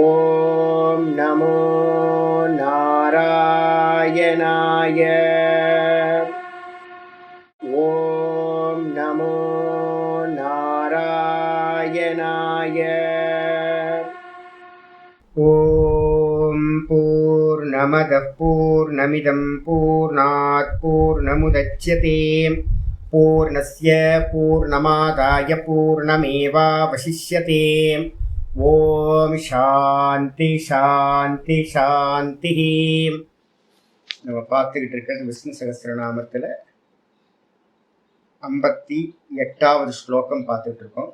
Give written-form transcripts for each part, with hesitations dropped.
ஓம் நமோ நாராயணாய. ஓம் நமோ நாராயணாய. ஓம் பூர்ணமதః பூர்ணமிதம் பூர்ணாத் பூர்ணமுதச்யதே பூர்ணஸ்ய பூர்ணமாதாய பூர்ணமேவாவசிஷ்யதே. ஓம் சாந்தி சாந்தி சாந்தி. நம்ம பார்த்துக்கிட்டு இருக்கிறது விஷ்ணு சகஸ்ரநாமத்தில் 58வது ஸ்லோகம் பார்த்துட்டு இருக்கோம்.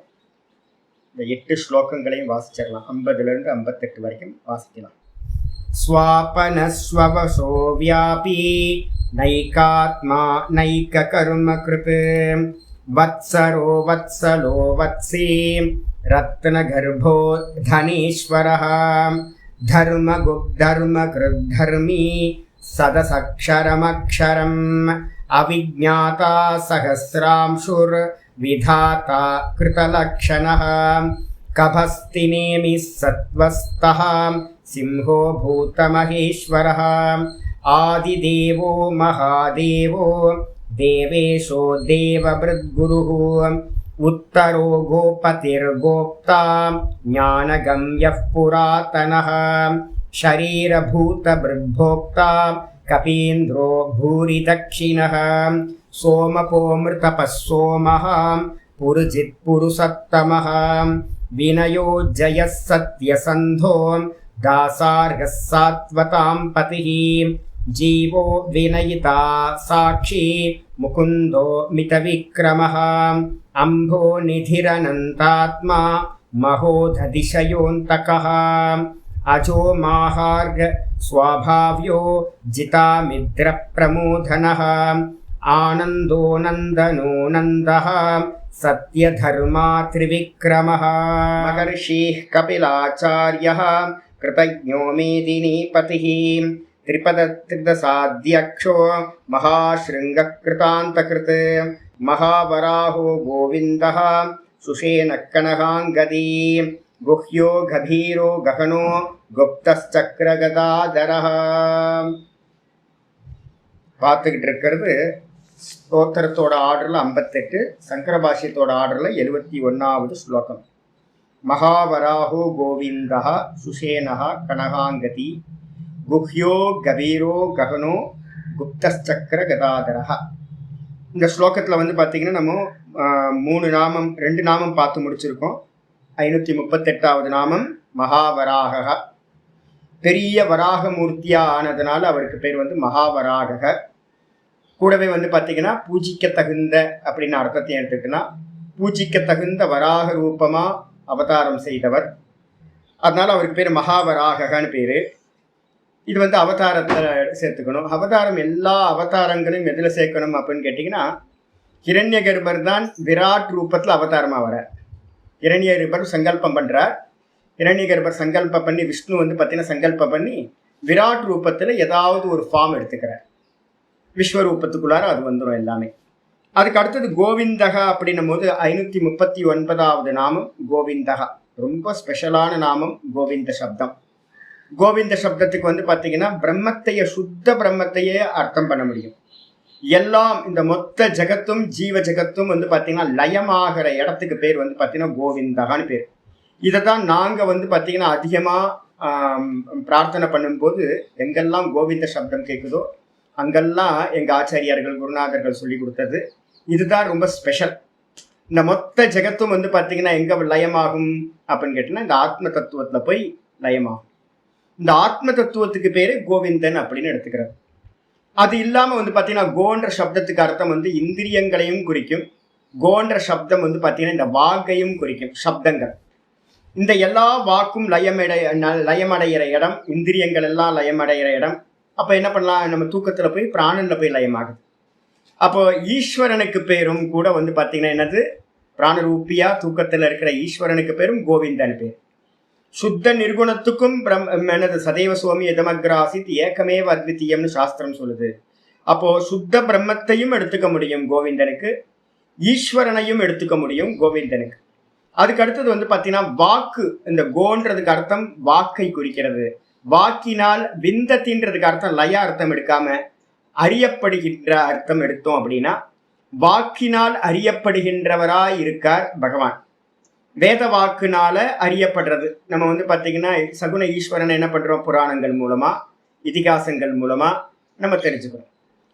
இந்த 8 ஸ்லோகங்களையும் வாசிச்சிடலாம். 50லேருந்து 58 வரைக்கும் வாசிக்கலாம். ஸ்வாபனஸ்வவசோ வியாபி நைகாத்மா நைக கர்ம கிருத் வத்சரோ வத்சலோ வத்ஸே ரத்னகர்போ தனீஸ்வரः தர்மகுப்தர்மகிருத்தர்மி சதசக்ஷரமக்ஷரம் அவிஜ்ஞாதா சஹஸ்ராம்சுர் விதாதா கிருதலக்ஷணः கபஸ்திநேமி சத்வஸ்தः சிம்ஹோ பூதமஹேஸ்வரः ஆதிதேவோ மகாதேவோ தேவேஷோ தேவவ்ருத்குருः உத்தரோ கோபதிர்கோப்தா ஞானகம்யः புராதனः ஷரீரபூதபிருத்போக்தா கபீந்திரோ பூரி தக்ஷிணः சோமபோமிருதபः சோமः புருஜித் புருஷத்தமः வினயோ ஜயः சத்யசந்தோ தாசார்கः சாத்வதாம் பதிः ஜீவோ வினயிதா சாட்சி முகுந்தோ மிதவிக்ரமः அம்போ நிதிரனந்தாத்மா மகோததிசயோந்தகः அஜோ மாஹார்க ஸ்வபாவ்யோ ஜிதாமித்ர பிரமோதனः ஆனந்தோ நந்தனோ நந்தः சத்யதர்மா த்ரிவிக்ரமः மகர்ஷிः கபிலாச்சார்யः கிருதஜ்ஞோ மேதினீபதிः திரிபதசாத்யக்ஷோ மகாஸ்ருங்ககிருதாந்தகிருத் மகாவராஹோ கோவிந்தः சுஷேனः கனகாங்கதி குஹ்யோ கபீரோ ககனோ குப்தச்சக்ரகதாதரः. பார்த்துக்கிட்டு இருக்கிறது ஸ்தோத்திரத்தோட ஆர்டரில் 58, சங்கர பாஷ்யத்தோட ஆர்டரில் 71வது ஸ்லோகம். மகாவராஹோ கோவிந்தः சுஷேனः கனகாங்கதி குஹ்யோ கபீரோ ககனோ குப்தச்சக்ர கதாதரஹ. இந்த ஸ்லோகத்தில் வந்து பார்த்திங்கன்னா நம்ம 2 நாமம் பார்த்து முடிச்சிருக்கோம். 538வது நாமம் மகாவராக. பெரிய வராகமூர்த்தியா ஆனதுனால அவருக்கு பேர் வந்து மகாவராக. கூடவே வந்து பார்த்திங்கன்னா பூஜிக்க தகுந்த அப்படின்னு அர்த்தத்தை எடுத்துக்கிட்டோன்னா பூஜிக்க தகுந்த வராக ரூபமாக அவதாரம் செய்தவர். அதனால அவருக்கு பேர் மகாவராகன்னு பேர். இது வந்து அவதாரத்தில் சேர்த்துக்கணும். அவதாரம் எல்லா அவதாரங்களையும் எதில் சேர்க்கணும் அப்படின்னு கேட்டிங்கன்னா, ஹிரண்ய கர்ப்பர் தான் விராட் ரூபத்தில் அவதாரமாக வர. ஹிரண்ய கர்ப்பர் சங்கல்பம் பண்ணுறார். ஹிரண்ய கர்ப்பர் சங்கல்பம் பண்ணி விஷ்ணு வந்து பார்த்தீங்கன்னா சங்கல்பம் பண்ணி விராட் ரூபத்தில் ஏதாவது ஒரு ஃபார்ம் எடுத்துக்கிறார். விஸ்வரூபத்துக்குள்ளார அது வந்துடும் எல்லாமே. அதுக்கு அடுத்தது கோவிந்தகா அப்படின்னும் போது 539வது நாமம் கோவிந்தகா. ரொம்ப ஸ்பெஷலான நாமம் கோவிந்த சப்தம். கோவிந்த சப்தத்துக்கு வந்து பார்த்தீங்கன்னா பிரம்மத்தையே சுத்த பிரம்மத்தையே அர்த்தம் பண்ண முடியும். எல்லாம் இந்த மொத்த ஜகத்தும் ஜீவ ஜகத்தும் வந்து பார்த்தீங்கன்னா லயமாகிற இடத்துக்கு பேர் வந்து பார்த்தீங்கன்னா கோவிந்தகான்னு பேர். இதை தான் நாங்கள் வந்து பார்த்தீங்கன்னா அதிகமாக பிரார்த்தனை பண்ணும்போது எங்கெல்லாம் கோவிந்த சப்தம் கேட்குதோ அங்கெல்லாம் எங்கள் ஆச்சாரியார்கள் குருநாதர்கள் சொல்லி கொடுத்தது இதுதான் ரொம்ப ஸ்பெஷல். இந்த மொத்த ஜெகத்தும் வந்து பார்த்தீங்கன்னா எங்கே லயமாகும் அப்படின்னு கேட்டிங்கன்னா இந்த ஆத்ம தத்துவத்தில் போய் லயமாகும். இந்த ஆத்ம தத்துவத்துக்கு பேர் கோவிந்தன் அப்படின்னு எடுத்துக்கிறார். அது இல்லாமல் வந்து பார்த்தீங்கன்னா கோன்ற சப்தத்துக்கு அர்த்தம் வந்து இந்திரியங்களையும் குறிக்கும். கோன்ற சப்தம் வந்து பார்த்தீங்கன்னா இந்த வாக்கையும் குறிக்கும். சப்தங்கள் இந்த எல்லா வாக்கும் லயமடைகிற இடம், இந்திரியங்கள் எல்லாம் லயமடைகிற இடம். அப்போ என்ன பண்ணலாம், நம்ம தூக்கத்தில் போய் பிராணனில் போய் லயமாகுது. அப்போ ஈஸ்வரனுக்கு பேரும் கூட வந்து பார்த்தீங்கன்னா என்னது, பிராணரூபியா தூக்கத்தில் இருக்கிற ஈஸ்வரனுக்கு பேரும் கோவிந்தன் பேர். சுத்த நிர்குணத்துக்கும் என்னது சதைவ சுவாமி எதமக்ராசித் ஏகமேவ அத்விதீயம்னு சாஸ்திரம் சொல்லுது. அப்போ சுத்த பிரம்மத்தையும் எடுத்துக்க முடியும் கோவிந்தனுக்கு, ஈஸ்வரனையும் எடுத்துக்க முடியும் கோவிந்தனுக்கு. அதுக்கு அடுத்தது வந்து பார்த்தீங்கன்னா வாக்கு, இந்த கோன்றதுக்கு அர்த்தம் வாக்கை குறிக்கிறது. வாக்கினால் விந்தத்தின்றதுக்கு அர்த்தம் லய அர்த்தம் எடுக்காம அறியப்படுகின்ற அர்த்தம் எடுத்தோம் அப்படின்னா வாக்கினால் அறியப்படுகின்றவராய் இருக்கார் பகவான். வேத வாக்குனால அறியப்படுறது. நம்ம வந்து பார்த்தீங்கன்னா சகுன ஈஸ்வரன் என்ன பண்றோம், புராணங்கள் மூலமா இதிகாசங்கள் மூலமா நம்ம தெரிஞ்சுக்கிறோம்.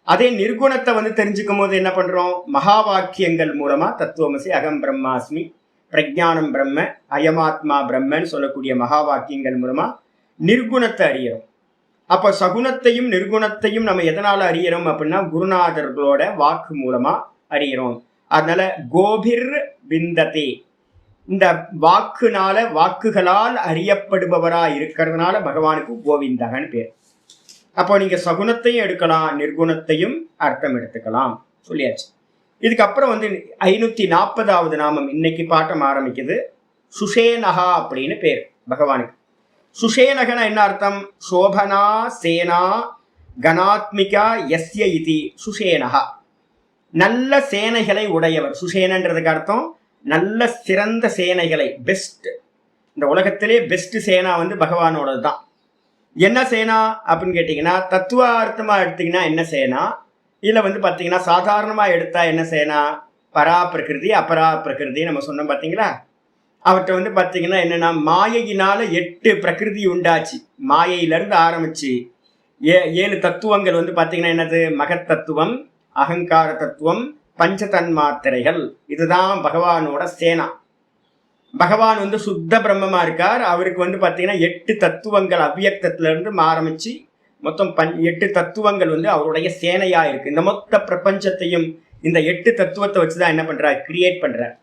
அதே நிர்குணத்தை வந்து தெரிஞ்சுக்கும் போது என்ன பண்றோம், மகா வாக்கியங்கள் மூலமா தத்துவமசி, அகம் பிரம்மாஸ்மி, பிரஜானம் பிரம்ம, அயமாத்மா பிரம்மன்னு சொல்லக்கூடிய மகா வாக்கியங்கள் மூலமா நிர்குணத்தை அறியறோம். அப்ப சகுனத்தையும் நிர்குணத்தையும் நம்ம எதனால அறியறோம் அப்படின்னா குருநாதர்களோட வாக்கு மூலமா அறியறோம். அதனால கோபிர் விந்ததே, இந்த வாக்குனால வாக்குகளால் அறியப்படுபவரா இருக்கிறதுனால பகவானுக்கு கோவிந்தகன்னு பேர். அப்போ நீங்க சகுனத்தையும் எடுக்கலாம், நிர்குணத்தையும் அர்த்தம் எடுத்துக்கலாம் சொல்லியாச்சு. இதுக்கப்புறம் வந்து 540வது நாமம் இன்னைக்கு பாட்டம் ஆரம்பிக்குது. சுஷேனகா அப்படின்னு பேர் பகவானுக்கு. சுஷேனகனா என்ன அர்த்தம், சோபனா சேனா கணாத்மிகா யஸ்ய இதி சுஷேனகா, நல்ல சேனைகளை உடையவர். சுஷேனன்றதுக்கு அர்த்தம் நல்ல சிறந்த சேனைகளை, பெஸ்ட். இந்த உலகத்திலே பெஸ்ட் சேனா வந்து பகவானோடது தான். என்ன சேனா அப்படின்னு கேட்டிங்கன்னா தத்துவார்த்தமாக எடுத்திங்கன்னா என்ன சேனா, இதில் வந்து பார்த்தீங்கன்னா சாதாரணமாக எடுத்தா என்ன சேனா, பரா பிரகிருதி அபரா பிரகிருதி நம்ம சொன்னோம் பார்த்தீங்களா. அவற்றை வந்து பார்த்தீங்கன்னா என்னென்னா மாயையினால 8 பிரகிருதி உண்டாச்சு. மாயையிலேருந்து ஆரம்பிச்சு 7 தத்துவங்கள் வந்து பார்த்தீங்கன்னா என்னது, மகத் தத்துவம், அகங்கார தத்துவம், பஞ்ச தன்மாத்திரைகள். இதுதான் பகவானோட சேனா. பகவான் வந்து சுத்த பிரம்மமா இருக்கார். அவருக்கு வந்து பார்த்தீங்கன்னா 8 தத்துவங்கள் அவ்வியக்தத்திலிருந்து ஆரம்பிச்சு மொத்தம் 8 தத்துவங்கள் வந்து அவருடைய சேனையா இருக்கு. இந்த மொத்த பிரபஞ்சத்தையும் இந்த 8 தத்துவத்தை வச்சுதான் என்ன பண்றார், கிரியேட் பண்றார்.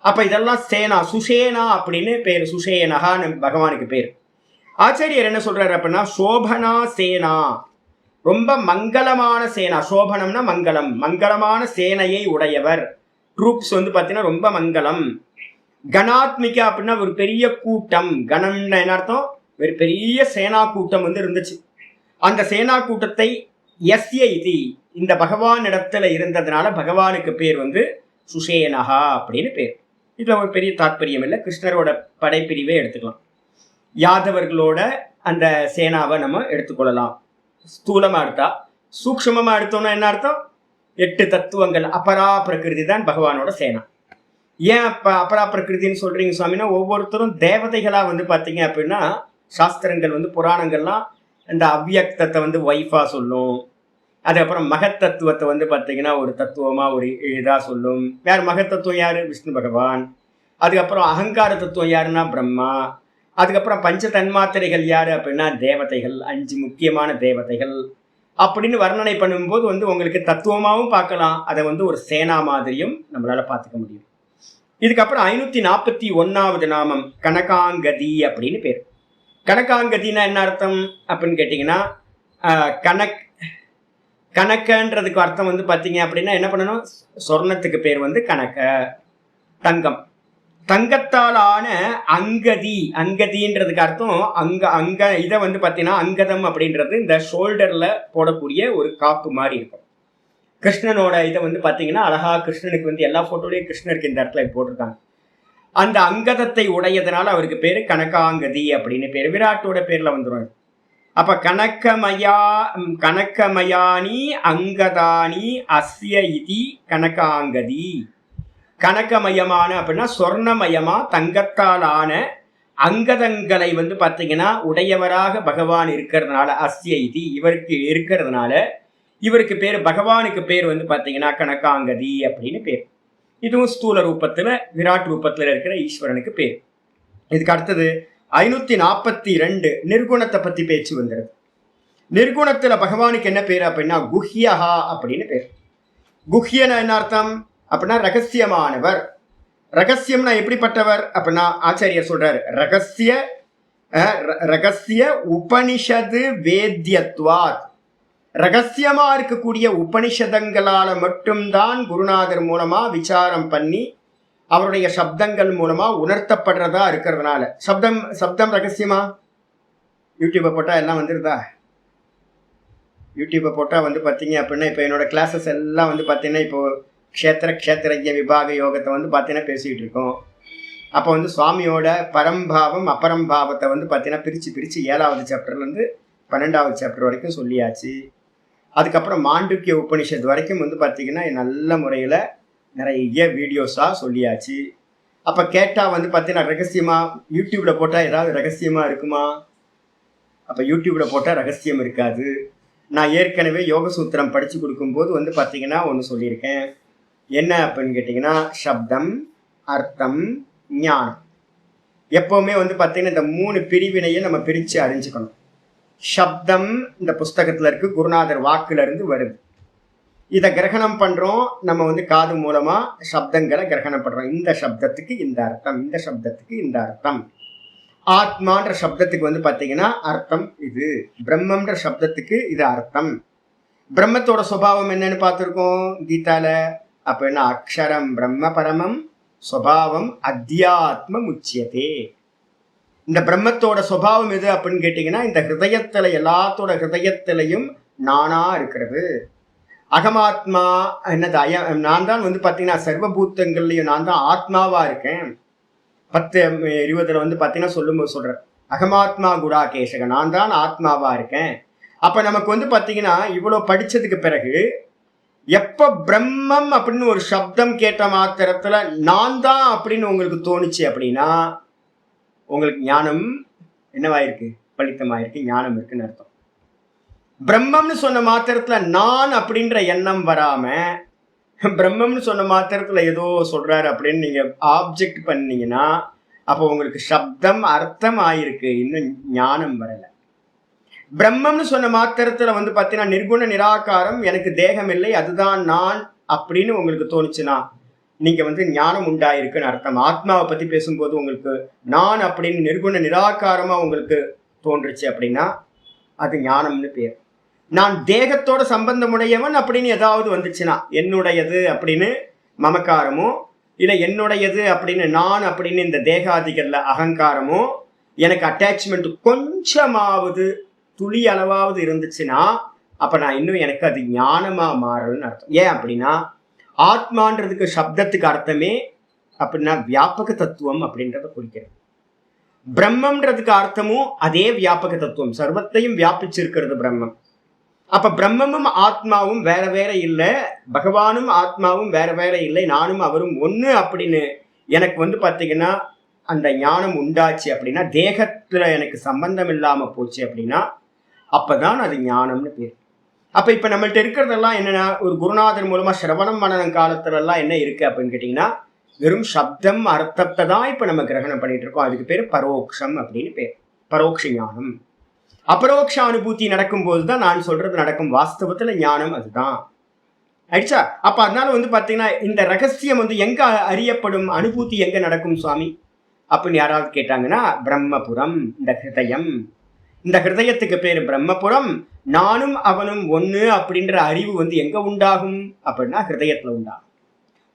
அப்ப இதெல்லாம் சேனா, சுஷேனா அப்படின்னு பேர். சுஷேனகான்னு பகவானுக்கு பேர். ஆச்சாரியர் என்ன சொல்றாரு அப்படின்னா சோபனா சேனா, ரொம்ப மங்களமான சேனா. சோபனம்னா மங்களம், மங்களமான சேனையை உடையவர். ட்ரூப்ஸ் வந்து பார்த்தீங்கன்னா ரொம்ப மங்களம். கணாத்மிகா அப்படின்னா ஒரு பெரிய கூட்டம். கணம்னு என்ன அர்த்தம், ஒரு பெரிய சேனா கூட்டம் வந்து இருந்துச்சு. அந்த சேனா கூட்டத்தை யஸ்ய இதி, இந்த பகவான் இடத்துல இருந்ததுனால பகவானுக்கு பேர் வந்து சுஷேனகா அப்படின்னு பேர். இதுல ஒரு பெரிய தாற்பயம் இல்லை, கிருஷ்ணரோட படைப்பிரிவே எடுத்துக்கலாம். யாதவர்களோட அந்த சேனாவை நம்ம எடுத்துக்கொள்ளலாம். ஸ்தூலமா எடுத்தா. சூக்ஷ்மமா எடுத்தோம்னா என்ன அர்த்தம், 8 தத்துவங்கள் அபரா பிரகிருதி தான் பகவானோட சேனா. ஏன் அபரா பிரகிருதின்னு சொல்றீங்க சுவாமின்னா, ஒவ்வொருத்தரும் தேவதைகளா வந்து பார்த்தீங்க அப்படின்னா சாஸ்திரங்கள் வந்து புராணங்கள்லாம் இந்த அவ்வியக்தத்தை வந்து ஒய்ஃபா சொல்லும். அதுக்கப்புறம் மகத்தத்துவத்தை வந்து பார்த்தீங்கன்னா ஒரு தத்துவமா ஒரு இதா சொல்லும். வேற மகத்தத்துவம் யாரு, விஷ்ணு பகவான். அதுக்கப்புறம் அகங்கார தத்துவம் யாருன்னா பிரம்மா. அதுக்கப்புறம் பஞ்ச தன்மாத்திரைகள் யாரு அப்படின்னா தேவதைகள், 5 முக்கியமான தேவதைகள் அப்படின்னு வர்ணனை பண்ணும்போது வந்து உங்களுக்கு தத்துவமாகவும் பார்க்கலாம், அதை வந்து ஒரு சேனா மாதிரியும் நம்மளால பார்த்துக்க முடியும். இதுக்கப்புறம் 541வது நாமம் கனகாங்கதி அப்படின்னு பேர். கனகாங்கதினா என்ன அர்த்தம் அப்படின்னு கேட்டிங்கன்னா கணக்கன்றதுக்கு அர்த்தம் வந்து பார்த்தீங்க அப்படின்னா என்ன பண்ணணும், சொர்ணத்துக்கு பேர் வந்து கணக்க, தங்கம். தங்கத்தால் ஆன அங்கதி, அங்கதின்றதுக்கு அர்த்தம் அங்க இதை வந்து பார்த்தீங்கன்னா அங்கதம் அப்படின்றது இந்த ஷோல்டர்ல போடக்கூடிய ஒரு காப்பு மாதிரி இருக்கும். கிருஷ்ணனோட இதை வந்து பார்த்தீங்கன்னா அழகா கிருஷ்ணனுக்கு வந்து எல்லா போட்டோலையும் கிருஷ்ணருக்கு இந்த இடத்துல போட்டிருக்காங்க. அந்த அங்கதத்தை உடையதுனால அவருக்கு பேரு கனகாங்கதி அப்படின்னு பேரு. விராட்டோட பேர்ல வந்துடும். அப்ப கனக்கமயானி அங்கதானி அஸ்ய இதி கனகாங்கதி. கனகமயமான அப்படின்னா சொர்ணமயமா தங்கத்தால் ஆன அங்கதங்களை வந்து பார்த்தீங்கன்னா உடையவராக பகவான் இருக்கிறதுனால, அஸ்ய இதி இவருக்கு இருக்கிறதுனால இவருக்கு பேர், பகவானுக்கு பேர் வந்து பார்த்தீங்கன்னா கனகாங்கதி அப்படின்னு பேர். இதுவும் ஸ்தூல ரூபத்துல விராட் ரூபத்துல இருக்கிற ஈஸ்வரனுக்கு பேர். இதுக்கு அடுத்தது 542 நிர்குணத்தை பத்தி பேச்சு வந்துடுது. நிர்குணத்துல பகவானுக்கு என்ன பேர் அப்படின்னா குஹ்யஹா அப்படின்னு பேர். குஹ்யனா என்ன அர்த்தம் அப்படின்னா ரகசியமானவர். ரகசியம்னா எப்படிப்பட்டவர் அப்படின்னா ஆச்சாரியர் சொல்றாரு, ரகசிய உபனிஷது வேத்யத்வாத். ரகசியமா இருக்கக்கூடிய உபனிஷதங்களால மட்டும்தான் குருநாதர் மூலமா விசாரம் பண்ணி அவருடைய சப்தங்கள் மூலமா உணர்த்தப்படுறதா இருக்கிறதுனால. சப்தம் ரகசியமா. யூடியூப்பை போட்டா எல்லாம் வந்துருதா, யூடியூப்பை போட்டா வந்து பார்த்தீங்க அப்படின்னா இப்போ என்னோட கிளாஸஸ் எல்லாம் வந்து பார்த்தீங்கன்னா இப்போ க்ஷேத்திரஜ்ய விபாக யோகத்தை வந்து பார்த்தீங்கன்னா பேசிக்கிட்டு இருக்கோம். அப்போ வந்து சுவாமியோட பரம்பாவம் அபரம்பாவத்தை வந்து பார்த்தீங்கன்னா பிரித்து 7வது சாப்டர்லேருந்து 12வது சாப்டர் வரைக்கும் சொல்லியாச்சு. அதுக்கப்புறம் மாண்டூக்கிய உபனிஷத் வரைக்கும் வந்து பார்த்தீங்கன்னா நல்ல முறையில் நிறைய வீடியோஸாக சொல்லியாச்சு. அப்போ கேட்டால் வந்து பார்த்தீங்கன்னா ரகசியமாக யூடியூப்பில் போட்டால் ஏதாவது ரகசியமாக இருக்குமா? அப்போ யூடியூப்பில் போட்டால் ரகசியம் இருக்காது. நான் ஏற்கனவே யோக சூத்திரம் படித்து கொடுக்கும்போது வந்து பார்த்தீங்கன்னா ஒன்று சொல்லியிருக்கேன். என்ன அப்படின்னு கேட்டிங்கன்னா, சப்தம், அர்த்தம், ஞானம். எப்போவுமே வந்து பார்த்தீங்கன்னா இந்த 3 பிரிவினையை நம்ம பிரித்து அறிஞ்சுக்கணும். சப்தம் இந்த புஸ்தகத்தில் இருக்குது, குருநாதர் வாக்குலேருந்து வருது. இதை கிரகணம் பண்ணுறோம் நம்ம வந்து காது மூலமாக சப்தங்களை கிரகணம் பண்ணுறோம். இந்த சப்தத்துக்கு இந்த அர்த்தம், இந்த சப்தத்துக்கு இந்த அர்த்தம். ஆத்மான்ற சப்தத்துக்கு வந்து பார்த்தீங்கன்னா அர்த்தம் இது, பிரம்மன்ற சப்தத்துக்கு இது அர்த்தம். பிரம்மத்தோட சுபாவம் என்னன்னு பார்த்துருக்கோம் கீதால. அப்போ என்ன? அக்ஷரம் பிரம்ம பரமம் சுபாவம் அத்தியாத்மம் உச்சியதே. இந்த பிரம்மத்தோட சுபாவம் எது அப்படின்னு கேட்டிங்கன்னா, இந்த ஹிருதயத்தில் எல்லாத்தோட ஹிருதயத்திலையும் நானா இருக்கிறது. அகமாத்மா என்னது? நான் தான் வந்து பார்த்தீங்கன்னா சர்வபூத்தங்கள்லையும் நான் தான் ஆத்மாவாக இருக்கேன். 10:20 வந்து பார்த்தீங்கன்னா சொல்லும்போது சொல்கிறேன், அகமாத்மா குடாகேஷக, நான் தான் ஆத்மாவாக இருக்கேன். அப்போ நமக்கு வந்து பார்த்தீங்கன்னா இவ்வளோ படித்ததுக்கு பிறகு எப்போ பிரம்மம் அப்படின்னு ஒரு சப்தம் கேட்ட மாத்திரத்தில் நான் தான் அப்படின்னு உங்களுக்கு தோணுச்சு அப்படின்னா உங்களுக்கு ஞானம் என்னவாயிருக்கு? பலித்தமாயிருக்கு, ஞானம் இருக்குன்னு அர்த்தம். பிரம்மம்னு சொன்ன மாத்திரத்தில் நான் அப்படின்ற எண்ணம் வராமல் பிரம்மம்னு சொன்ன மாத்திரத்தில் ஏதோ சொல்கிறாரு அப்படின்னு நீங்கள் ஆப்ஜெக்ட் பண்ணீங்கன்னா அப்போ உங்களுக்கு சப்தம் அர்த்தம் ஆயிருக்கு, இன்னும் ஞானம் வரலை. பிரம்மம்னு சொன்ன மாத்திரத்தில் வந்து பார்த்தீங்கன்னா நிர்குண நிராகாரம், எனக்கு தேகம் இல்லை, அதுதான் நான் அப்படின்னு உங்களுக்கு தோணுச்சுன்னா நீங்கள் வந்து ஞானம் உண்டாயிருக்குன்னு அர்த்தம். ஆத்மாவை பற்றி பேசும்போது உங்களுக்கு நான் அப்படின்னு நிர்குண நிராகாரமாக உங்களுக்கு தோன்றுச்சு அப்படின்னா அது ஞானம்னு பேர். நான் தேகத்தோட சம்பந்தமுடையவன் அப்படின்னு ஏதாவது வந்துச்சுன்னா, என்னுடையது அப்படின்னு மமக்காரமோ இல்லை என்னுடையது அப்படின்னு நான் அப்படின்னு இந்த தேகாதிகளில் அகங்காரமோ எனக்கு அட்டாச்மெண்ட் கொஞ்சமாவது துளி அளவாவது இருந்துச்சுன்னா அப்போ நான் இன்னும் எனக்கு அது ஞானமாக மாறலன்னு அர்த்தம். ஏன் அப்படின்னா ஆத்மான்றதுக்கு சப்தத்துக்கு அர்த்தமே அப்படின்னா வியாபக தத்துவம் அப்படின்றத குறிக்கிறது. பிரம்மன்றதுக்கு அர்த்தமும் அதே வியாபக தத்துவம், சர்வத்தையும் வியாபிச்சிருக்கிறது பிரம்மம். அப்ப பிரம்மமும் ஆத்மாவும் வேற வேற இல்லை, பகவானும் ஆத்மாவும் வேற வேற இல்லை, நானும் அவரும் ஒன்று அப்படின்னு எனக்கு வந்து பார்த்தீங்கன்னா அந்த ஞானம் உண்டாச்சு அப்படின்னா, தேகத்துல எனக்கு சம்பந்தம் இல்லாம போச்சு அப்படின்னா அப்பதான் அது ஞானம்னு பேர். அப்ப இப்ப நம்மள்ட்ட இருக்கிறதெல்லாம் என்னன்னா, ஒரு குருநாதர் மூலமா சிரவணம் மனனம் காலத்துல எல்லாம் என்ன இருக்கு அப்படின்னு கேட்டீங்கன்னா வெறும் சப்தம் அர்த்தத்தை தான் இப்ப நம்ம கிரகணம் பண்ணிட்டு இருக்கோம். அதுக்கு பேர் பரோக்ஷம் அப்படின்னு பேர், பரோட்ச ஞானம். அபரோக்ஷ அனுபூதி நடக்கும் போதுதான் நான் சொல்றது நடக்கும். வாஸ்தவத்துல ஞானம் அதுதான் ஆயிடுச்சா. அப்ப அதனால வந்து பாத்தீங்கன்னா இந்த ரகசியம் வந்து எங்க அறியப்படும், அனுபூதி எங்க நடக்கும் சுவாமி அப்படின்னு யாராவது கேட்டாங்கன்னா பிரம்மபுரம், இந்த ஹிருதயம். இந்த ஹிருதயத்துக்கு பேர் பிரம்மபுரம். நானும் அவனும் ஒன்று அப்படின்ற அறிவு வந்து எங்க உண்டாகும் அப்படின்னா ஹிருதயத்துல உண்டாகும்.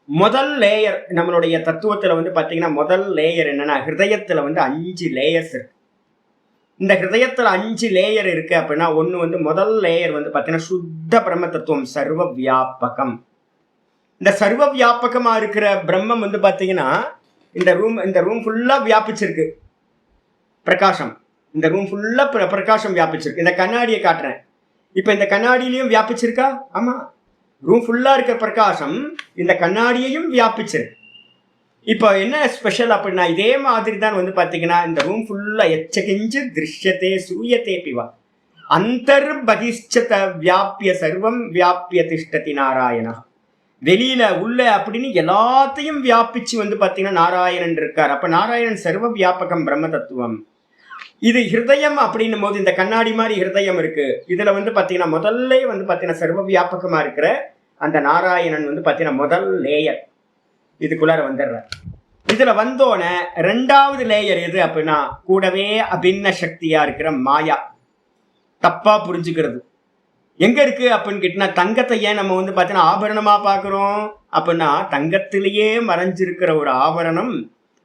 முதல் லேயர் நம்மளுடைய தத்துவத்துல வந்து பாத்தீங்கன்னா முதல் லேயர் என்னன்னா, ஹிருதயத்துல வந்து 5 லேயர்ஸ் இருக்கு. இந்த ஹிருதயத்துல 5 லேயர் இருக்கு அப்படின்னா ஒன்று வந்து முதல் லேயர் வந்து பார்த்தீங்கன்னா சுத்த பிரம்ம தத்துவம், சர்வ வியாபகம். இந்த சர்வ வியாபகமா இருக்கிற பிரம்மம் வந்து பார்த்தீங்கன்னா இந்த ரூம் ஃபுல்லா வியாபிச்சிருக்கு பிரகாசம். இந்த ரூம் ஃபுல்லா பிரகாசம் வியாபிச்சிருக்கு. இந்த கண்ணாடியை காட்டுறேன், இப்போ இந்த கண்ணாடியிலையும் வியாபிச்சிருக்கா? ஆமா, ரூம் ஃபுல்லா இருக்க பிரகாசம் இந்த கண்ணாடியையும் வியாபிச்சிருக்கு. இப்போ என்ன ஸ்பெஷல் அப்படின்னா இதே மாதிரி தான் வந்து பார்த்தீங்கன்னா இந்த ரூம் ஃபுல்லாக எச்சகிஞ்சு திருஷ்யத்தே சூயத்தே பிவா அந்தர்பகிஷ்சத வியாபிய சர்வம் வியாபிய திஷ்டதி நாராயணா. வெளியில உள்ள அப்படின்னு எல்லாத்தையும் வியாபிச்சு வந்து பார்த்தீங்கன்னா நாராயணன் இருக்கார். அப்போ நாராயணன் சர்வ வியாபகம் பிரம்ம தத்துவம். இது ஹிருதயம் அப்படின்னும் போது இந்த கண்ணாடி மாதிரி ஹிருதயம் இருக்கு. இதுல வந்து பார்த்தீங்கன்னா முதல்ல வந்து பார்த்தீங்கன்னா சர்வ வியாபகமா இருக்கிற அந்த நாராயணன் வந்து பார்த்தீங்கன்னா முதல் லேயர் இதுக்குள்ளார வந்துடுற. இதுல வந்தோன 2வது லேயர் எது அப்படின்னா கூடவே அபின்ன சக்தியா இருக்கிற மாயா. தப்பா புரிஞ்சுக்கிறது எங்க இருக்கு அப்படின்னு கேட்டீங்கன்னா, தங்கத்தை ஏன் நம்ம வந்து பார்த்தீங்கன்னா ஆபரணமா பார்க்குறோம் அப்படின்னா தங்கத்திலேயே மறைஞ்சிருக்கிற ஒரு ஆபரணம்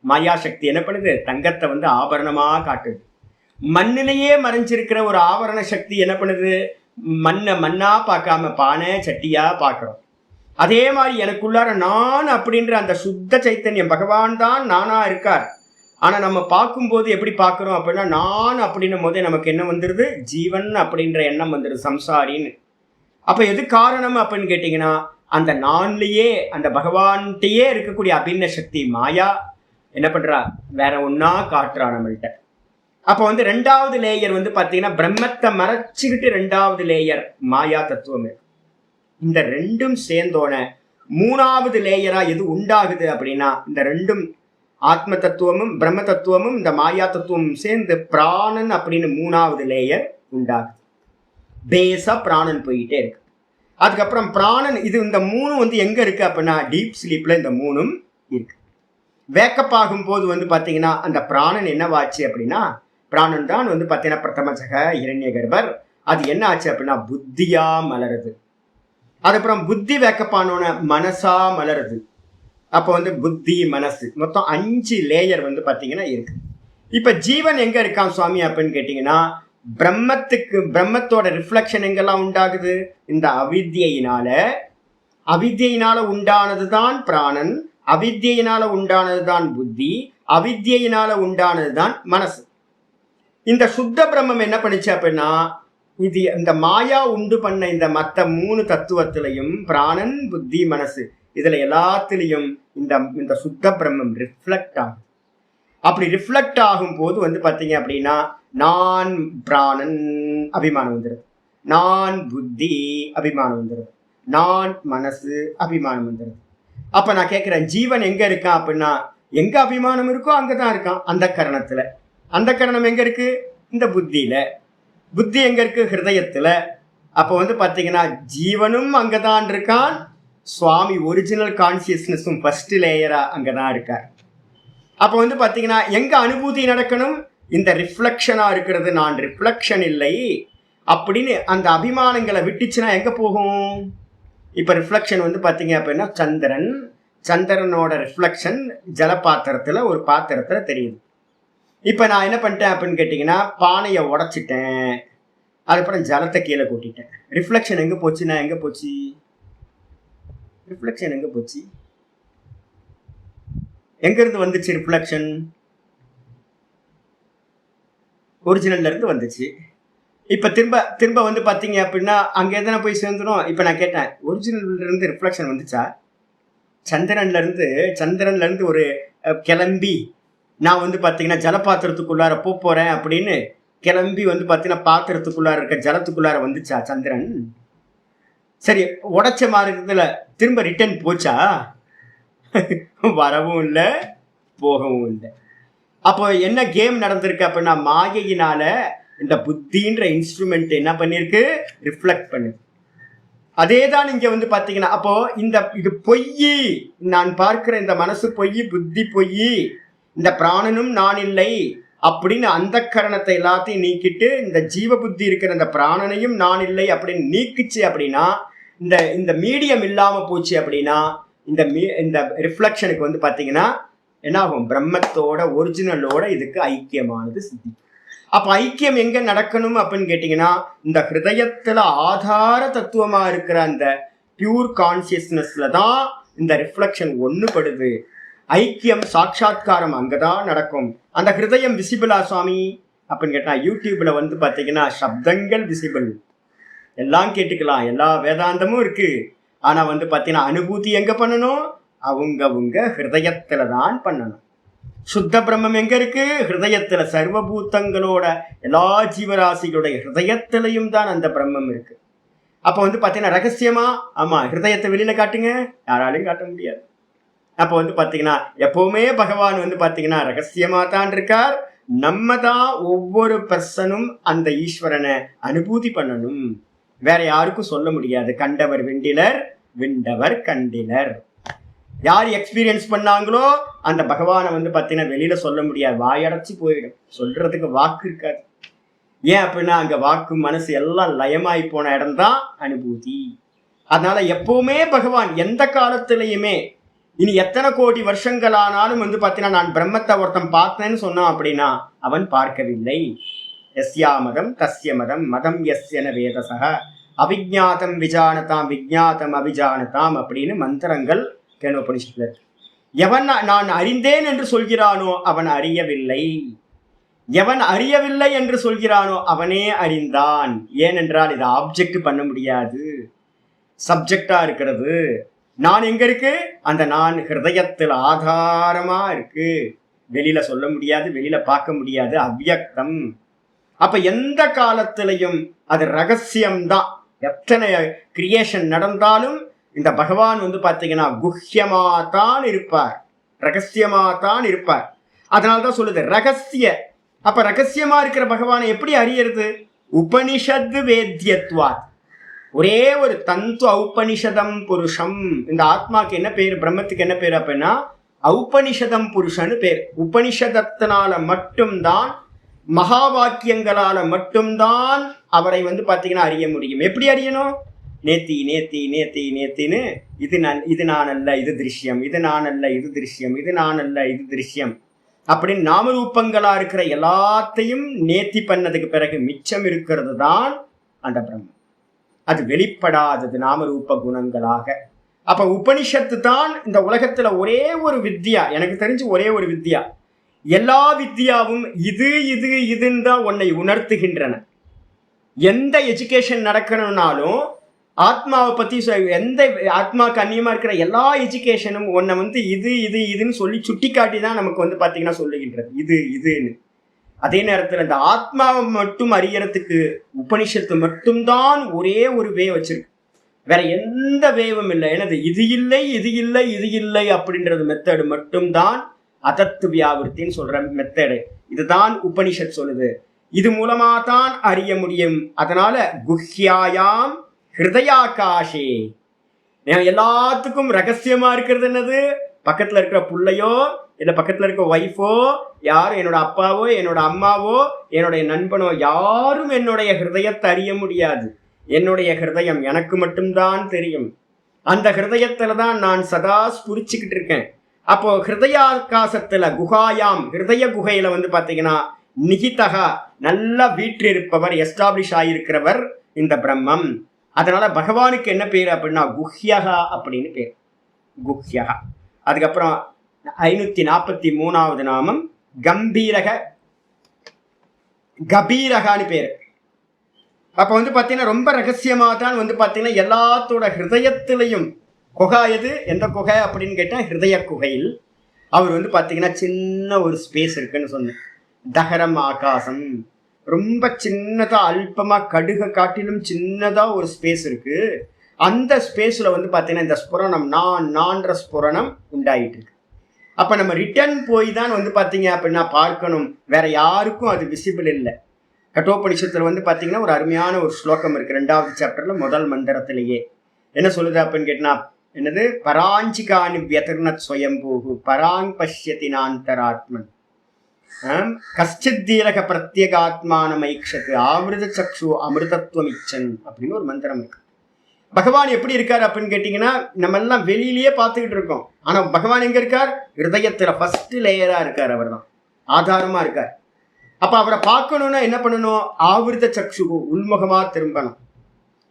மாயா சக்தி என்ன பண்ணுது, தங்கத்தை வந்து ஆபரணமா காட்டுது. மண்ணிலேயே மறைஞ்சிருக்கிற ஒரு ஆபரண சக்தி என்ன பண்ணுது, மண்ணை மண்ணா பார்க்காம பானை சட்டியா பார்க்குறோம். அதே மாதிரி எனக்குள்ளார நான் அப்படின்ற அந்த சுத்த சைத்தன்யம் பகவான் தான் நானா இருக்கார். ஆனா நம்ம பார்க்கும்போது எப்படி பார்க்கிறோம் அப்படின்னா, நான் அப்படின்னும் போதே நமக்கு என்ன வந்துடுது, ஜீவன் அப்படின்ற எண்ணம் வந்துடுது, சம்சாரின்னு. அப்ப எது காரணம் அப்படின்னு கேட்டீங்கன்னா, அந்த நான்லயே அந்த பகவான்கிட்டயே இருக்கக்கூடிய அபின்ன சக்தி மாயா என்ன பண்றா, வேற ஒன்னா காட்டுறா நம்மள்கிட்ட. அப்ப வந்து ரெண்டாவது லேயர் வந்து பாத்தீங்கன்னா பிரம்மத்தை மறைச்சுக்கிட்டு ரெண்டாவது லேயர் மாயா தத்துவம். இந்த ரெண்டும் சேர்ந்தோன மூணாவது லேயரா எது உண்டாகுது அப்படின்னா, இந்த ரெண்டும் ஆத்ம தத்துவமும் பிரம்ம தத்துவமும் இந்த மாயா தத்துவமும் சேர்ந்து பிராணன் அப்படின்னு மூணாவது லேயர் உண்டாகுது. பேஸா பிராணன் போயிட்டே இருக்கு. அதுக்கப்புறம் பிராணன் இது இந்த மூணும் வந்து எங்க இருக்கு அப்படின்னா டீப் ஸ்லீப்ல இந்த மூணும் இருக்கு. வேக்கப் ஆகும் போது வந்து பாத்தீங்கன்னா அந்த பிராணன் என்னவாச்சு அப்படின்னா, பிராணன் தான் வந்து பாத்தீங்கன்னா பிரதமசக இரண்ய கர்ப்பர். அது என்ன ஆச்சு அப்படின்னா புத்தியா மலருது. அதுக்கப்புறம் புத்தி வேக்கப்பானோன மனசா மலருது. அப்போ வந்து புத்தி மனசு மொத்தம் 5 லேயர் வந்து பாத்தீங்கன்னா இருக்கு. இப்ப ஜீவன் எங்க இருக்கான் சுவாமி அப்படின்னு கேட்டீங்கன்னா, பிரம்மத்தோட ரிஃப்ளெக்ஷன் எங்கெல்லாம் உண்டாகுது, இந்த அவித்யினால உண்டானதுதான் பிராணன், அவித்யினால உண்டானதுதான் புத்தி, அவித்யினால உண்டானதுதான் மனசு. இந்த சுத்த பிரம்மம் என்ன பண்ணுச்சு அப்படின்னா, இது இந்த மாயா உண்டு பண்ண இந்த மற்ற 3 தத்துவத்திலையும் பிராணன் புத்தி மனசு இதுல எல்லாத்திலையும் இந்த சுத்த பிரம்மம் ரிஃப்ளெக்ட் ஆகும். அப்படி ரிஃப்ளெக்ட் ஆகும் போது வந்து பாத்தீங்க அப்படின்னா, நான் பிராணன் அபிமானம் வந்துடுது, நான் புத்தி அபிமானம் வந்துடுது, நான் மனசு அபிமானம் வந்துடுது. அப்ப நான் கேட்கிறேன், ஜீவன் எங்க இருக்கான் அப்படின்னா, எங்க அபிமானம் இருக்கோ அங்கதான் இருக்கான், அந்த கரணத்துல. அந்த கரணம் எங்க இருக்கு, இந்த புத்தியில. புத்தி எங்க இருக்கு, ஹிருதயத்துல. அப்ப வந்து பாத்தீங்கன்னா ஜீவனும் அங்கதான் இருக்கான், சுவாமி ஒரிஜினல் கான்சியஸ்னஸும் ஃபர்ஸ்ட் லேயரா அங்கதான் இருக்கார். அப்ப வந்து பாத்தீங்கன்னா எங்க அனுபூதி நடக்கணும், இந்த ரிஃப்ளெக்ஷனா இருக்கிறது நான் ரிஃப்ளெக்ஷன் இல்லை அப்படின்னு அந்த அபிமானங்களை விட்டுச்சுன்னா எங்க போகும். இப்ப ரிஃப்ளெக்ஷன் வந்து பாத்தீங்க அப்படின்னா சந்திரனோட ரிஃப்ளெக்ஷன் ஜலபாத்திரத்துல ஒரு பாத்திரத்துல தெரியுது. இப்ப நான் என்ன பண்ணிட்டேன் அப்படின்னு கேட்டீங்கன்னா, பானையை உடைச்சிட்டேன், அதுக்கப்புறம் ஜலத்தை கீழே கூட்டிட்டேன். ரிஃப்ளெக்ஷன் எங்க போச்சுன்னா எங்க போச்சு, ரிஃப்ளெக்ஷன் எங்க போச்சு, எங்க இருந்து வந்துச்சு ரிஃப்ளெக்ஷன், ஒரிஜினல்ல இருந்து வந்துச்சு. இப்ப திரும்ப வந்து பாத்தீங்க அப்படின்னா அங்க எதனா போய் சேர்ந்துடும். இப்ப நான் கேட்டேன், ஒரிஜினல்ல இருந்து ரிஃப்ளெக்ஷன் வந்துச்சா, சந்திரன்ல இருந்து ஒரு கிளம்பி நான் வந்து பாத்தீங்கன்னா ஜலபாத்திரத்துக்குள்ளார போறேன் அப்படின்னு கிளம்பி வந்து பாத்தீங்கன்னா பாத்திரத்துக்குள்ளார இருக்க ஜலத்துக்குள்ளார வந்துச்சா சந்திரன். சரி, உடைச்ச மார்க்கத்துல திரும்ப ரிட்டர்ன் போச்சா, வரவும் இல்லை போகவும் இல்லை. அப்போ என்ன கேம் நடந்திருக்கு அப்படின்னா, மாயையினால இந்த புத்தின்ற இன்ஸ்ட்ருமெண்ட் என்ன பண்ணிருக்கு, ரிஃப்ளெக்ட் பண்ணுது. அதே தான் இங்க வந்து பாத்தீங்கன்னா, அப்போ இது பொய், நான் பார்க்கிற இந்த மனசு பொய், புத்தி பொய், இந்த பிராணனும் நான் இல்லை அப்படின்னு அந்த கரணத்தை எல்லாத்தையும் நீக்கிட்டு இந்த ஜீவ புத்தி இருக்கிற இந்த பிராணனையும் நான் இல்லை அப்படின்னு நீக்குச்சு அப்படின்னா, இந்த மீடியம் இல்லாம போச்சு அப்படின்னா இந்த ரிஃப்ளெக்ஷனுக்கு வந்து பாத்தீங்கன்னா என்ன ஆகும், பிரம்மத்தோட ஒரிஜினலோட இதுக்கு ஐக்கியமானது சித்தி. அப்ப ஐக்கியம் எங்க நடக்கணும் அப்படின்னு கேட்டீங்கன்னா, இந்த ஹிருதயத்துல ஆதார தத்துவமா இருக்கிற அந்த பியூர் கான்சியஸ்னஸ்ல தான் இந்த ரிஃப்ளெக்ஷன் ஒண்ணுபடுது. ஐக்கியம் சாட்சாத்காரம் அங்கதான் நடக்கும். அந்த ஹிருதயம் விசிபிளா சுவாமி அப்படின்னு கேட்டா, யூடியூப்ல வந்து பாத்தீங்கன்னா சப்தங்கள் விசிபிள், எல்லாம் கேட்டுக்கலாம், எல்லா வேதாந்தமும் இருக்கு. ஆனா வந்து பாத்தீங்கன்னா அனுபூதி எங்க பண்ணணும், அவங்க ஹிருதயத்துல தான் பண்ணணும். சுத்த பிரம்மம் எங்க இருக்கு, ஹிருதயத்துல. சர்வபூத்தங்களோட எல்லா ஜீவராசிகளுடைய ஹிருதயத்திலையும் தான் அந்த பிரம்மம் இருக்கு. அப்ப வந்து பாத்தீங்கன்னா ரகசியமா, ஆமா, ஹிருதயத்தை வெளியில காட்டுங்க, யாராலையும் காட்ட முடியாது. அப்ப வந்து பாத்தீங்கன்னா எப்பவுமே பகவான் வந்து பாத்தீங்கன்னா ரகசியமா தான் இருக்கார். நம்ம தான் ஒவ்வொரு பர்சனும் அந்த ஈஸ்வரனை அனுபூதி பண்ணணும், வேற யாருக்கும் சொல்ல முடியாது. கண்டவர் வெண்டிலர், விண்டவர் கண்டிலர். யார் எக்ஸ்பீரியன்ஸ் பண்ணாங்களோ அந்த பகவானை வந்து பாத்தீங்கன்னா வெளியில சொல்ல முடியாது, வாயடைச்சு போயிடும், சொல்றதுக்கு வாக்கு இருக்காது. ஏன் அப்படின்னா அங்க வாக்கு மனசு எல்லாம் லயமாயி போன இடம் தான் அனுபூதி. அதனால எப்பவுமே பகவான் எந்த காலத்திலையுமே, இனி எத்தனை கோடி வருஷங்கள் ஆனாலும் வந்து பாத்தீங்கன்னா நான் பிரம்மத்தை ஒருத்தன் பார்த்தேன்னு சொன்னான் அப்படின்னா அவன் பார்க்கவில்லை. எஸ்யா மதம் தஸ்ய மதம் மதம் எஸ்யன வேதசக அவிஜாத்தம் விஜானதாம் விஜாத்தம் அவிஜானதாம் அப்படின்னு மந்திரங்கள் கேனோபனிஷத்துல இருக்கு. எவன் நான் அறிந்தேன் என்று சொல்கிறானோ அவன் அறியவில்லை, எவன் அறியவில்லை என்று சொல்கிறானோ அவனே அறிந்தான். ஏனென்றால் இதை ஆப்ஜெக்ட் பண்ண முடியாது, சப்ஜெக்டா இருக்கிறது. நான் எங்க இருக்கு? அந்த நான் ஹிருதயத்தில் ஆதாரமா இருக்கு, வெளியில சொல்ல முடியாது, வெளியில பார்க்க முடியாது, அவ்யக்தம். அப்ப எந்த காலத்திலையும் அது ரகசியம்தான். எத்தனை கிரியேஷன் நடந்தாலும் இந்த பகவான் பாத்தீங்கன்னா குஹ்யமாதான் இருப்பார், ரகசியமாதான் இருப்பார். அதனால்தான் சொல்லுது ரகசிய. அப்ப ரகசியமா இருக்கிற பகவானை எப்படி அறியறது? உபனிஷத்து வேத்தியத்வாத். ஒரே ஒரு தந்து ஔபனிஷதம் புருஷம். இந்த ஆத்மாக்கு என்ன பேரு, பிரம்மத்துக்கு என்ன பேரு அப்படின்னா ஔபனிஷதம் புருஷன்னு பேர். உபனிஷதத்தினால மட்டும்தான், மகா வாக்கியங்களால மட்டும்தான் அவரை பாத்தீங்கன்னா அறிய முடியும். எப்படி அறியணும்? நேத்தி நேத்தி நேத்தி நேத்தின்னு இது நான் அல்ல இது திருஷ்யம், இது நான் அல்ல இது திருஷ்யம், இது நான் அல்ல இது திருஷ்யம் அப்படின்னு நாமரூபங்களா இருக்கிற எல்லாத்தையும் நேத்தி பண்ணதுக்கு பிறகு மிச்சம் இருக்கிறது தான் அந்த பிரம்மம். அது வெளிப்படாதது நாமரூப குணங்களாக. அப்ப உபனிஷத்து தான் இந்த உலகத்துல ஒரே ஒரு வித்யா, எனக்கு தெரிஞ்சு ஒரே ஒரு வித்யா. எல்லா வித்யாவும் இது இது இதுன்னு தான் உன்னை உணர்த்துகின்றன. எந்த எஜுகேஷன் நடக்கணும்னாலும் ஆத்மாவை பத்தி எந்த ஆத்மாவுக்கு அந்நியமா இருக்கிற எல்லா எஜுகேஷனும் உன்னை இது இது இதுன்னு சொல்லி சுட்டி காட்டி தான் நமக்கு பாத்தீங்கன்னா சொல்லுகின்றது இது இதுன்னு. அதே நேரத்தில் இந்த ஆத்மாவை மட்டும் அறியறதுக்கு உபனிஷத்து மட்டும்தான் ஒரே ஒரு வே வச்சிருக்கு, வேற எந்த வேவும் இல்லை. எனது இது இல்லை இது இல்லை இது இல்லை அப்படின்றது மெத்தடு மட்டும்தான் அதத்து வியாவிருத்தின்னு சொல்ற மெத்தடு. இதுதான் உபனிஷத் சொல்லுது. இது மூலமா தான் அறிய முடியும். அதனால குஹ்யாயாம் ஹிருதயாகாஷே. எல்லாத்துக்கும் ரகசியமா இருக்கிறது என்னது? பக்கத்துல இருக்கிற புள்ளையோ இல்ல பக்கத்துல இருக்க ஒய்ஃபோ, யாரும் என்னோட அப்பாவோ என்னோட அம்மாவோ என்னுடைய நண்பனோ யாரும் என்னுடைய ஹிருதயத்தை அறிய முடியாது. என்னுடைய ஹிருதயம் எனக்கு மட்டும்தான் தெரியும். அந்த ஹிருதயத்துல தான் நான் சதா ஸ்புரிச்சுக்கிட்டு இருக்கேன். அப்போ ஹிருதயாகாசத்துல குஹாயாம், ஹிருதய குகையில பாத்தீங்கன்னா நிகிதகா, நல்லா வீற்றிருப்பவர், எஸ்டாப்ளிஷ் ஆகியிருக்கிறவர் இந்த பிரம்மம். அதனால பகவானுக்கு என்ன பேர் அப்படின்னா குஹ்யகா அப்படின்னு பேர், குஹ்யகா. அதுக்கப்புறம் 543வது நாமம் கம்பீரக, கபீரகான்னு பேரு. அப்ப பாத்தீங்கன்னா ரொம்ப ரகசியமா தான் பாத்தீங்கன்னா எல்லாத்தோட ஹிருதயத்திலையும். குகா எது, எந்த குகை அப்படின்னு கேட்டா ஹிருதய குகையில் அவர் பாத்தீங்கன்னா சின்ன ஒரு ஸ்பேஸ் இருக்குன்னு சொன்னேன். தகரம் ஆகாசம், ரொம்ப சின்னதா அல்பமா கடுக காட்டிலும் சின்னதா ஒரு ஸ்பேஸ் இருக்கு. அந்த ஸ்பேஸ்ல பாத்தீங்கன்னா இந்த ஸ்புரணம் நான்ற ஸ்புரணம் உண்டாயிட்டு இருக்கு. அப்ப நம்ம ரிட்டர்ன் போய் தான் பாத்தீங்க அப்படின்னா பார்க்கணும், வேற யாருக்கும் அது விசிபிள் இல்லை. கட்டோபனிஷத்துல பாத்தீங்கன்னா ஒரு அருமையான ஒரு ஸ்லோகம் இருக்கு 2வது சாப்டர்ல முதல் மந்திரத்திலேயே. என்ன சொல்லுது அப்படின்னு கேட்டா என்னது? பராஞ்சிகானி வியதர்ணத் ஸ்வயம்பூஹு பராங் பஷ்யதி நாந்தராத்மன் கஷ்டித் தீரக பிரத்யேகாத்மான மைக்ஷத்து ஆமிருத சக்ஷு அமிர்தத்துவம் இச்சன் அப்படின்னு ஒரு மந்திரம் இருக்கு. பகவான் எப்படி இருக்காரு அப்படின்னு கேட்டீங்கன்னா நம்ம எல்லாம் வெளியிலேயே பார்த்துக்கிட்டு இருக்கோம். ஆனா பகவான் எங்க இருக்கார்? ஹிருதயத்துல ஃபர்ஸ்ட் லேயரா இருக்கார், அவர் தான் ஆதாரமா இருக்கார். அப்ப அவரை பார்க்கணும்னா என்ன பண்ணணும்? ஆவிருத சக்ஷு, உள்முகமா திரும்பணும்.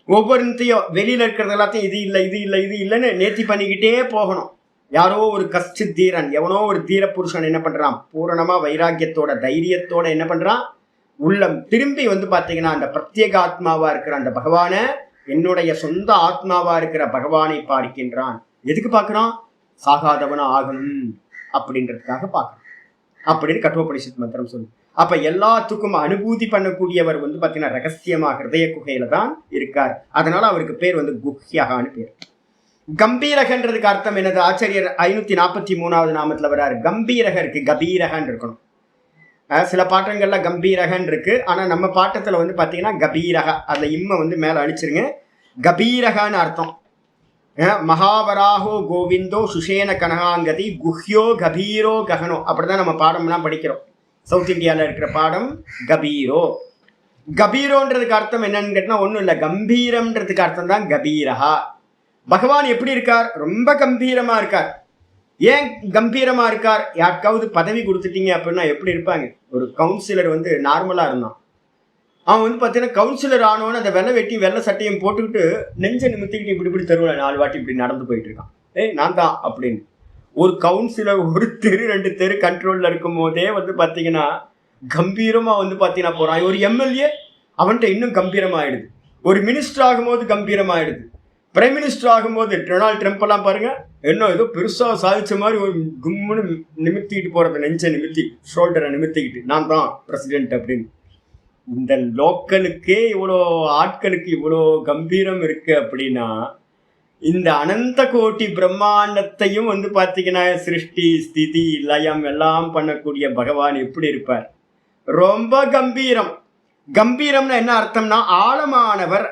ஒவ்வொருத்தையும் வெளியில இருக்கிறது எல்லாத்தையும் இது இல்லை இது இல்லை இது இல்லைன்னு நேர்த்தி பண்ணிக்கிட்டே போகணும். யாரோ ஒரு கஷ்ட தீரன், எவனோ ஒரு தீர புருஷன் என்ன பண்றான்? பூரணமா வைராக்கியத்தோட தைரியத்தோட என்ன பண்றான்? உள்ளம் திரும்பி பாத்தீங்கன்னா அந்த பிரத்யேக ஆத்மாவா இருக்கிற அந்த பகவானை, என்னுடைய சொந்த ஆத்மாவா இருக்கிற பகவானை பார்க்கின்றான். எதுக்கு பார்க்கிறான்? சாகாதவனா ஆகணும் அப்படின்றதுக்காக பார்க்கணும் அப்படின்னு கட்டோபனிஷத் மந்திரம் சொல்லு. அப்ப எல்லாத்துக்கும் அனுபூதி பண்ணக்கூடியவர் பாத்தீங்கன்னா ரகசியமா ஹிருதய குகையில தான் இருக்கார். அதனால அவருக்கு பேர் குஹ்யகான்னு பேர். கம்பீரகன்றதுக்கு அர்த்தம் என்னது? ஆச்சாரியர் 543வது நாமத்துல வர்றாரு. கம்பீரக இருக்கு, கபீரகன் இருக்கணும். சில பாட்டங்கள்ல கம்பீரகன் இருக்கு, ஆனா நம்ம பாட்டத்துல பாத்தீங்கன்னா கபீரக, அதுல இம்ம மேல அழிச்சிருங்க. கபீரகான்னு அர்த்தம். மகாவராஹோ கோவிந்தோ சுஷேன கனகாங்கதி குஹ்யோ கபீரோ ககனோ, அப்படிதான் நம்ம பாடம்லாம் படிக்கிறோம். சவுத் இந்தியாவில் இருக்கிற பாடம் கபீரோ. கபீரோன்றதுக்கு அர்த்தம் என்னன்னு கேட்டா ஒன்றும் இல்லை, கம்பீரம்ன்றதுக்கு அர்த்தம் தான் கபீரஹா. பகவான் எப்படி இருக்கார்? ரொம்ப கம்பீரமா இருக்கார். ஏன் கம்பீரமா இருக்கார்? யாருக்காவது பதவி கொடுத்துட்டீங்க அப்படின்னா எப்படி இருப்பாங்க? ஒரு கவுன்சிலர் நார்மலா இருந்தான், அவன் வந்து பார்த்தீங்கன்னா கவுன்சிலர் ஆனவன்னு அந்த வெள்ளை வெட்டி வெள்ளை சட்டையும் போட்டுக்கிட்டு நெஞ்சை நிமித்திக்கிட்டு இப்படி தெருவில் 4 வாட்டி இப்படி நடந்து போயிட்டு இருக்கான். நான் தான் அப்படின்னு. ஒரு கவுன்சிலர் ஒரு தெரு 2 தெரு கண்ட்ரோலில் இருக்கும் போதே வந்து பார்த்தீங்கன்னா கம்பீரமாக வந்து பார்த்தீங்கன்னா போகிறான். ஒரு எம்எல்ஏ அவன்கிட்ட இன்னும் கம்பீரமாகிடுது. ஒரு மினிஸ்டர் ஆகும்போது கம்பீரமாகிடுது. பிரைம் மினிஸ்டர் ஆகும்போது டொனால்ட் ட்ரம்ப் எல்லாம் பாருங்க, என்ன ஏதோ பெருசாக சாதிச்ச மாதிரி ஒரு கும்முன்னு நிமித்திக்கிட்டு போகிறது, நெஞ்சை நிமித்தி ஷோல்டரை நிமித்திக்கிட்டு நான் தான் பிரசிடென்ட் அப்படின்னு. இந்த லோக்கலுக்கே இவ்வளோ ஆட்களுக்கு இவ்வளோ கம்பீரம் இருக்கு அப்படின்னா, இந்த அனந்த கோட்டி பிரம்மாண்டத்தையும் வந்து பார்த்தீங்கன்னா சிருஷ்டி ஸ்திதி லயம் எல்லாம் பண்ணக்கூடிய பகவான் எப்படி இருப்பார்? ரொம்ப கம்பீரம். கம்பீரம்னா என்ன அர்த்தம்னா ஆழமானவர்.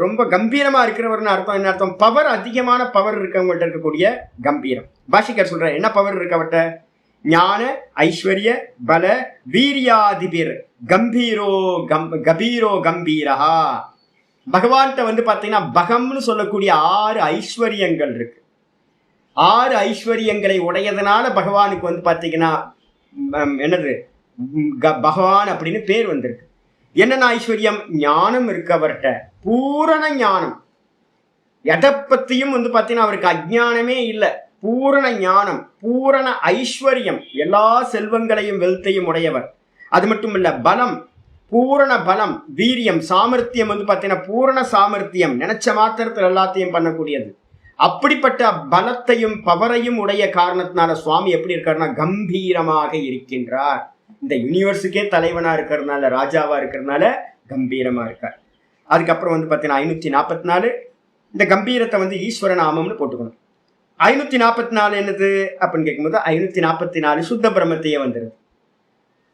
ரொம்ப கம்பீரமா இருக்கிறவர்னு அர்த்தம். என்ன அர்த்தம்? பவர், அதிகமான பவர் இருக்கவங்கள்ட்ட இருக்கக்கூடிய கம்பீரம். பாஷிகர் சொல்ற என்ன பவர் இருக்கவர்கிட்ட? ஞான ஐஸ்வர்ய பல வீரியாதிபிர் கம்பீரோ கபீரோ கம்பீரா. பகவான்கிட்ட வந்து பார்த்தீங்கன்னா பகம்னு சொல்லக்கூடிய 6 ஐஸ்வர்யங்கள் இருக்கு. 6 ஐஸ்வர்யங்களை உடையதுனால பகவானுக்கு வந்து பார்த்தீங்கன்னா என்னது பகவான் அப்படின்னு பேர் வந்திருக்கு. என்னென்ன ஐஸ்வர்யம்? ஞானம் இருக்கு அவர்கிட்ட, பூரண ஞானம். எதை பத்தியும் வந்து பார்த்தீங்கன்னா அவருக்கு அஜ்ஞானமே இல்லை. பூரண ஞானம், பூரண ஐஸ்வர்யம், எல்லா செல்வங்களையும் வெல்த்தையும் உடையவர். அது மட்டும் இல்ல, பலம், பூரண பலம், வீரியம், சாமர்த்தியம் வந்து பார்த்தீங்கன்னா பூரண சாமர்த்தியம், நினைச்ச மாத்திரத்தில் எல்லாத்தையும் பண்ணக்கூடியது. அப்படிப்பட்ட பலத்தையும் பவரையும் உடைய காரணத்தினால சுவாமி எப்படி இருக்காருன்னா கம்பீரமாக இருக்கின்றார். இந்த யூனிவர்ஸுக்கே தலைவனா இருக்கிறதுனால, ராஜாவா இருக்கிறதுனால கம்பீரமா இருக்கார். அதுக்கப்புறம் வந்து பார்த்தீங்கன்னா 544 இந்த கம்பீரத்தை வந்து ஈஸ்வர நாமம்னு போட்டுக்கணும். 544 என்னது அப்படின்னு கேட்கும்போது 544 சுத்த பிரம்மத்தையே வந்துடுது.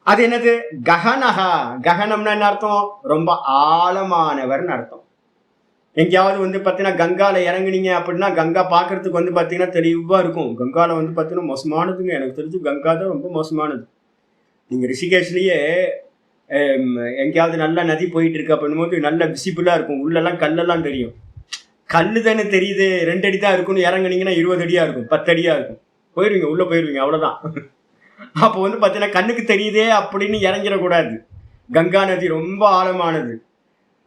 அது என்னது? ககனஹா. ககனம்னா என்ன அர்த்தம்? ரொம்ப ஆழமானவர்னு அர்த்தம். எங்கேயாவது வந்து பார்த்தீங்கன்னா கங்கால இறங்குனீங்க அப்படின்னா கங்கா பார்க்கறதுக்கு வந்து பார்த்தீங்கன்னா தெளிவா இருக்கும். கங்கால வந்து பார்த்தீங்கன்னா மோசமானதுங்க. எனக்கு தெரிஞ்சு கங்கா தான் ரொம்ப மோசமானது. நீங்கள் ரிஷிகேஷ்லேயே எங்கேயாவது நல்ல நதி போயிட்டு இருக்கு அப்படின்னும் போது நல்ல விசிபிளாக இருக்கும். உள்ளெல்லாம் கல்லெல்லாம் தெரியும். கல் தானே தெரியுது, 2 அடி தான் இருக்குன்னு இறங்குனீங்கன்னா 20 அடியாக இருக்கும், 10 அடியாக இருக்கும். போயிடுவீங்க, உள்ளே போயிடுவீங்க, அவ்வளோதான். அப்போ வந்து பார்த்தீங்கன்னா கண்ணுக்கு தெரியுதே அப்படின்னு இறங்கிடக்கூடாது. கங்கா நதி ரொம்ப ஆழமானது.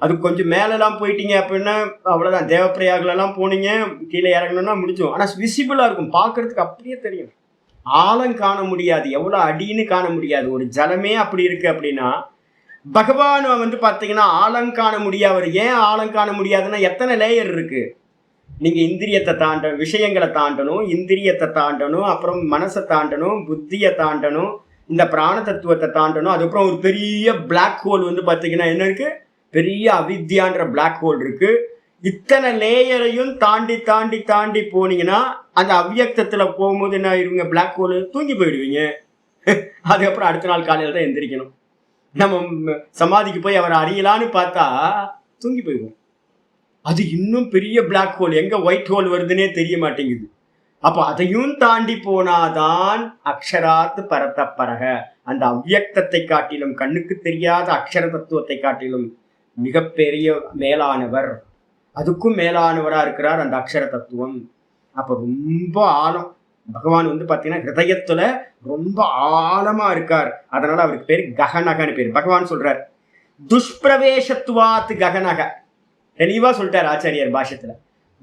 அது கொஞ்சம் மேலெல்லாம் போயிட்டீங்க அப்படின்னா அவ்வளோதான். தேவப்பிரயாகலாம் போனீங்க, கீழே இறங்கணும்னா முடிச்சோம். ஆனால் விசிபிளாக இருக்கும், பார்க்கறதுக்கு அப்படியே தெரியும். ஆழம் காண முடியாது, எவ்வளோ அடின்னு காண முடியாது. ஒரு ஜலமே அப்படி இருக்கு அப்படின்னா பகவான் வந்து பார்த்தீங்கன்னா ஆழம் காண முடியாது. ஏன் ஆழம் காண முடியாதுன்னா எத்தனை லேயர் இருக்கு. நீங்க இந்திரியத்தை தாண்டணும், விஷயங்களை தாண்டணும், இந்திரியத்தை தாண்டணும், அப்புறம் மனசை தாண்டணும், புத்தியை தாண்டணும், இந்த பிராண தத்துவத்தை தாண்டணும். அதுக்கப்புறம் ஒரு பெரிய பிளாக் ஹோல் வந்து பார்த்தீங்கன்னா என்ன இருக்கு? பெரிய அவித்யான்ற பிளாக் ஹோல் இருக்கு. இத்தனை லேயரையும் தாண்டி தாண்டி தாண்டி போனீங்கன்னா அந்த அவ்வியக்தத்துல போகும்போது என்ன ஆயிடுவீங்க? பிளாக் ஹோல், தூங்கி போயிடுவீங்க. அதுக்கப்புறம் அடுத்த நாள் காலையில தான் எந்திரிக்கணும். நம்ம சமாதிக்கு போய் அவரை அறியலான்னு பார்த்தா தூங்கி போயிடுவோம். அது இன்னும் பெரிய பிளாக் ஹோல், எங்க ஒயிட் ஹோல் வருதுன்னே தெரிய மாட்டேங்குது. அப்போ அதையும் தாண்டி போனாதான் அக்ஷராத்து பரத்த பரக, அந்த அவ்வியக்தத்தை காட்டிலும், கண்ணுக்கு தெரியாத அக்ஷர தத்துவத்தை காட்டிலும் மிகப்பெரிய மேலானவர், அதுக்கும் மேலானவரா இருக்கிறார் அந்த அக்ஷர தத்துவம். அப்ப ரொம்ப ஆழம். பகவான் வந்து பார்த்தீங்கன்னா ஹிருதயத்துல ரொம்ப ஆழமா இருக்கார். அதனால அவருக்கு பேர் ககனகன்னு பேர். பகவான் சொல்றார் துஷ்பிரவேசத்துவாத்து ககனக. தெளிவா சொல்லிட்டார் ஆச்சாரியர் பாஷ்யத்துல.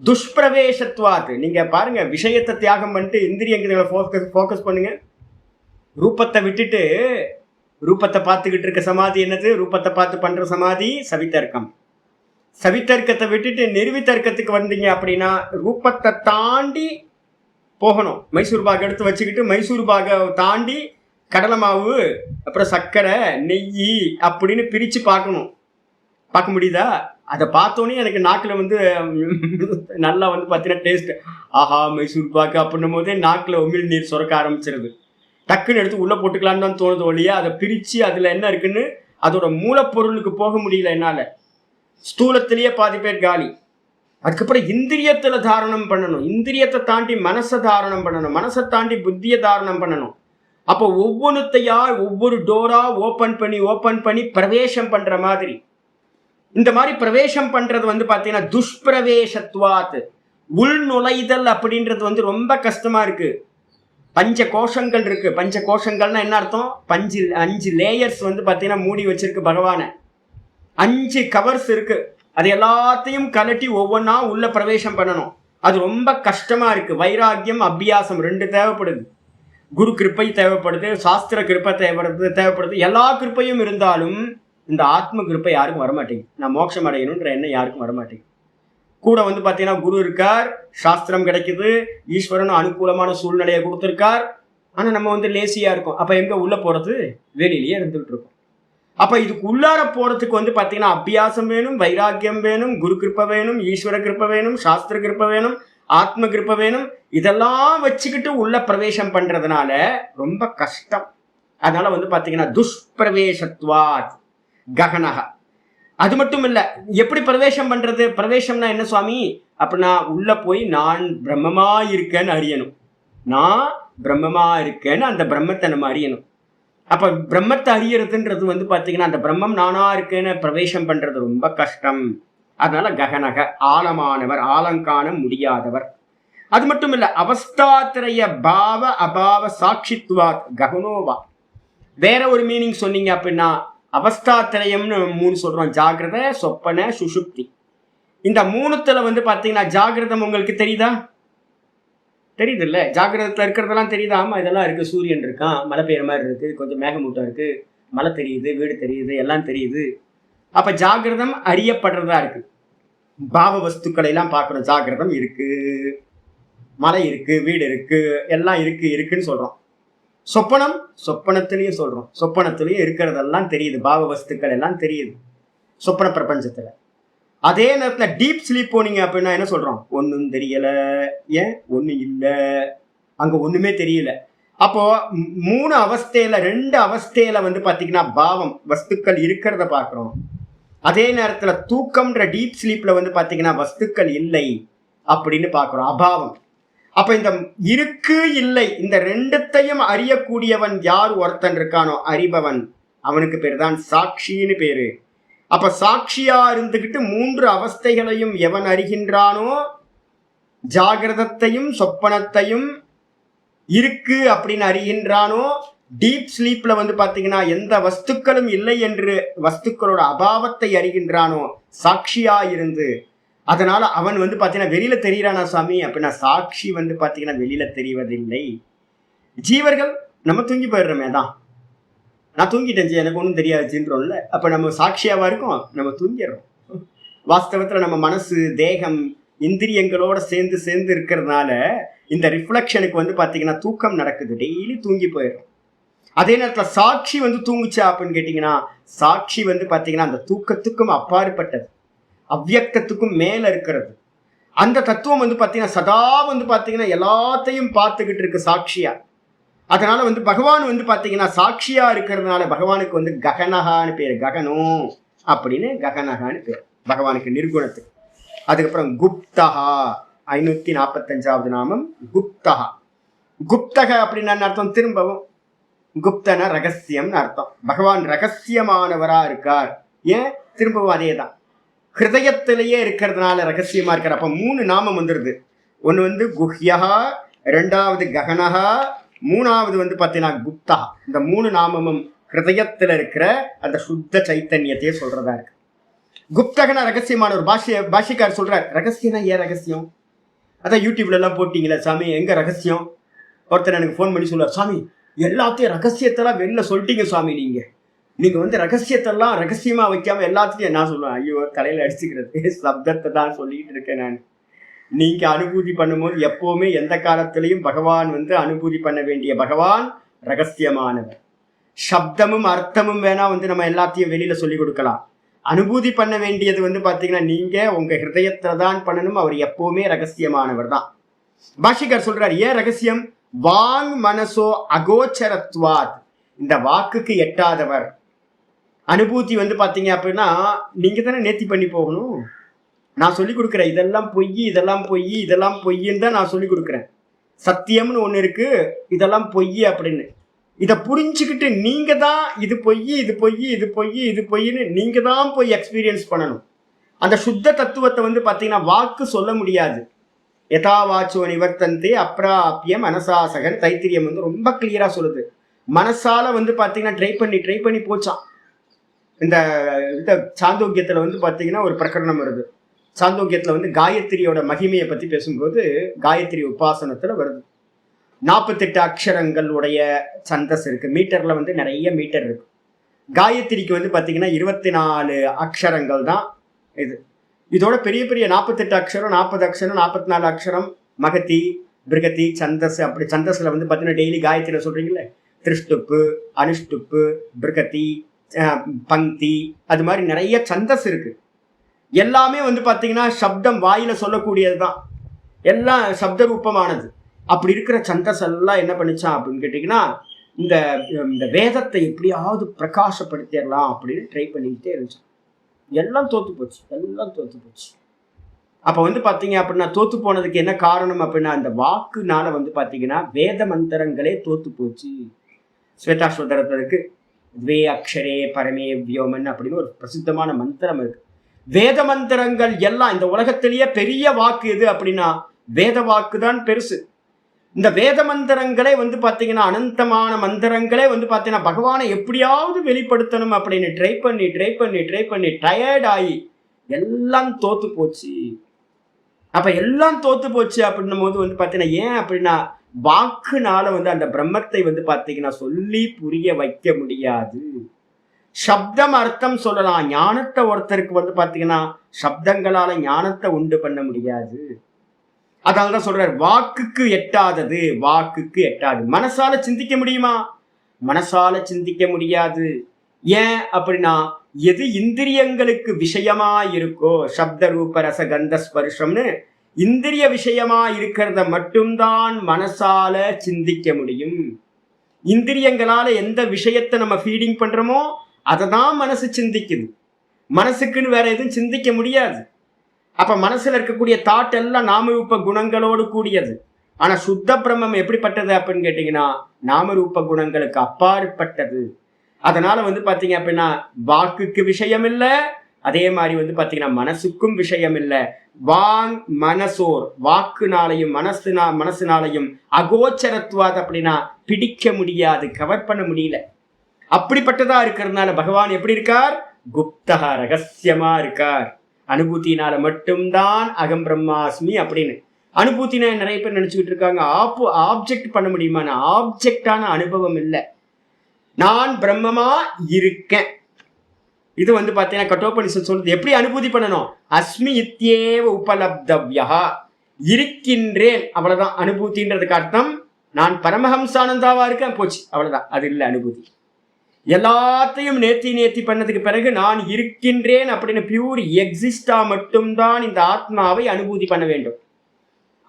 துஷ்பிரவேசத்துவாத்து. நீங்க பாருங்க, விஷயத்தை தியாகம் பண்ணிட்டு இந்திரியங்களை ஃபோக்கஸ் பண்ணுங்க. ரூபத்தை விட்டுட்டு ரூபத்தை பார்த்துக்கிட்டு இருக்க சமாதி என்னது? ரூபத்தை பார்த்து பண்ற சமாதி சவிதர்க்கம். சவிதர்க்கத்தை விட்டுட்டு நிர்வித்தர்க்கத்துக்கு வந்தீங்க அப்படின்னா ரூபத்தை தாண்டி போகணும். மைசூர் பாக் எடுத்து வச்சுக்கிட்டு மைசூர் பாகை தாண்டி கடலை மாவு, அப்புறம் சர்க்கரை, நெய் அப்படின்னு பிரித்து பார்க்கணும். பார்க்க முடியுதா? அதை பார்த்தோன்னே எனக்கு நாக்கில் வந்து நல்லா வந்து பார்த்தீங்கன்னா டேஸ்ட், ஆஹா மைசூர் பாக்கு அப்படின்னும் போதே நாக்கில் உமிழ் நீர் சுரக்க ஆரம்பிச்சிருது. டக்குன்னு எடுத்து உள்ளே போட்டுக்கலான்னு தான் தோணுது ஒழியா அதை பிரித்து அதில் என்ன இருக்குன்னு அதோட மூலப்பொருளுக்கு போக முடியல என்னால். ஸ்தூலத்திலேயே பாதி பேர் காலி. அதுக்கப்புறம் இந்திரியத்துல தாரணம் பண்ணணும். இந்திரியத்தை தாண்டி மனசை தாரணம் பண்ணணும். மனசை தாண்டி புத்தியை தாரணம் பண்ணணும். அப்போ ஒவ்வொன்றுத்தையா ஒவ்வொரு டோரா ஓப்பன் பண்ணி பிரவேசம் பண்ற மாதிரி. இந்த மாதிரி பிரவேசம் பண்றது வந்து பார்த்தீங்கன்னா துஷ்பிரவேசத்துவாத், உள் நுழைதல் அப்படின்றது வந்து ரொம்ப கஷ்டமா இருக்கு. பஞ்ச கோஷங்கள் இருக்கு. பஞ்ச கோஷங்கள்னா என்ன அர்த்தம்? 5 லேயர்ஸ் வந்து பார்த்தீங்கன்னா மூடி வச்சிருக்கு பகவானை. 5 கவர்ஸ் இருக்கு. அது எல்லாத்தையும் கலட்டி ஒவ்வொன்றா உள்ள பிரவேசம் பண்ணணும். அது ரொம்ப கஷ்டமா இருக்கு. வைராக்கியம் அபியாசம் 2 தேவைப்படுது. குரு கிருப்பை தேவைப்படுது, சாஸ்திர கிருப்பை தேவைப்படுது. எல்லா கிருப்பையும் இருந்தாலும் இந்த ஆத்ம கிருப்பை யாருக்கும் வரமாட்டேங்குது. நான் மோட்சம் அடையணுன்ற எண்ணம் யாருக்கும் வரமாட்டேங்குது. கூட பார்த்தீங்கன்னா குரு இருக்கார், சாஸ்திரம் கிடைக்குது, ஈஸ்வரன் அனுகூலமான சூழ்நிலையை கொடுத்துருக்கார். ஆனால் நம்ம லேசியா இருக்கும். அப்போ எங்க உள்ள போறது? வெளியிலேயே இருந்துகிட்டு இருக்கோம். அப்ப இதுக்கு உள்ளார போறதுக்கு பார்த்தீங்கன்னா அபியாசம் வேணும், வைராக்கியம் வேணும், குரு கிருப்பை வேணும், ஈஸ்வர கிருப்பை வேணும், சாஸ்திர கிருப்பை வேணும், ஆத்ம கிருப்பை வேணும். இதெல்லாம் வச்சுக்கிட்டு உள்ள பிரவேசம் பண்றதுனால ரொம்ப கஷ்டம். அதனால பார்த்தீங்கன்னா துஷ்பிரவேசத்வாத் ககனக. அது மட்டும் இல்ல, எப்படி பிரவேசம் பண்றது? பிரவேசம்னா என்ன சுவாமி? அப்படின்னா உள்ள போய் நான் பிரம்மமா இருக்கேன்னு அறியணும். நான் பிரம்மமா இருக்கேன்னு அந்த பிரம்மத்தை நம்ம அறியணும். அப்ப பிரம்மத்தை அறியறதுன்றது பார்த்தீங்கன்னா அந்த பிரம்மம் நானா இருக்கேன்னு பிரவேசம் பண்றது ரொம்ப கஷ்டம். அதனால ககனக, ஆழமானவர், ஆழங்காண முடியாதவர். அது மட்டும் இல்ல, அவஸ்தாத்திரைய பாவ அபாவ சாட்சித்வாத் ககனோவா. வேற ஒரு மீனிங் சொன்னீங்க அப்படின்னா அவஸ்தாத்திரயம்னு 3 சொல்றோம். ஜாகிரத, சொப்பன, சுஷுப்தி. இந்த 3த்துல பார்த்தீங்கன்னா ஜாகிரதம் உங்களுக்கு தெரியுதா? தெரியுது இல்ல? ஜாகிரதத்துல இருக்கிறதெல்லாம் தெரியுதா? ஆமா, இதெல்லாம் இருக்கு. சூரியன் இருக்கான், மழை பெய்யற மாதிரி இருக்கு, கொஞ்சம் மேகமூட்டம் இருக்கு, மழை தெரியுது, வீடு தெரியுது, எல்லாம் தெரியுது. அப்ப ஜாகிரதம் அறியப்படுறதா இருக்கு. பாவ வஸ்துக்களை எல்லாம் பார்க்கணும். ஜாகிரதம் இருக்கு, மழை இருக்கு, வீடு இருக்கு, எல்லாம் இருக்குன்னு சொல்றோம். சொப்பனம், சொப்பனத்திலையும் சொல்றோம். சொப்பனத்திலையும் இருக்கிறதெல்லாம் தெரியுது, பாவ வஸ்துக்கள் எல்லாம் தெரியுது சொப்பன பிரபஞ்சத்துல. அதே நேரத்துல டீப் ஸ்லீப் போனீங்க அப்படின்னா என்ன சொல்றோம்? ஒன்னும் தெரியல, ஏன் ஒன்னும் இல்லை, அங்க ஒண்ணுமே தெரியல. அப்போ 3 அவஸ்தையில 2 அவஸ்தையில பார்த்தீங்கன்னா பாவம் வஸ்துக்கள் இருக்கிறத பாக்குறோம். அதே நேரத்துல தூக்கம்ன்ற டீப் ஸ்லீப்ல பார்த்தீங்கன்னா வஸ்துக்கள் இல்லை அப்படின்னு பாக்குறோம், அபாவம். அப்ப இந்த இருக்கு இல்லை இந்த 2த்தையும் அறியக்கூடியவன் யார் ஒருத்தன் இருக்கானோ, அறிபவன், அவனுக்கு பேர் தான் சாட்சின்னு பேரு. அப்ப சாட்சியா இருந்துகிட்டு 3 அவஸ்தைகளையும் எவன் அறிகின்றானோ, ஜாகிரதத்தையும் சொப்பனத்தையும் இருக்கு அப்படின்னு அறிகின்றானோ, டீப் ஸ்லீப்ல பார்த்தீங்கன்னா எந்த வஸ்துக்களும் இல்லை என்று வஸ்துக்களோட அபாவத்தை அறிகின்றானோ சாட்சியா இருந்து, அதனால அவன் பார்த்தீங்கன்னா வெளியில தெரியறானா சாமி அப்படின்னா சாட்சி பார்த்தீங்கன்னா வெளியில தெரிவதில்லை. ஜீவர்கள் நம்ம தூங்கி போயிடுறோமே தான். நான் தூங்கிட்டேன், எனக்கு ஒன்றும் தெரியாதுன்றோம்ல. அப்ப நம்ம சாட்சியாவா இருக்கோம்? நம்ம தூங்கிடுறோம். வாஸ்தவத்துல நம்ம மனசு, தேகம், இந்திரியங்களோட சேர்ந்து இருக்கிறதுனால இந்த ரிஃப்ளெக்ஷனுக்கு பார்த்தீங்கன்னா தூக்கம் நடக்குது. டெய்லி தூங்கி போயிடும். அதே நேரத்துல சாட்சி தூங்குச்சா அப்படின்னு கேட்டீங்கன்னா சாட்சி பார்த்தீங்கன்னா அந்த தூக்கத்துக்கும் அப்பாற்பட்டது, அவ்வியக்தத்துக்கும் மேல இருக்கிறது. அந்த தத்துவம் பார்த்தீங்கன்னா சதா பார்த்தீங்கன்னா எல்லாத்தையும் பார்த்துக்கிட்டு இருக்கு சாட்சியா. அதனால பகவான் பார்த்தீங்கன்னா சாட்சியா இருக்கிறதுனால பகவானுக்கு ககனகான்னு பேரு. ககனம் அப்படின்னு ககனகான்னு பேர் பகவானுக்கு, நிர்குணத்துக்கு. அதுக்கப்புறம் குப்தகா, 545வது நாமம் குப்தகா. குப்தக அப்படின்னு அர்த்தம் திரும்பவும் குப்தன ரகசியம்னு அர்த்தம். பகவான் ரகசியமானவரா இருக்கார். ஏன்? திரும்பவும் அதே தான், ஹிருதயத்திலேயே இருக்கிறதுனால ரகசியமா இருக்கார். அப்ப 3 நாமம் வந்துருது. ஒன்று குஹ்யஹா, 2வது ககனஹா, 3வது பார்த்தீங்கன்னா குப்தா. இந்த 3 நாமமும் ஹிருதயத்துல இருக்கிற அந்த சுத்த சைத்தன்யத்தையே சொல்றதா இருக்கு. குப்தகனா ரகசியமான ஒரு பாஷிக்கார் சொல்றார். ரகசியம்னா ஏன் ரகசியம்? அதான் யூடியூப்ல எல்லாம் போட்டீங்களா சாமி, எங்க ரகசியம்? ஒருத்தர் எனக்கு ஃபோன் பண்ணி சொல்லுவார், சாமி எல்லாத்தையும் ரகசியத்தெல்லாம் வெளில சொல்லிட்டீங்க சாமி, நீங்க ரகசியத்தெல்லாம் ரகசியமா வைக்காம எல்லாத்தையும். நான் சொல்லுவேன், ஐயோ தலையில அடிச்சுக்கிறது, சப்தத்தை தான் சொல்லிட்டு இருக்கேன் நான். நீங்க அனுபூதி பண்ணும்போது எப்பவுமே எந்த காலத்திலையும் பகவான் அனுபூதி பண்ண வேண்டிய பகவான் ரகசியமானவர். சப்தமும் அர்த்தமும் வேணா நம்ம எல்லாத்தையும் வெளியில சொல்லி கொடுக்கலாம். அனுபூதி பண்ண வேண்டியது பாத்தீங்கன்னா நீங்க உங்க ஹிருதயத்துல தான் பண்ணணும். அவர் எப்பவுமே ரகசியமானவர் தான். பாஷிகர் சொல்றார், ஏன் ரகசியம்? வாங் மனசோ அகோச்சரத்வாத், இந்த வாக்குக்கு எட்டாதவர். அனுபூதி பாத்தீங்க அப்படின்னா நீங்க தானே நேர்த்தி பண்ணி போகணும். நான் சொல்லி கொடுக்குறேன், இதெல்லாம் பொய், இதெல்லாம் பொய், இதெல்லாம் பொய்ன்னு தான் நான் சொல்லி கொடுக்குறேன். சத்தியம்னு ஒண்ணு இருக்கு, இதெல்லாம் பொய் அப்படின்னு. இதை புரிஞ்சுக்கிட்டு நீங்க தான் இது பொய், இது பொய், இது பொய், இது பொய்ன்னு நீங்க தான் போய் எக்ஸ்பீரியன்ஸ் பண்ணணும். அந்த சுத்த தத்துவத்தை பாத்தீங்கன்னா வாக்கு சொல்ல முடியாது. யதா வாச்சோ நிவர்த்தந்தே அப்ராபியம் மனசாசகன் தைத்திரியம் ரொம்ப கிளியரா சொல்லுது. மனசால பாத்தீங்கன்னா ட்ரை பண்ணி போச்சான். இந்த இந்த சாந்தோக்கியத்தில் வந்து பார்த்தீங்கன்னா ஒரு பிரகடனம் வருது. சாந்தோக்கியத்தில் வந்து காயத்ரியோட மகிமையை பற்றி பேசும்போது காயத்ரி உபாசனத்தில் வருது. 48 அக்ஷரங்கள் உடைய சந்தஸ் இருக்கு. மீட்டர்ல வந்து நிறைய மீட்டர் இருக்கு. காயத்ரிக்கு வந்து பார்த்தீங்கன்னா 24 அக்ஷரங்கள் தான் இது. இதோட பெரிய பெரிய 48 அக்ஷரம், 40 அக்ஷரம், 44 அக்ஷரம், மகதி, பிருகதி, சந்தஸ். அப்படி சந்தஸ்ல வந்து பார்த்தீங்கன்னா டெய்லி காயத்ரியில் சொல்றீங்களே, திருஷ்டுப்பு, அனுஷ்டுப்பு, பிருகதி, பங்கி, அது மாதிரி நிறைய சந்தஸ் இருக்கு. எல்லாமே வந்து பார்த்தீங்கன்னா சப்தம் வாயில சொல்லக்கூடியது தான், எல்லாம் சப்த ரூபமானது. அப்படி இருக்கிற சந்தஸ் எல்லாம் என்ன பண்ணிச்சான் அப்படின்னு கேட்டிங்கன்னா, இந்த இந்த வேதத்தை எப்படியாவது பிரகாசப்படுத்திடலாம் அப்படின்னு ட்ரை பண்ணிக்கிட்டே இருந்துச்சு. எல்லாம் தோத்து போச்சு, எல்லாம் தோத்து போச்சு. அப்போ வந்து பார்த்தீங்க அப்படின்னா தோத்து போனதுக்கு என்ன காரணம் அப்படின்னா, அந்த வாக்குனால வந்து பார்த்தீங்கன்னா வேத மந்திரங்களே தோத்து போச்சு. ஸ்வேதாஸ்வதரத்தில் இருக்கு, த்வே அக்ஷரே பரமே வியோமன் அப்படின்னு ஒரு பிரசித்தமான மந்திரம் இருக்கு. வேத மந்திரங்கள் எல்லாம் இந்த உலகத்திலேயே பெரிய வாக்கு எது அப்படின்னா வேத வாக்கு தான் பெருசு. இந்த வேத மந்திரங்களே வந்து பார்த்தீங்கன்னா அனந்தமான மந்திரங்களே வந்து பார்த்தீங்கன்னா பகவானை எப்படியாவது வெளிப்படுத்தணும் அப்படின்னு ட்ரை பண்ணி டயர்ட் ஆகி எல்லாம் தோத்து போச்சு. அப்ப எல்லாம் தோத்து போச்சு அப்படின்னும் போது வந்து பார்த்தீங்கன்னா ஏன் அப்படின்னா வாக்குனால வந்து அந்த பிரம்மத்தை வந்து பார்த்தீங்கன்னா சொல்லி புரிய வைக்க முடியாது. சப்தம் அர்த்தம் சொல்லலாம், ஞானத்தை ஒருத்தருக்கு வந்து பார்த்தீங்கன்னா சப்தங்களால ஞானத்தை உண்டு பண்ண முடியாது. அதனாலதான் சொல்றாரு வாக்குக்கு எட்டாதது, வாக்குக்கு எட்டாது. மனசால சிந்திக்க முடியுமா? மனசால சிந்திக்க முடியாது. ஏன் அப்படின்னா எது இந்திரியங்களுக்கு விஷயமா இருக்கோ, சப்த ரூப ரச கந்த ஸ்பர்ஷம்னு இந்திரிய விஷயமா இருக்கிறத மட்டும்தான் மனசால சிந்திக்க முடியும். இந்திரியங்களால எந்த விஷயத்தை நம்ம ஃபீடிங் பண்றோமோ அதை தான் மனசு சிந்திக்குது. மனசுக்குன்னு வேற எதுவும் சிந்திக்க முடியாது. அப்ப மனசுல இருக்கக்கூடிய தாட் எல்லாம் நாமரூப குணங்களோடு கூடியது. ஆனா சுத்த பிரம்மம் எப்படிப்பட்டது அப்படின்னு கேட்டீங்கன்னா நாமரூப குணங்களுக்கு அப்பாற்பட்டது. அதனால வந்து பாத்தீங்க அப்படின்னா வாக்குக்கு விஷயம் இல்லை, அதே மாதிரி வந்து பாத்தீங்கன்னா மனசுக்கும் விஷயம் இல்லை. வாங் மனசோர், வாக்குனாலையும் மனசுனாலையும் அகோச்சரத்துவாது அப்படின்னா பிடிக்க முடியாது, கவர் பண்ண முடியல. அப்படிப்பட்டதா இருக்கிறதுனால பகவான் எப்படி இருக்கார்? குப்தகா, ரகசியமா இருக்கார். அனுபூத்தினால மட்டும்தான் அகம் பிரம்மாஸ்மி அப்படின்னு. அனுபூத்தினா நிறைய பேர் நினைச்சுக்கிட்டு இருக்காங்க ஆப்ஜெக்ட் பண்ண முடியுமா? ஆப்ஜெக்டான அனுபவம் இல்லை, நான் பிரம்மமா இருக்கேன். இது வந்து பார்த்தீங்கன்னா கட்டோபனிஷத் சொல்றது. எப்படி அனுபூதி பண்ணணும்? அஸ்மி இத்யேவ உபலப்தவ்யா, இருக்கின்றேன், அவ்வளவுதான் அனுபூத்தின்றதுக்கு அர்த்தம். நான் பரமஹம்சானந்தாவா இருக்கேன், போச்சு, அவ்வளவுதான். அது இல்லை அனுபூதி. எல்லாத்தையும் நேர்த்தி பண்ணதுக்கு பிறகு நான் இருக்கின்றேன் அப்படின்னு பியூர் எக்ஸிஸ்டா மட்டும்தான் இந்த ஆத்மாவை அனுபூதி பண்ண வேண்டும்.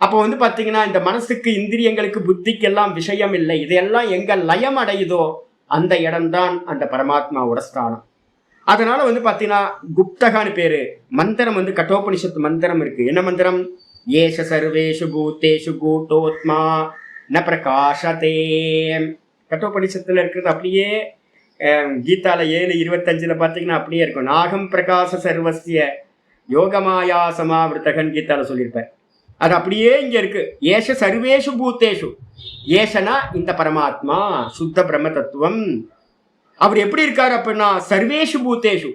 அப்போ வந்து பார்த்தீங்கன்னா இந்த மனசுக்கு இந்திரியங்களுக்கு புத்திக்கு எல்லாம் விஷயம் இல்லை. இதையெல்லாம் எங்க லயம் அடையுதோ அந்த இடம்தான் அந்த பரமாத்மாவோட ஸ்தானம். அதனால வந்து பார்த்தீங்கன்னா குப்தகான்னு பேரு. மந்திரம் வந்து கட்டோபனிஷத்து மந்திரம் இருக்கு. என்ன மந்திரம்? ஏஷ சர்வேஷு பூத்தேஷு கூட்டோத்மா ந பிரகாஷதே. கட்டோபனிஷத்துல இருக்கிறது அப்படியே கீதால 7:25 பார்த்தீங்கன்னா அப்படியே இருக்கும். நாகம் பிரகாச சர்வசிய யோகமாயா சமாவிருத்தகன் கீதால சொல்லியிருப்பார். அது அப்படியே இங்க இருக்கு. ஏஷ சர்வேஷு பூத்தேஷு, ஏஷனா இந்த பரமாத்மா சுத்த பிரம்ம தத்துவம். அவர் எப்படி இருக்காரு அப்படின்னா சர்வேஷு பூத்தேஷு,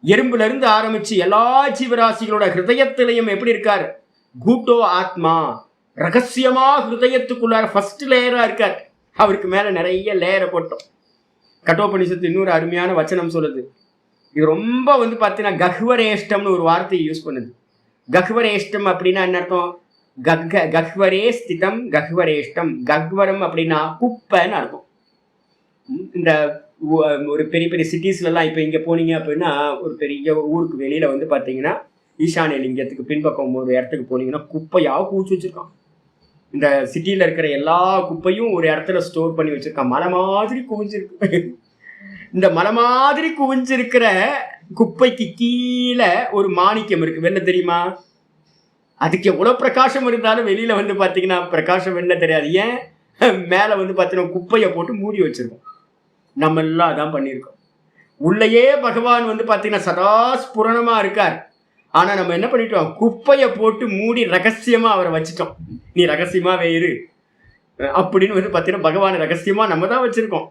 எறும்புல இருந்து ஆரம்பிச்சு எல்லா ஜீவராசிகளோட ஹிருதயத்திலையும் எப்படி இருக்கார்? கூட்டோ ஆத்மா, ரகசியமா ஹிருதயத்துக்குள்ளார ஃபர்ஸ்ட் லேயரா இருக்கார். அவருக்கு மேல நிறைய லேயரை போட்டோம். கட்டோபனிஷத்து இன்னொரு அருமையான வச்சனம் சொல்லுது. இது ரொம்ப வந்து பார்த்தீங்கன்னா கஹ்வரேஷ்டம்னு ஒரு வார்த்தையை யூஸ் பண்ணுது. கஹ்வரேஷ்டம் அப்படின்னா என்ன அர்த்தம்? கஹ்வரே ஸ்திதம் கஹ்வரேஷ்டம். கஹ்வரம் அப்படின்னா குப்பைன்னு அர்த்தம். இந்த ஒரு பெரிய பெரிய சிட்டிஸ்லாம் இப்போ இங்கே போனீங்க அப்படின்னா ஒரு பெரிய ஊருக்கு வெளியில வந்து பார்த்தீங்கன்னா ஈசானிய லிங்கத்துக்கு பின்பக்கம் ஒரு இடத்துக்கு போனீங்கன்னா குப்பையாக கூச்சி வச்சிருக்கான். இந்த சிட்டியில இருக்கிற எல்லா குப்பையும் ஒரு இடத்துல ஸ்டோர் பண்ணி வச்சிருக்கான். மலை மாதிரி குவிஞ்சிருக்கு. இந்த மலை மாதிரி குவிஞ்சிருக்கிற குப்பைக்கு கீழே ஒரு மாணிக்கம் இருக்கு. வெளில தெரியுமா? அதுக்கு எவ்வளவு பிரகாசம் இருந்தாலும் வெளியில வந்து பாத்தீங்கன்னா பிரகாசம் வெளில தெரியாது. ஏன்? மேல வந்து பாத்தீங்கன்னா குப்பையை போட்டு மூடி வச்சிருக்கோம். நம்ம எல்லாம் அதான் பண்ணியிருக்கோம். உள்ளேயே பகவான் வந்து பாத்தீங்கன்னா சதா ஸ்புரணமா இருக்கார். ஆனா நம்ம என்ன பண்ணிட்டோம்? குப்பையை போட்டு மூடி ரகசியமா அவரை வச்சுட்டோம். நீ ரகசியமா வேறு அப்படின்னு வந்து பார்த்தீங்கன்னா பகவான் ரகசியமா நம்ம தான் வச்சிருக்கோம்.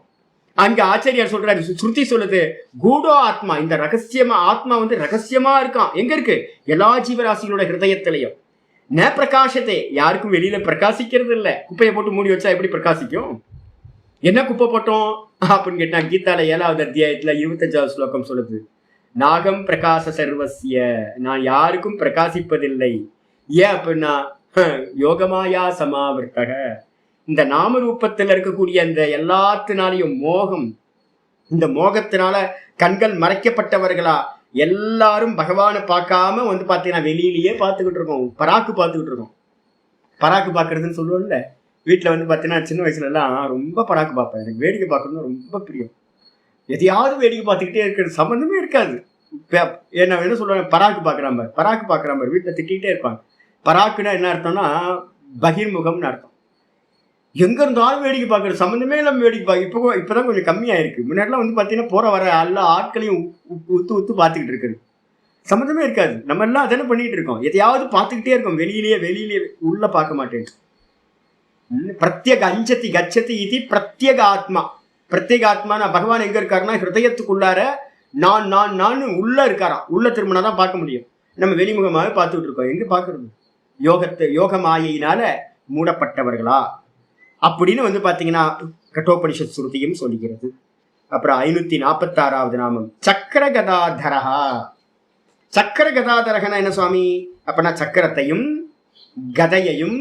அங்க ஆச்சாரியார் சொல்றாரு, ஸ்ருதி சொல்லுது கூடோ ஆத்மா, இந்த ரகசியமா ஆத்மா வந்து ரகசியமா இருக்கான். எங்க இருக்கு? எல்லா ஜீவராசிகளோட ஹிருதயத்திலையும். ந பிரகாசத்தை, யாருக்கும் வெளியில பிரகாசிக்கிறது இல்ல. குப்பையை போட்டு மூடி வச்சா எப்படி பிரகாசிக்கும்? என்ன குப்பை போட்டோம் அப்படின்னு கேட்டா, கீதால 7வது அத்தியாயத்துல 25வது ஸ்லோகம் சொல்லுது, நாகம் பிரகாச சர்வசிய, நான் யாருக்கும் பிரகாசிப்பதில்லை. ஏன் அப்படின்னா யோகமாயா சமாவர்த்தக, இந்த நாம ரூபத்தில் இருக்கக்கூடிய அந்த எல்லாத்தினாலையும் மோகம், இந்த மோகத்தினால கண்கள் மறைக்கப்பட்டவர்களா எல்லாரும் பகவானை பார்க்காம வந்து பார்த்தீங்கன்னா வெளியிலேயே பார்த்துக்கிட்டு இருக்கோம், பராக்கு பார்த்துக்கிட்டு இருக்கோம். பராக்கு பார்க்கறதுன்னு சொல்லுவோம்ல, வீட்டில் வந்து பார்த்தீங்கன்னா சின்ன வயசுல எல்லாம் ரொம்ப பராக்கு பார்ப்பேன். எனக்கு வேடிக்கை பார்க்கணும்னு ரொம்ப பிரியம். எதையாவது வேடிக்கை பார்த்துக்கிட்டே இருக்கிறது, சம்மந்தமே இருக்காது. என்ன சொல்லுவாங்க, பராக்கு பார்க்குறான் பாரு, பராக்கு பார்க்குறான் பாரு, வீட்டில் திட்டிகிட்டே இருப்பாங்க. பராக்குன்னா என்ன அர்த்தம்னா பகிர்முகம்னு அர்த்தம். எங்க இருந்தாலும் வேடிக்கை பார்க்கறது, சம்மந்தமே இல்லாமல் வேடிக்கை பார்க்க. இப்போதான் கொஞ்சம் கம்மியாயிருக்கு. முன்னாடிலாம் வந்து பார்த்தீங்கன்னா போற வர எல்லா ஆட்களையும் உத்து பார்த்துக்கிட்டு இருக்குது, சம்மந்தமே இருக்காது. நம்ம எல்லாம் அதெல்லாம் பண்ணிட்டு இருக்கோம், எதையாவது பார்த்துக்கிட்டே இருக்கோம், வெளியிலேயே உள்ள பார்க்க மாட்டேன். பிரத்யேக அஞ்சத்தி கச்சதி இது பிரத்யேக ஆத்மா. பிரத்யேக ஆத்மா பகவான் எங்க இருக்காருன்னா ஹிருதயத்துக்குள்ளார நான் நான் நான் உள்ள இருக்காராம். உள்ள திரும்பினாதான் பார்க்க முடியும். நம்ம வெளிமுகமாக பார்த்துக்கிட்டு இருக்கோம். எங்க பார்க்கறது? யோக மாயினால மூடப்பட்டவர்களா அப்படின்னு வந்து பாத்தீங்கன்னா கட்டோபனிஷத் ஸ்ருதியும் சொல்லுகிறது. அப்புறம் 546வது நாமம் சக்கர கதாதரஹா. சக்கர கதாதரகனா என்ன சுவாமி? அப்படின்னா சக்கரத்தையும் கதையையும்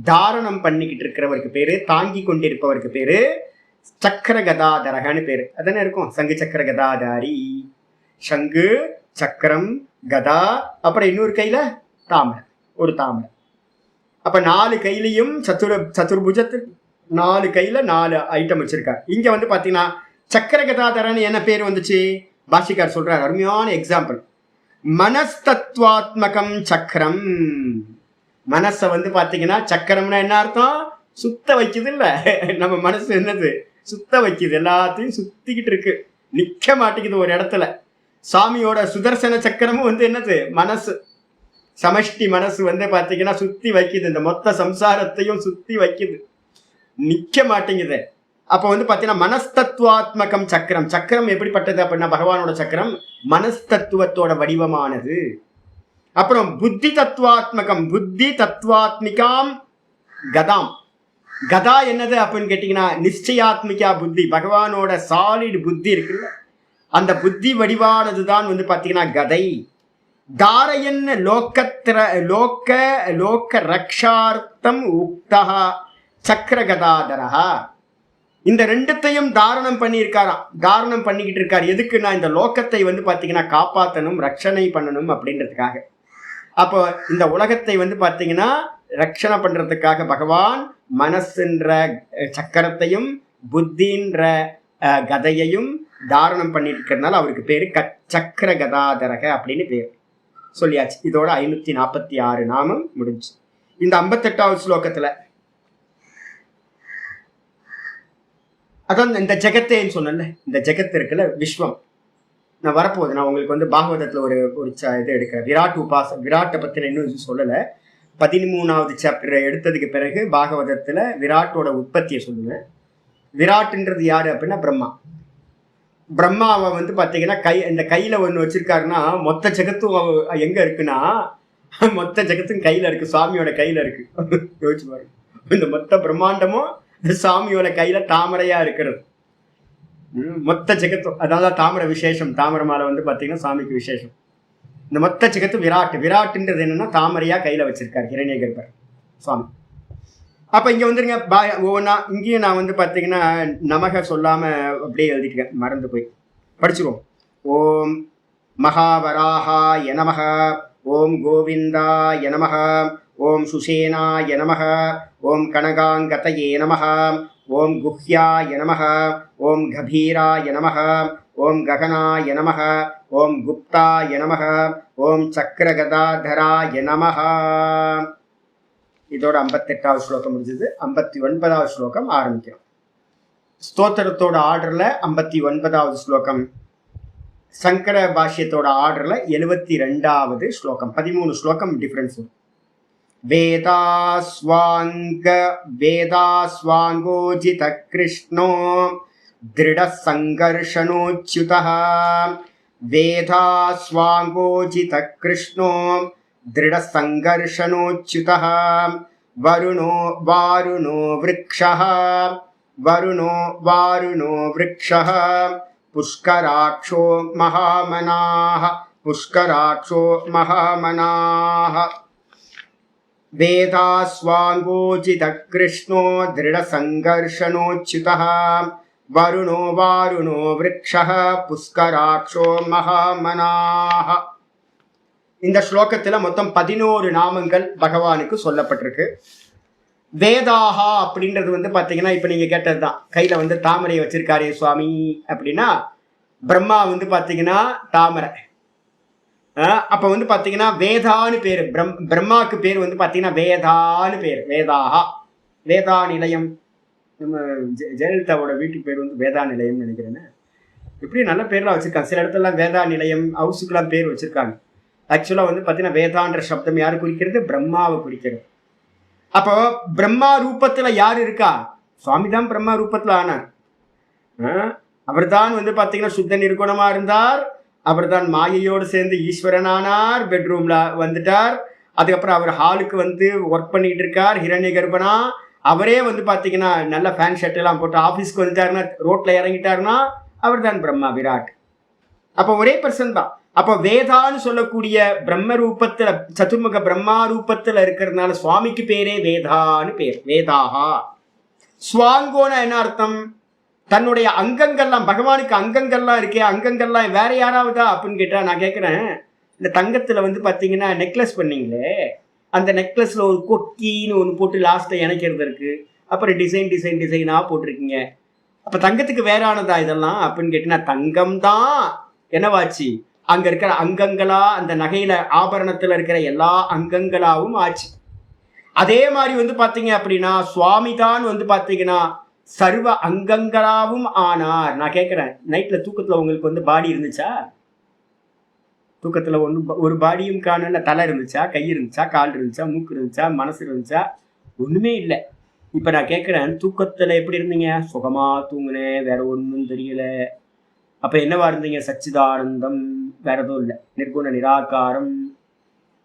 தாரணம் பண்ணிக்கிட்டு இருக்கிறவருக்கு பேரு, தாங்கி கொண்டிருப்பவருக்கு பேரு சக்கர கதாதரகன்னு பேரு. அதானே இருக்கும், சங்கு சக்கர கதாதாரி. சங்கு சக்கரம் கதா, அப்புறம் இன்னொரு கையில தாமரை, ஒரு தாமரை. அப்ப 4 கையிலையும் சதுர்புஜத்து 4 கையில 4 ஐட்டம் வச்சிருக்காரு. இங்க வந்து பாத்தீங்கன்னா சக்கர கதாதரன்னு என்ன பேர் வந்துச்சு? பாஷிகார் சொல்றாரு, அருமையான எக்ஸாம்பிள். மனஸ்தத்வாத்மகம் சக்கரம். மனசை வந்து பாத்தீங்கன்னா சக்கரம்னா என்ன அர்த்தம்? சுத்த வைக்குது இல்ல. நம்ம மனசு என்னது? சுத்த வைக்குது, எல்லாத்தையும் சுத்திக்கிட்டு இருக்கு, நிக்க மாட்டேங்குது ஒரு இடத்துல. சாமியோட சுதர்சன சக்கரமும் வந்து என்னது? மனசு. சமஷ்டி மனசு வந்து பாத்தீங்கன்னா சுத்தி வைக்குது, இந்த மொத்த சம்சாரத்தையும் சுத்தி வைக்குது, நிக்க மாட்டேங்குது. அப்ப வந்து பாத்தீங்கன்னா மனஸ்தத்துவாத்மகம் சக்கரம். சக்கரம் எப்படிப்பட்டது அப்படின்னா பகவானோட சக்கரம் மனஸ்தத்துவத்தோட வடிவமானது. அப்புறம் புத்தி தத்துவாத்மகம், புத்தி தத்துவாத்மிகாம் கதாம். கதா என்னது அப்படின்னு கேட்டீங்கன்னா நிச்சயாத்மிகா புத்தி. பகவானோட சாலிட் புத்தி இருக்குல்ல, அந்த புத்தி வடிவானதுதான் வந்து பாத்தீங்கன்னா கதை. தாரயன் லோக்க ரக்ஷார்த்தம் உக்தா சக்கர கதாதரஹா. இந்த ரெண்டுத்தையும் தாரணம் பண்ணியிருக்காராம், தாரணம் பண்ணிக்கிட்டு இருக்காரு. எதுக்குன்னா இந்த லோக்கத்தை வந்து பாத்தீங்கன்னா காப்பாற்றணும், ரட்சணை பண்ணணும் அப்படின்றதுக்காக. அப்போ இந்த உலகத்தை வந்து பாத்தீங்கன்னா ரட்சணை பண்றதுக்காக பகவான் மனசுன்ற சக்கரத்தையும் புத்தின்ற கதையையும் தாரணம் பண்ணிட்டு இருக்கிறதுனால அவருக்கு பேரு சக்கர கதாதரக அப்படின்னு பேர் சொல்லியாச்சு. இதோட 546 நாமம் முடிஞ்சு. இந்த 58வது ஸ்லோகத்துல அதான் இந்த ஜெகத்தேன்னு சொன்னல, இந்த ஜெகத் இருக்குல்ல, விஸ்வம். நான் வரப்போகுது, நான் உங்களுக்கு வந்து பாகவதத்துல ஒரு இது எடுக்கிறேன். விராட்டை பத்தின இன்னும் சொல்லலை. 13வது சாப்டரை எடுத்ததுக்கு பிறகு பாகவதத்துல விராட்டோட உற்பத்தியை சொல்லுவேன். விராட்டுன்றது யாரு அப்படின்னா பிரம்மா. பிரம்மாவை வந்து பாத்தீங்கன்னா இந்த கையில ஒண்ணு வச்சிருக்காருன்னா மொத்த ஜெகத்தும் எங்க இருக்குன்னா மொத்த ஜெகத்தும் கையில இருக்கு, சுவாமியோட கையில இருக்கு. யோசிச்சு பாருங்க, இந்த மொத்த பிரம்மாண்டமும் சாமியோட கையில தாமரையா இருக்கிறது. மொத்த ஜெகத்தும், அதாவது தாமரை விசேஷம். தாமரை மாலை வந்து பாத்தீங்கன்னா சாமிக்கு விசேஷம். இந்த மொத்த ஜெகத்து விராட்டுன்றது என்னன்னா தாமரையா கையில வச்சிருக்காரு ஹிரண்யகர்பர் சுவாமி. அப்ப இங்க வந்துருங்க ஒவ்வொன்னா. இங்கேயும் நான் வந்து பாத்தீங்கன்னா நமக சொல்லாம அப்படியே எழுதிட்டேன், மறந்து போய் படிச்சுருவோம். ஓம் மகாவராஹாய நமஹ, ஓம் கோவிந்தாய நமஹ, ஓம் சுஷேனாய நமஹ, ஓம் கனகாங்கதயே நமஹ, ஓம் குஹ்யாய நமஹ, ஓம் கபீராய நமஹ, ஓம் ககனாய நமஹ, ஓம் குப்தாய நமஹ, ஓம் சக்கரகதாதராய நமஹ. இதோட 58வது ஸ்லோகம் முடிஞ்சது. 59வது ஸ்லோகம் ஆரம்பிக்கிறோம். ஸ்தோத்திரத்தோட ஆர்டர்ல 59வது ஸ்லோகம், சங்கர பாஷ்யத்தோட ஆர்டர்ல 72வது ஸ்லோகம். 13 ஸ்லோகம் டிஃபரன்ஸ். வேதாஸ்வாங்கோஜித கிருஷ்ணோ दृढसङ्घर्षणोच्युतः वेदास्वाङ्गोजितः कृष्णो दृढसङ्घर्षणोच्युतः वरुणो वारुणो वृक्षः पुष्कराक्षो महामनाः वेदास्वाङ्गोजितः कृष्णो दृढसङ्घर्षणोच्युतः वरुणो वृक्षः पुष्कराक्षो महामनाः. இந்த ஸ்லோகத்துல மொத்தம் 11 நாமங்கள் பகவானுக்கு சொல்லப்பட்டிருக்கு. வேதாஹா அப்படின்றது வந்து பாத்தீங்கன்னா இப்ப நீங்க கேட்டதுதான். கையில வந்து தாமரை வச்சிருக்காரே சுவாமி அப்படின்னா பிரம்மா வந்து பாத்தீங்கன்னா தாமரை. அப்ப வந்து பாத்தீங்கன்னா வேதான்னு பேரு. பிரம்மாவுக்கு பேர் வந்து பாத்தீங்கன்னா வேதான்னு பேர். வேதாஹா, வேதா நிலையம். நம்ம ஜெயலலிதாவோட வீட்டுக்கு பேர் வந்து வேதா நிலையம் நினைக்கிறேன்னு. இப்படி நல்ல பேர்லாம் வச்சிருக்காங்க. சில இடத்துலலாம் வேதா நிலையம் ஹவுஸுக்கெல்லாம் பேர் வச்சிருக்காங்க. ஆக்சுவலா வந்து பாத்தீங்கன்னா வேதான்ற சப்தம் யாரு குறிக்கிறது? பிரம்மாவை குறிக்கிறது. அப்போ பிரம்மா ரூபத்துல யாரு இருக்கா? சுவாமி தான் பிரம்மா ரூபத்துல ஆனார். அவர் தான் வந்து பாத்தீங்கன்னா சுத்த நிர்குணமா இருந்தார். அவர் தான் மாயையோடு சேர்ந்து ஈஸ்வரன் ஆனார். பெட்ரூம்ல வந்துட்டார். அதுக்கப்புறம் அவர் ஹாலுக்கு வந்து ஒர்க் பண்ணிட்டு இருக்கார். ஹிரண்ய கர்ப்பனா அவரே வந்து பாத்தீங்கன்னா நல்ல ஃபேன் ஷர்ட் எல்லாம் போட்டு ஆபீஸ்க்கு வந்துட்டாருன்னா, ரோட்ல இறங்கிட்டாருன்னா அவர் தான் பிரம்மா விராட். அப்போ ஒரே பர்சன் தான். அப்போ வேதான்னு சொல்லக்கூடிய பிரம்ம ரூபத்துல, சதுர்முக பிரம்மா ரூபத்துல இருக்கிறதுனால சுவாமிக்கு பேரே வேதான்னு பேர். வேதாஹா. ஸ்வாங்கோனா என்ன அர்த்தம்? தன்னுடைய அங்கங்கள்லாம், பகவானுக்கு அங்கங்கள்லாம் இருக்கே, அங்கங்கள்லாம் வேற யாராவதா அப்படின்னு கேட்டா நான் கேட்கிறேன், இந்த தங்கத்துல வந்து பாத்தீங்கன்னா நெக்லஸ் பண்ணீங்களே, அந்த நெக்லஸ்ல ஒரு கொக்கின்னு ஒன்று போட்டு லாஸ்ட்ல இணைக்கிறது இருக்கு. அப்புறம் டிசைனா போட்டிருக்கீங்க. அப்ப தங்கத்துக்கு வேறானதா இதெல்லாம் அப்படின்னு கேட்டீங்கன்னா, தங்கம் தான் என்னவாச்சு? அங்க இருக்கிற அங்கங்களா, அந்த நகையில ஆபரணத்துல இருக்கிற எல்லா அங்கங்களாவும் ஆச்சு. அதே மாதிரி வந்து பாத்தீங்க அப்படின்னா சுவாமி தான் வந்து பாத்தீங்கன்னா சர்வ அங்கங்களாவும் ஆனார். நான் கேட்கிறேன், நைட்ல தூக்கத்துல உங்களுக்கு வந்து பாடி இருந்துச்சா? தூக்கத்துல ஒரு பாடியும் காணல. தலை இருந்துச்சா, கை இருந்துச்சா, கால் இருந்துச்சா, மூக்கு இருந்துச்சா, மனசு இருந்துச்சா? ஒண்ணுமே இல்லை. இப்ப நான் கேட்கிறேன், தூக்கத்துல எப்படி இருந்தீங்க? சுகமா தூங்குனேன், வேற ஒன்றும் தெரியல. அப்ப என்னவா இருந்தீங்க? சச்சிதானந்தம், வேற எதுவும் இல்லை, நிர்குண நிராகாரம்.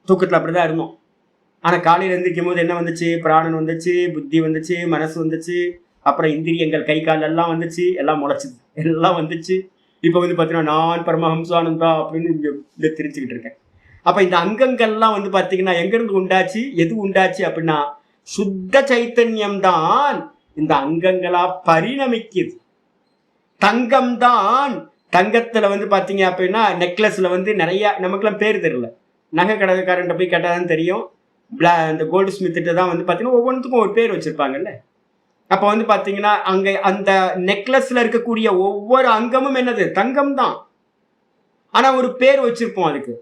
தூக்கத்துல அப்படிதான் இருந்தோம். ஆனா காலையில எந்திரிக்கும் போது என்ன வந்துச்சு? பிராணன் வந்துச்சு, புத்தி வந்துச்சு, மனசு வந்துச்சு, அப்புறம் இந்திரியங்கள் கை கால் எல்லாம் வந்துச்சு, எல்லாம் முளைச்சுது, எல்லாம் வந்துச்சு. இப்ப வந்து பாத்தீங்கன்னா நான் பரமஹம்சானந்தா அப்படின்னு இங்க தெரிஞ்சுக்கிட்டு இருக்கேன். அப்ப இந்த அங்கங்கள்லாம் வந்து பாத்தீங்கன்னா எங்க இருந்து உண்டாச்சு? எது உண்டாச்சு அப்படின்னா சுத்த சைத்தன்யம் தான் இந்த அங்கங்களா பரிணமிக்குது. தங்கம் தான். தங்கத்துல வந்து பாத்தீங்க அப்படின்னா நெக்லஸ்ல வந்து நிறைய நமக்குலாம் பேர் தெரியல. நகை கடைக்காரன்ட்ட போய் கேட்டாதான் தெரியும். இந்த கோல்டு ஸ்மித்திட்ட தான் வந்து பாத்தீங்கன்னா ஒவ்வொன்றுத்துக்கும் ஒரு பேர் வச்சிருப்பாங்கல்ல. அப்ப வந்து பாத்தீங்கன்னா அங்க அந்த நெக்லஸ்ல இருக்கக்கூடிய ஒவ்வொரு அங்கமும் என்னது? தங்கம் தான். ஆனா ஒரு பேர் வச்சிருப்போம் அதுக்கு.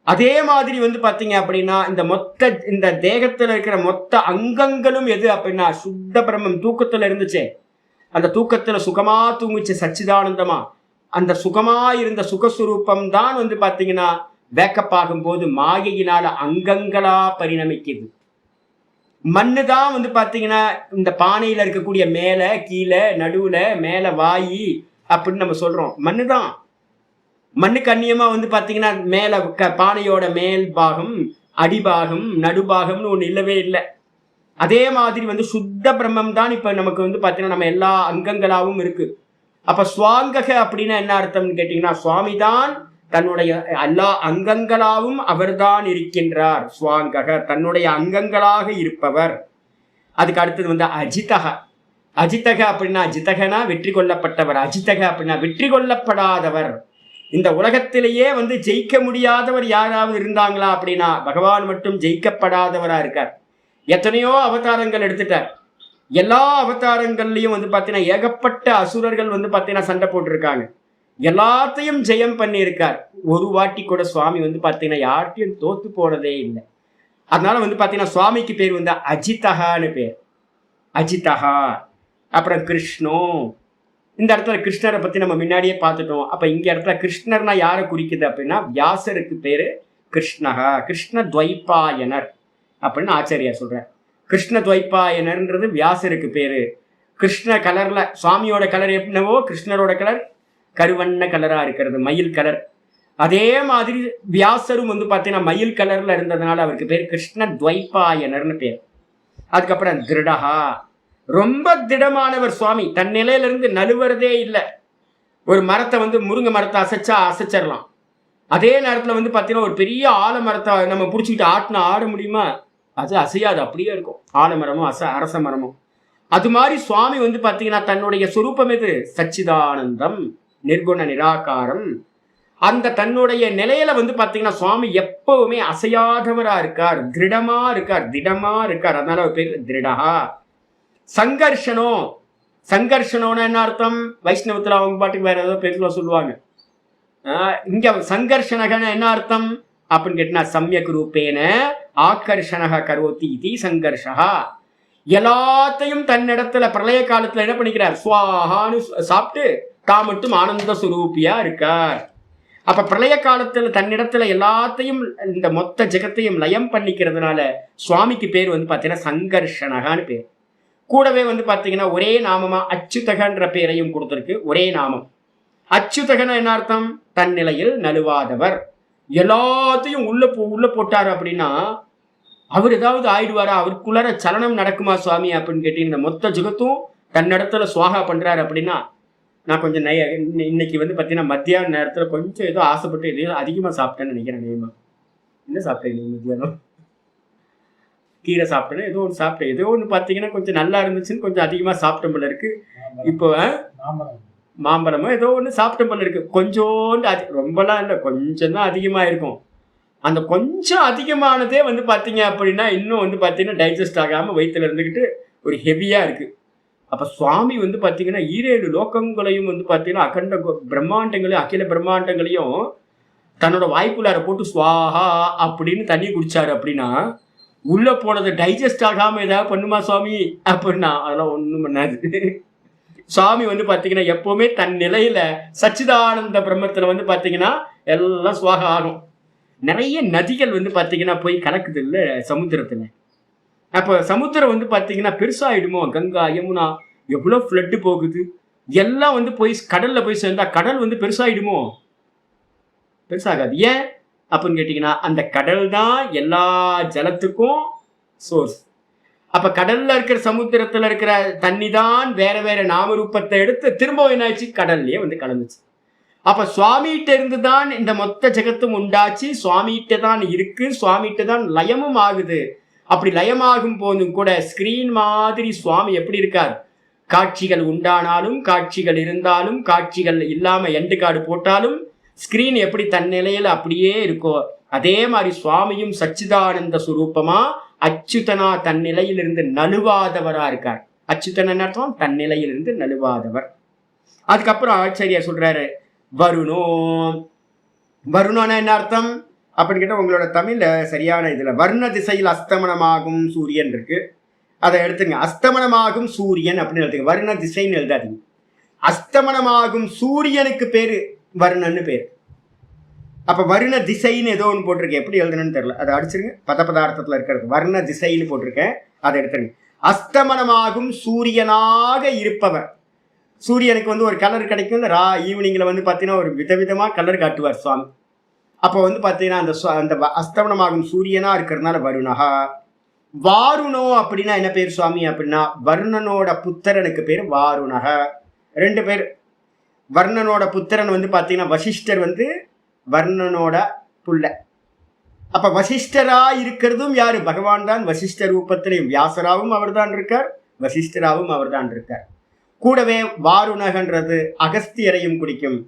அதே மாதிரி வந்து பாத்தீங்க அப்படின்னா இந்த தேகத்துல இருக்கிற மொத்த அங்கங்களும் எது அப்படின்னா சுத்த பிரம்மம். தூக்கத்துல இருந்துச்சே, அந்த தூக்கத்துல சுகமா தூங்குச்சு சச்சிதானந்தமா. அந்த சுகமா இருந்த சுகஸ்வரூபம் தான் வந்து பாத்தீங்கன்னா வேக்கப் ஆகும் போது மாயையினால அங்கங்களா பரிணமிக்குது. மண்ணு தான் வந்து பாத்தீங்கன்னா இந்த பானையில இருக்கக்கூடிய மேல கீழே நடுவுல மேல வாயி அப்படின்னு நம்ம சொல்றோம். மண்ணு தான். மண்ணுக்கு அந்நியமா வந்து பாத்தீங்கன்னா மேல பானையோட மேல் பாகம், அடிபாகம், நடுபாகம்னு ஒண்ணு இல்லவே இல்லை. அதே மாதிரி வந்து சுத்த பிரம்மம் தான் இப்ப நமக்கு வந்து பாத்தீங்கன்னா நம்ம எல்லா அங்கங்களாவும் இருக்கு. அப்ப சுவாங்கக அப்படின்னா என்ன அர்த்தம்னு கேட்டீங்கன்னா சுவாமி தான் தன்னுடைய எல்லா அங்கங்களாவும் அவர்தான் இருக்கின்றார். சுவாங்கக தன்னுடைய அங்கங்களாக இருப்பவர். அதுக்கு அடுத்தது வந்து அஜிதக. அஜிதக அப்படின்னா ஜிதகனா வெற்றி கொள்ளப்பட்டவர். அஜிதக அப்படின்னா வெற்றி கொள்ளப்படாதவர். இந்த உலகத்திலேயே வந்து ஜெயிக்க முடியாதவர் யாராவது இருந்தாங்களா அப்படின்னா பகவான் மட்டும் ஜெயிக்கப்படாதவரா இருக்கார். எத்தனையோ அவதாரங்கள் எடுத்துட்டார். எல்லா அவதாரங்கள்லயும் வந்து பாத்தீங்கன்னா ஏகப்பட்ட அசுரர்கள் வந்து பாத்தீங்கன்னா சண்டை போட்டிருக்காங்க. எல்லாத்தையும் ஜெயம் பண்ணி இருக்கார். ஒரு வாட்டி கூட சுவாமி வந்து பாத்தீங்கன்னா யார்ட்டையும் தோத்து போனதே இல்லை. அதனால வந்து பாத்தீங்கன்னா சுவாமிக்கு பேர் வந்து அஜிதகான்னு பேர். அஜிதகா. அப்புறம் கிருஷ்ணோ. இந்த இடத்துல கிருஷ்ணரை பத்தி நம்ம முன்னாடியே பார்த்துட்டோம். அப்ப இங்க இடத்துல கிருஷ்ணர்னா யாரை குறிக்குது அப்படின்னா வியாசருக்கு பேரு கிருஷ்ணகா, கிருஷ்ண துவைப்பாயனர் அப்படின்னு ஆச்சாரியா சொல்றார். கிருஷ்ண துவைப்பாயனர்ன்றது வியாசருக்கு பேரு. கிருஷ்ண கலர்ல, சுவாமியோட கலர் எப்படினவோ கிருஷ்ணரோட கலர் கருவண்ண கலரா இருக்கிறது, மயில் கலர். அதே மாதிரி வியாசரும் வந்து பார்த்தீங்கன்னா மயில் கலர்ல இருந்ததுனால அவருக்கு பேர் கிருஷ்ண துவைபாயனர்னு பேர். அதுக்கப்புறம் திருடஹா, ரொம்ப திடமானவர் சுவாமி, தன் நிலையிலிருந்து நழுவுறதே இல்லை. ஒரு மரத்தை வந்து முருங்கை மரத்தை அசைச்சிடலாம். அதே நேரத்தில் வந்து பார்த்தீங்கன்னா ஒரு பெரிய ஆலமரத்தை நம்ம பிடிச்சிக்கிட்டு ஆட முடியுமா? அது அசையாது, அப்படியே இருக்கும். ஆலமரமும் அரச மரமும். அது மாதிரி சுவாமி வந்து பார்த்தீங்கன்னா தன்னுடைய சொரூபம் எது? சச்சிதானந்தம், நிர்குண நிராகாரம். அந்த தன்னுடைய நிலையில வந்து பார்த்தீங்கன்னா சுவாமி எப்பவுமே அசையாதவரா இருக்கார், திடமா இருக்கார். அதனால அவர் பேர் திருடஹா. சங்கர்ஷனோன்னு என்ன அர்த்தம்? வைஷ்ணவத்துல அவங்க பாட்டுக்கு வேற ஏதோ பேர்ல சொல்லுவாங்க. இங்க சங்கர்ஷனகன என்ன அர்த்தம் அப்படின்னு கேட்டா, சமயக் ரூபேன ஆக்கர்ஷணக கரோதி இது சங்கர்ஷா. எல்லாத்தையும் தன்னிடத்துல பிரளய காலத்துல என்ன பண்ணிக்கிறார்? சுவாஹான்னு சாப்பிட்டு தான் மட்டும் ஆனந்த சுரூபியா இருக்கார். அப்ப பிரளய காலத்துல தன்னிடத்துல எல்லாத்தையும் இந்த மொத்த ஜெகத்தையும் லயம் பண்ணிக்கிறதுனால சுவாமிக்கு பேர் வந்து பாத்தீங்கன்னா சங்கர்ஷனகான்னு பேர். கூடவே வந்து பாத்தீங்கன்னா ஒரே நாமமா அச்சுதகன்ற பேரையும் கொடுத்திருக்கு. ஒரே நாமம் அச்சுதகன என்ன அர்த்தம்? தன்னிலையில் நழுவாதவர். எல்லாத்தையும் உள்ள போட்டாரு அப்படின்னா அவர் ஏதாவது ஆயிடுவாரா? அவருக்குள்ளார சலனம் நடக்குமா சுவாமி அப்படின்னு கேட்டீங்கன்னா, மொத்த ஜெகத்தும் தன்னிடத்துல சுவாகா பண்றாரு அப்படின்னா, நான் கொஞ்சம் இன்னைக்கு வந்து பார்த்தீங்கன்னா மத்தியான நேரத்தில் கொஞ்சம் ஏதோ ஆசைப்பட்டு எதையோ அதிகமாக சாப்பிட்டேன்னு நினைக்கிறேன். நேமா என்ன சாப்பிட்டேன் நீ மத்தியானம்? கீரை சாப்பிட்டேன்னு ஏதோ ஒன்று சாப்பிட்டேன். ஏதோ ஒன்று பார்த்தீங்கன்னா கொஞ்சம் நல்லா இருந்துச்சுன்னு கொஞ்சம் அதிகமாக சாப்பிட்ட போல இருக்கு. இப்போ மாம்பழமோ ஏதோ ஒன்று சாப்பிட்ட போல இருக்கு. கொஞ்சோண்டு ரொம்பலாம் இல்லை, கொஞ்சம் தான் அதிகமாக இருக்கும். அந்த கொஞ்சம் அதிகமானதே வந்து பார்த்தீங்க அப்படின்னா இன்னும் வந்து பார்த்தீங்கன்னா டைஜஸ்ட் ஆகாமல் வயிற்றுல இருந்துக்கிட்டு ஒரு ஹெவியாக இருக்குது. அப்போ சுவாமி வந்து பார்த்தீங்கன்னா 7 லோகங்களையும் வந்து பார்த்தீங்கன்னா அகண்ட பிரம்மாண்டங்களையும் அகில பிரம்மாண்டங்களையும் தன்னோட வாய்ப்புள்ளார போட்டு சுவாஹா அப்படின்னு தண்ணி குடிச்சாரு அப்படின்னா உள்ள போனது டைஜஸ்ட் ஆகாமல் ஏதாவது பண்ணுமா சுவாமி அப்படின்னா? அதெல்லாம் ஒன்றும் பண்ணாது. சுவாமி வந்து பார்த்தீங்கன்னா எப்பவுமே தன் நிலையில சச்சிதானந்த பிரம்மத்தில் வந்து பார்த்தீங்கன்னா எல்லாம் சுவாகா ஆகும். நிறைய நதிகள் வந்து பார்த்தீங்கன்னா போய் கலக்குது இல்லை சமுத்திரத்தில். அப்போ சமுத்திரம் வந்து பார்த்தீங்கன்னா பெருசாகிடுமோ? கங்கா யமுனா எவ்வளோ ஃப்ளட்டு போகுது, எல்லாம் வந்து போய் கடலில் போய் சேர்ந்தா கடல் வந்து பெருசாகிடுமோ? பெருசாகாது. ஏன் அப்படின்னு கேட்டிங்கன்னா அந்த கடல் தான் எல்லா ஜலத்துக்கும் சோர்ஸ். அப்போ கடலில் இருக்கிற சமுத்திரத்தில் இருக்கிற தண்ணி தான் வேற வேற நாமரூபத்தை எடுத்து திரும்ப என்னாச்சு? கடல்லையே வந்து கலந்துச்சு. அப்போ சுவாமிகிட்ட இருந்து தான் இந்த மொத்த ஜெகத்தும் உண்டாச்சு, சுவாமிகிட்ட தான் இருக்கு, சுவாமிகிட்ட தான் லயமும் ஆகுது. அப்படி லயமாகும் போதும் கூட ஸ்கிரீன் மாதிரி சுவாமி எப்படி இருக்கார்? காட்சிகள் உண்டானாலும் காட்சிகள் இருந்தாலும் காட்சிகள் இல்லாம எண்டு கார்டு போட்டாலும் ஸ்கிரீன் எப்படி தன் நிலையில அப்படியே இருக்கோ அதே மாதிரி சுவாமியும் சச்சிதானந்த சுரூபமா அச்சுதனா தன் நிலையிலிருந்து நழுவாதவரா இருக்கார். அச்சுதன் அர்த்தம் தன் நிலையிலிருந்து நழுவாதவர். அதுக்கப்புறம் ஆச்சாரியா சொல்றாரு வருணோன்னா என்ன அர்த்தம் அப்படின்னு கேட்டால் உங்களோட தமிழ்ல சரியான இதுல வர்ண திசையில் அஸ்தமனமாகும் சூரியன் இருக்கு, அதை எடுத்துங்க. அஸ்தமனமாகும் சூரியன் அப்படின்னு எழுதுங்க, வர்ண திசைன்னு எழுதாதீங்க. அஸ்தமனமாகும் சூரியனுக்கு பேரு வருணன்னு பேரு. அப்ப வருண திசைன்னு ஏதோ ஒன்று போட்டிருக்கேன், எப்படி எழுதுனன்னு தெரியல, அதை அடிச்சிருங்க. பதார்த்தத்துல இருக்கிறது வர்ண திசைன்னு போட்டிருக்கேன், அதை எடுத்துருங்க. அஸ்தமனமாகும் சூரியனாக இருப்பவர். சூரியனுக்கு வந்து ஒரு கலர் கிடைக்கும், ஈவினிங்ல வந்து பார்த்தீங்கன்னா ஒரு விதவிதமா கலர் காட்டுவார் சுவாமி. அப்போ வந்து பார்த்தீங்கன்னா அந்த அஸ்தமனமாகும் சூரியனா இருக்கிறதுனால வருணஹா. வாருணோ அப்படின்னா என்ன பேர் சுவாமி அப்படின்னா வருணனோட புத்திரனுக்கு பேர் வாருணக. 2 பேர். வர்ணனோட புத்திரன் வந்து பார்த்தீங்கன்னா வசிஷ்டர் வந்து வர்ணனோட புள்ள. அப்ப வசிஷ்டரா இருக்கிறதும் யாரு? பகவான் தான். வசிஷ்டர் ரூபத்திலையும் வியாசராவும் அவர் தான் இருக்கார், வசிஷ்டராவும் அவர் தான் இருக்கார். கூடவே வாருணகன்றது அகஸ்தியரையும் குறிக்கும்.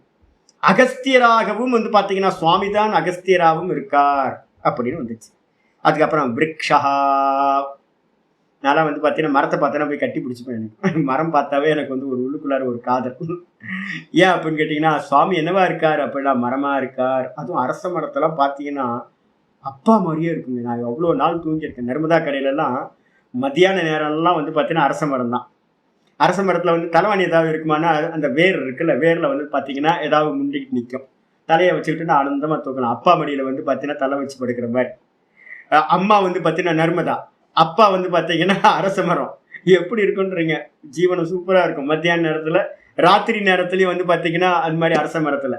அகஸ்தியராகவும் வந்து பார்த்தீங்கன்னா சுவாமி தான் அகஸ்தியராகவும் இருக்கார் அப்படின்னு வந்துச்சு. அதுக்கப்புறம் விரக்ஷா. நான் வந்து பார்த்தீங்கன்னா மரத்தை பார்த்தேன்னா போய் கட்டி பிடிச்சிப்பேன். எனக்கு மரம் பார்த்தாவே எனக்கு வந்து ஒரு உள்ளுக்குள்ளார ஒரு காதல். ஏன் அப்படின்னு கேட்டிங்கன்னா சுவாமி என்னவா இருக்கார் அப்படின்னா மரமா இருக்கார். அதுவும் அரச மரத்தெல்லாம் பார்த்தீங்கன்னா அப்பா மாதிரியே இருக்குங்க. நான் அவ்வளோ நாள் தூங்கியிருக்கேன். நர்மதா கரையிலலாம் மத்தியான நேரம்லாம் வந்து பார்த்தீங்கன்னா அரச மரம் தான். அரச மரத்தில் வந்து தலைவாணி ஏதாவது இருக்குமானா அந்த வேர் இருக்குல்ல, வேரில் வந்து பார்த்தீங்கன்னா ஏதாவது முண்டிக்கிட்டு நிற்கும். தலையை வச்சுக்கிட்டு நான் ஆனந்தமாக தூக்கணும். அப்பா மடியில் வந்து பார்த்தீங்கன்னா தலை வச்சு படுக்கிற மாதிரி. அம்மா வந்து பார்த்தீங்கன்னா நர்மதா, அப்பா வந்து பார்த்தீங்கன்னா அரச மரம். எப்படி இருக்குன்றீங்க? ஜீவனம் சூப்பரா இருக்கும். மத்தியான நேரத்துல, ராத்திரி நேரத்துலயும் வந்து பாத்தீங்கன்னா அது மாதிரி அரச மரத்துல.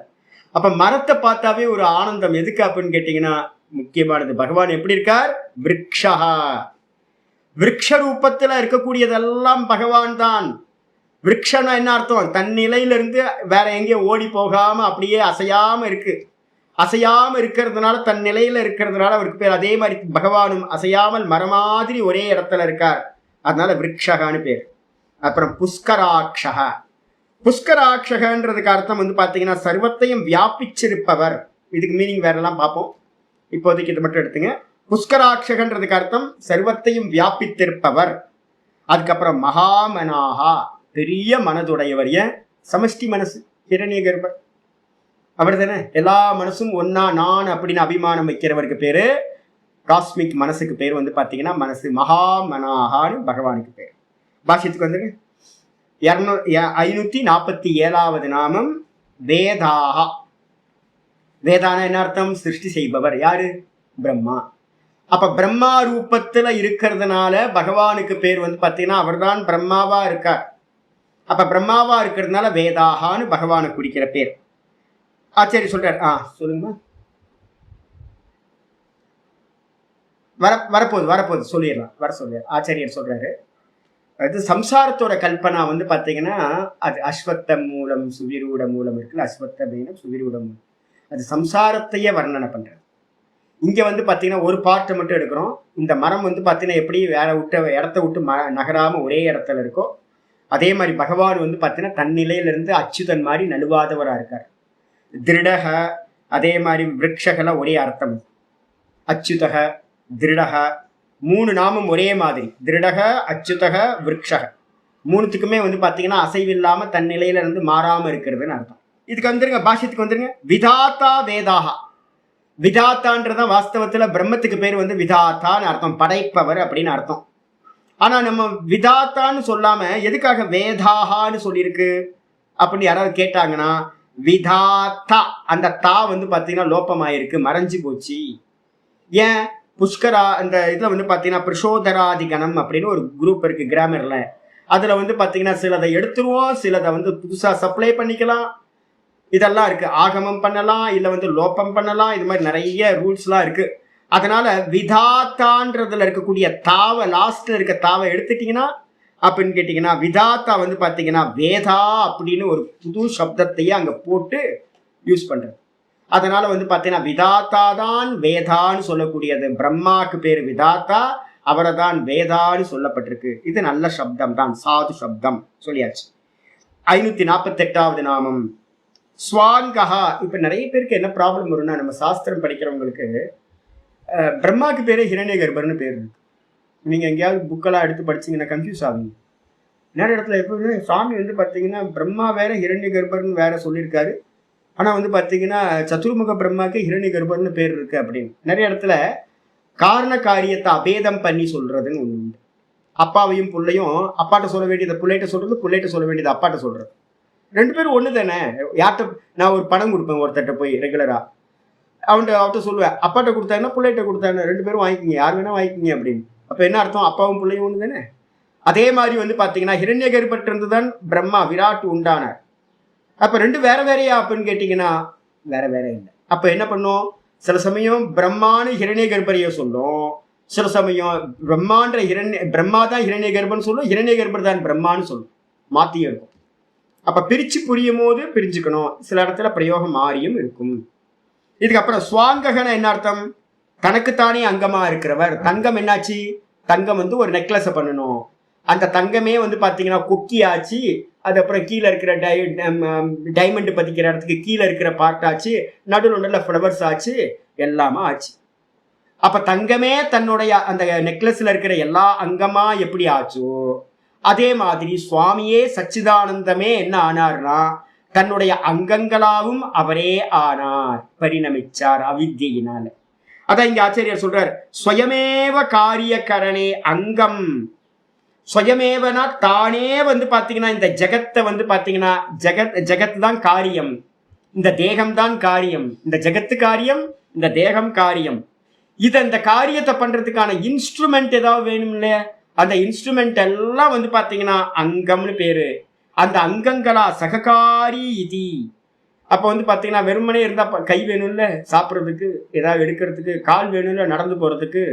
அப்ப மரத்தை பார்த்தாவே ஒரு ஆனந்தம். எதுக்கு அப்படின்னு கேட்டீங்கன்னா முக்கியமானது. பகவான் எப்படி இருக்கார்? விருக்ஷா. விருக்ஷ ரூபத்துல இருக்கக்கூடியதெல்லாம் பகவான் தான். விருக்ஷனா என்ன அர்த்தம்? தன் நிலையிலிருந்து வேற எங்கேயும் ஓடி போகாம அப்படியே அசையாம இருக்கு. அசையாம இருக்கிறதுனால, தன் நிலையில இருக்கிறதுனால அவருக்கு பேர். அதே மாதிரி பகவானும் அசையாமல் மரம் மாதிரி ஒரே இடத்துல இருக்கார். அதனால விருக்ஷகான்னு பேர். அப்புறம் புஷ்கராட்சக. புஷ்கராட்சகன்றதுக்கு அர்த்தம் வந்து பார்த்தீங்கன்னா சர்வத்தையும் வியாபிச்சிருப்பவர். இதுக்கு மீனிங் வேற எல்லாம் பார்ப்போம். இப்போதைக்கு இது மட்டும் எடுத்துங்க. புஷ்கராட்சகன்றதுக்கு அர்த்தம் சர்வத்தையும் வியாபித்திருப்பவர். அதுக்கப்புறம் மகாமனாகா, பெரிய மனதுடையவர். ஏன்? சமஷ்டி மனசு, ஹிரண்ய கர்ப்பர் அவர் தானே. எல்லா மனசும் ஒன்னா நான் அப்படின்னு அபிமானம் வைக்கிறவருக்கு பேரு. காஸ்மிக் மனசுக்கு பேர் வந்து பார்த்தீங்கன்னா மனசு. மகாமனாகான்னு பகவானுக்கு பேர். பாஷ்யத்துக்கு வந்துங்க. 547வது நாமம் வேதாகா. வேதான என்ன அர்த்தம்? சிருஷ்டி செய்பவர். யாரு? பிரம்மா. அப்ப பிரம்மா ரூபத்துல இருக்கிறதுனால பகவானுக்கு பேர் வந்து பார்த்தீங்கன்னா அவர் தான் பிரம்மாவா இருக்கார். அப்ப பிரம்மாவா இருக்கிறதுனால வேதாகான்னு பகவானுக்கு குடிக்கிற பேர். ஆச்சாரியர் சொல்றாரு. சொல்லுங்க. வரப்போகுது சொல்லிடலாம். சொல்றாரு ஆச்சாரியர் சொல்றாரு. அது சம்சாரத்தோட கல்பனா வந்து பார்த்தீங்கன்னா அது அஸ்வத்த மூலம் சுவிரூட மூலம் இருக்குல்ல. அஸ்வத்த மீனம் சுவிரூட மூலம். அது சம்சாரத்தையே வர்ணனை பண்றது. இங்க வந்து பார்த்தீங்கன்னா ஒரு பார்ட்டை மட்டும் எடுக்கிறோம். இந்த மரம் வந்து பார்த்தீங்கன்னா எப்படி வேற இடத்த விட்டு நகராம ஒரே இடத்துல இருக்கோ அதே மாதிரி பகவான் வந்து பார்த்தீங்கன்னா தன்னிலையிலிருந்து அச்சுதன் மாதிரி நழுவாதவராக இருக்கார். திருடக, அதே மாதிரி விரக்ஷகல ஒரே அர்த்தம். அச்சுதக, திருடக, 3 நாமம் ஒரே மாதிரி. திருடக, அச்சுதக, விரக்ஷக, 3த்துக்குமே வந்து பார்த்தீங்கன்னா அசைவில்லாம தன் நிலையில இருந்து மாறாம இருக்கிறதுன்னு அர்த்தம். இதுக்கு வந்துருங்க, பாஷ்யத்துக்கு வந்துருங்க. விதாத்தா வேதாகா. விதாத்தான்றதான் வாஸ்தவத்துல பிரம்மத்துக்கு பேர் வந்து விதாத்தான்னு அர்த்தம், படைப்பவர் அப்படின்னு அர்த்தம். ஆனா நம்ம விதாத்தான்னு சொல்லாம எதுக்காக வேதாகான்னு சொல்லியிருக்கு அப்படின்னு யாராவது கேட்டாங்கன்னா, விதாத்தா அந்த தா வந்து பார்த்தீங்கன்னா லோப்பமாயிருக்கு, மறைஞ்சு போச்சு. ஏன்? புஷ்கரா அந்த இதுல வந்து பார்த்தீங்கன்னா பிரசோதராதிகணம் அப்படின்னு ஒரு குரூப் இருக்கு கிராமர்ல. அதுல வந்து பார்த்தீங்கன்னா சிலதை எடுத்துருவோம், சிலதை வந்து புதுசா சப்ளை பண்ணிக்கலாம், இதெல்லாம் இருக்கு. ஆகமம் பண்ணலாம், இல்லை வந்து லோப்பம் பண்ணலாம், இது மாதிரி நிறைய ரூல்ஸ்லாம் இருக்கு. அதனால விதாத்தான்றதுல இருக்கக்கூடிய தாவை, லாஸ்ட்ல இருக்க தாவை எடுத்துட்டீங்கன்னா அப்படின்னு கேட்டீங்கன்னா விதாத்தா வந்து பார்த்தீங்கன்னா வேதா அப்படின்னு ஒரு புது சப்தத்தையே அங்க போட்டு யூஸ் பண்றது. அதனால வந்து பார்த்தீங்கன்னா விதாத்தா தான் வேதான்னு சொல்லக்கூடியது. பிரம்மாக்கு பேர் விதாத்தா, அவரை தான் வேதான்னு சொல்லப்பட்டிருக்கு. இது நல்ல சப்தம் தான், சாது சப்தம் சொல்லியாச்சு. 548வது நாமம் ஸ்வாங்கஹா. இப்ப நிறைய பேருக்கு என்ன ப்ராப்ளம் வரும்னா, நம்ம சாஸ்திரம் படிக்கிறவங்களுக்கு பிரம்மாக்கு பேரே ஹிரண்ய கர்ப்பர்னு பேர் இருக்கு. நீங்க எங்கேயாவது புக்கெல்லாம் எடுத்து படிச்சீங்கன்னா கன்ஃபியூஸ் ஆகுங்க. நிறைய இடத்துல எப்பவுமே சுவாமி வந்து பார்த்தீங்கன்னா பிரம்மா வேற ஹிரண்ய கர்ப்பர்னு வேற சொல்லியிருக்காரு. ஆனா வந்து பார்த்தீங்கன்னா சதுர்முக பிரம்மாக்கு ஹிரண்ய கர்ப்பர்னு பேர் இருக்கு அப்படின்னு நிறைய இடத்துல காரண காரியத்தை அபேதம் பண்ணி சொல்றதுன்னு ஒண்ணு உண்டு. அப்பாவையும் பிள்ளையும் அப்பாட்ட சொல்ல வேண்டியதை பிள்ளைகிட்ட சொல்றது, பிள்ளைகிட்ட சொல்ல வேண்டியது அப்பாட்ட சொல்றது. 2 பேரும் ஒண்ணு தானே. யார்கிட்ட நான் ஒரு பணம் கொடுப்பேன் ஒருத்தட்ட போய் ரெகுலரா, அவன்கிட்ட சொல்லுவேன், அப்பாட்ட கொடுத்தாங்கன்னா பிள்ளைகிட்ட கொடுத்தாங்க, 2 பேரும் வாங்கிக்கிங்க, யார் வேணா வாங்கிக்கிங்க அப்படின்னு. அப்ப என்ன அர்த்தம்? அப்பாவும் பிள்ளையும் ஒண்ணு தானே. அதே மாதிரி வந்து பாத்தீங்கன்னா ஹிரண்ய கர்ப்பத்திலிருந்து தான் பிரம்மா விராட் உண்டானார். அப்ப 2 வேற வேறையா அப்படின்னு கேட்டீங்கன்னா வேற வேற இல்லை. அப்ப என்ன பண்ணும்? சில சமயம் பிரம்மானு ஹிரண்ய கர்ப்பரைய சொல்லும், சில சமயம் பிரம்மான்ற பிரம்மா தான் ஹிரண்ய கர்ப்பன்னு சொல்லும், ஹிரண்ய கர்ப்பர் தான் பிரம்மான்னு சொல்லும், மாத்தியும் இருக்கும். அப்ப பிரிச்சு புரியும் போது பிரிஞ்சுக்கணும். சில இடத்துல பிரயோகம் மாறியும் இருக்கும். இதுக்கப்புறம் ஸ்வாங்ககன என்ன அர்த்தம்? தனக்குத்தானே அங்கமா இருக்கிறவர். தங்கம் என்னாச்சு? தங்கம் வந்து ஒரு நெக்லஸை பண்ணணும், அந்த தங்கமே வந்து பாத்தீங்கன்னா கொக்கி ஆச்சு, அது அப்புறம் கீழே இருக்கிற டைமண்ட் பதிக்கிற இடத்துக்கு கீழே இருக்கிற பார்ட் ஆச்சு, நடுநடுல ஃப்ளவர்ஸ் ஆச்சு, எல்லாமே ஆச்சு. அப்ப தங்கமே தன்னுடைய அந்த நெக்லஸ்ல இருக்கிற எல்லா அங்கமா எப்படி ஆச்சோ அதே மாதிரி சுவாமியே சச்சிதானந்தமே என்ன ஆனார்னா தன்னுடைய அங்கங்களாவும் அவரே ஆனார், பரிணமிச்சார் அவித்யினால. அதான் இங்க ஆச்சாரியர் சொல்றார், ஸ்வயமேவ காரியகரணே அங்கம். ஸ்வயமேவனா தானே வந்து பாத்தீங்கன்னா இந்த ஜெகத்தை வந்து பாத்தீங்கன்னா ஜெகத் தான் காரியம், இந்த தேகம் தான் காரியம், இந்த ஜெகத்து காரியம், இந்த தேகம் காரியம். இது அந்த காரியத்தை பண்றதுக்கான இன்ஸ்ட்ருமெண்ட் ஏதாவது வேணும் இல்லையா? அந்த இன்ஸ்ட்ருமெண்ட் எல்லாம் வந்து பார்த்தீங்கன்னா அங்கம்னு பேரு. அந்த அங்கங்களா சககாரி இதி. அப்போ வந்து பார்த்தீங்கன்னா வெறுமனே இருந்தால் கை வேணும்ல சாப்பிட்றதுக்கு, ஏதாவது எடுக்கிறதுக்கு, கால் வேணும்ல நடந்து போகிறதுக்கு.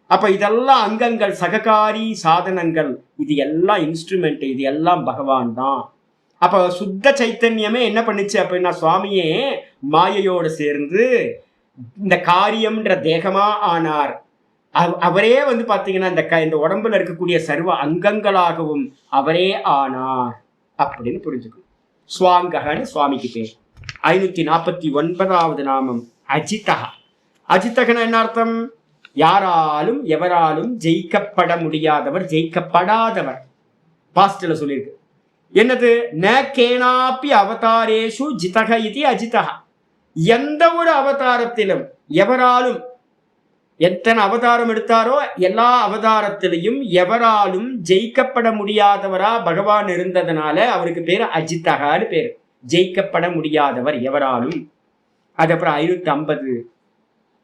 அப்போ இதெல்லாம் அங்கங்கள், சககாரி சாதனங்கள், இது எல்லாம் இன்ஸ்ட்ருமெண்ட், இது எல்லாம் பகவான் தான். அப்போ சுத்த சைத்தன்யமே என்ன பண்ணுச்சு அப்படின்னா, சுவாமியே மாயையோடு சேர்ந்து இந்த காரியம்ன்ற தேகமா ஆனார். அவரே வந்து பார்த்தீங்கன்னா இந்த உடம்புல இருக்கக்கூடிய சர்வ அங்கங்களாகவும் அவரே ஆனார் அப்படின்னு புரிஞ்சுக்கணும். சுவாங்கன்னு சுவாமிக்கு பேர். 549வது நாமம் அஜிதகா. அஜிதகனா என்ன அர்த்தம்? யாராலும் எவராலும் ஜெயிக்கப்பட முடியாதவர், ஜெயிக்கப்படாதவர். பாஸ்ட்ல சொல்லியிருக்கு. என்னது? ந கேனாப்பி அவதாரேஷு ஜிதக இது அஜிதகா. எந்த ஒரு அவதாரத்திலும் எவராலும், எத்தனை அவதாரம் எடுத்தாரோ எல்லா அவதாரத்திலையும் எவராலும் ஜெயிக்கப்பட முடியாதவரா பகவான் இருந்ததுனால அவருக்கு பேரு அஜிதகான்னு பேரு. ஜெயிக்கப்பட முடியாதவர் எவராலும். அதுக்கப்புறம் 550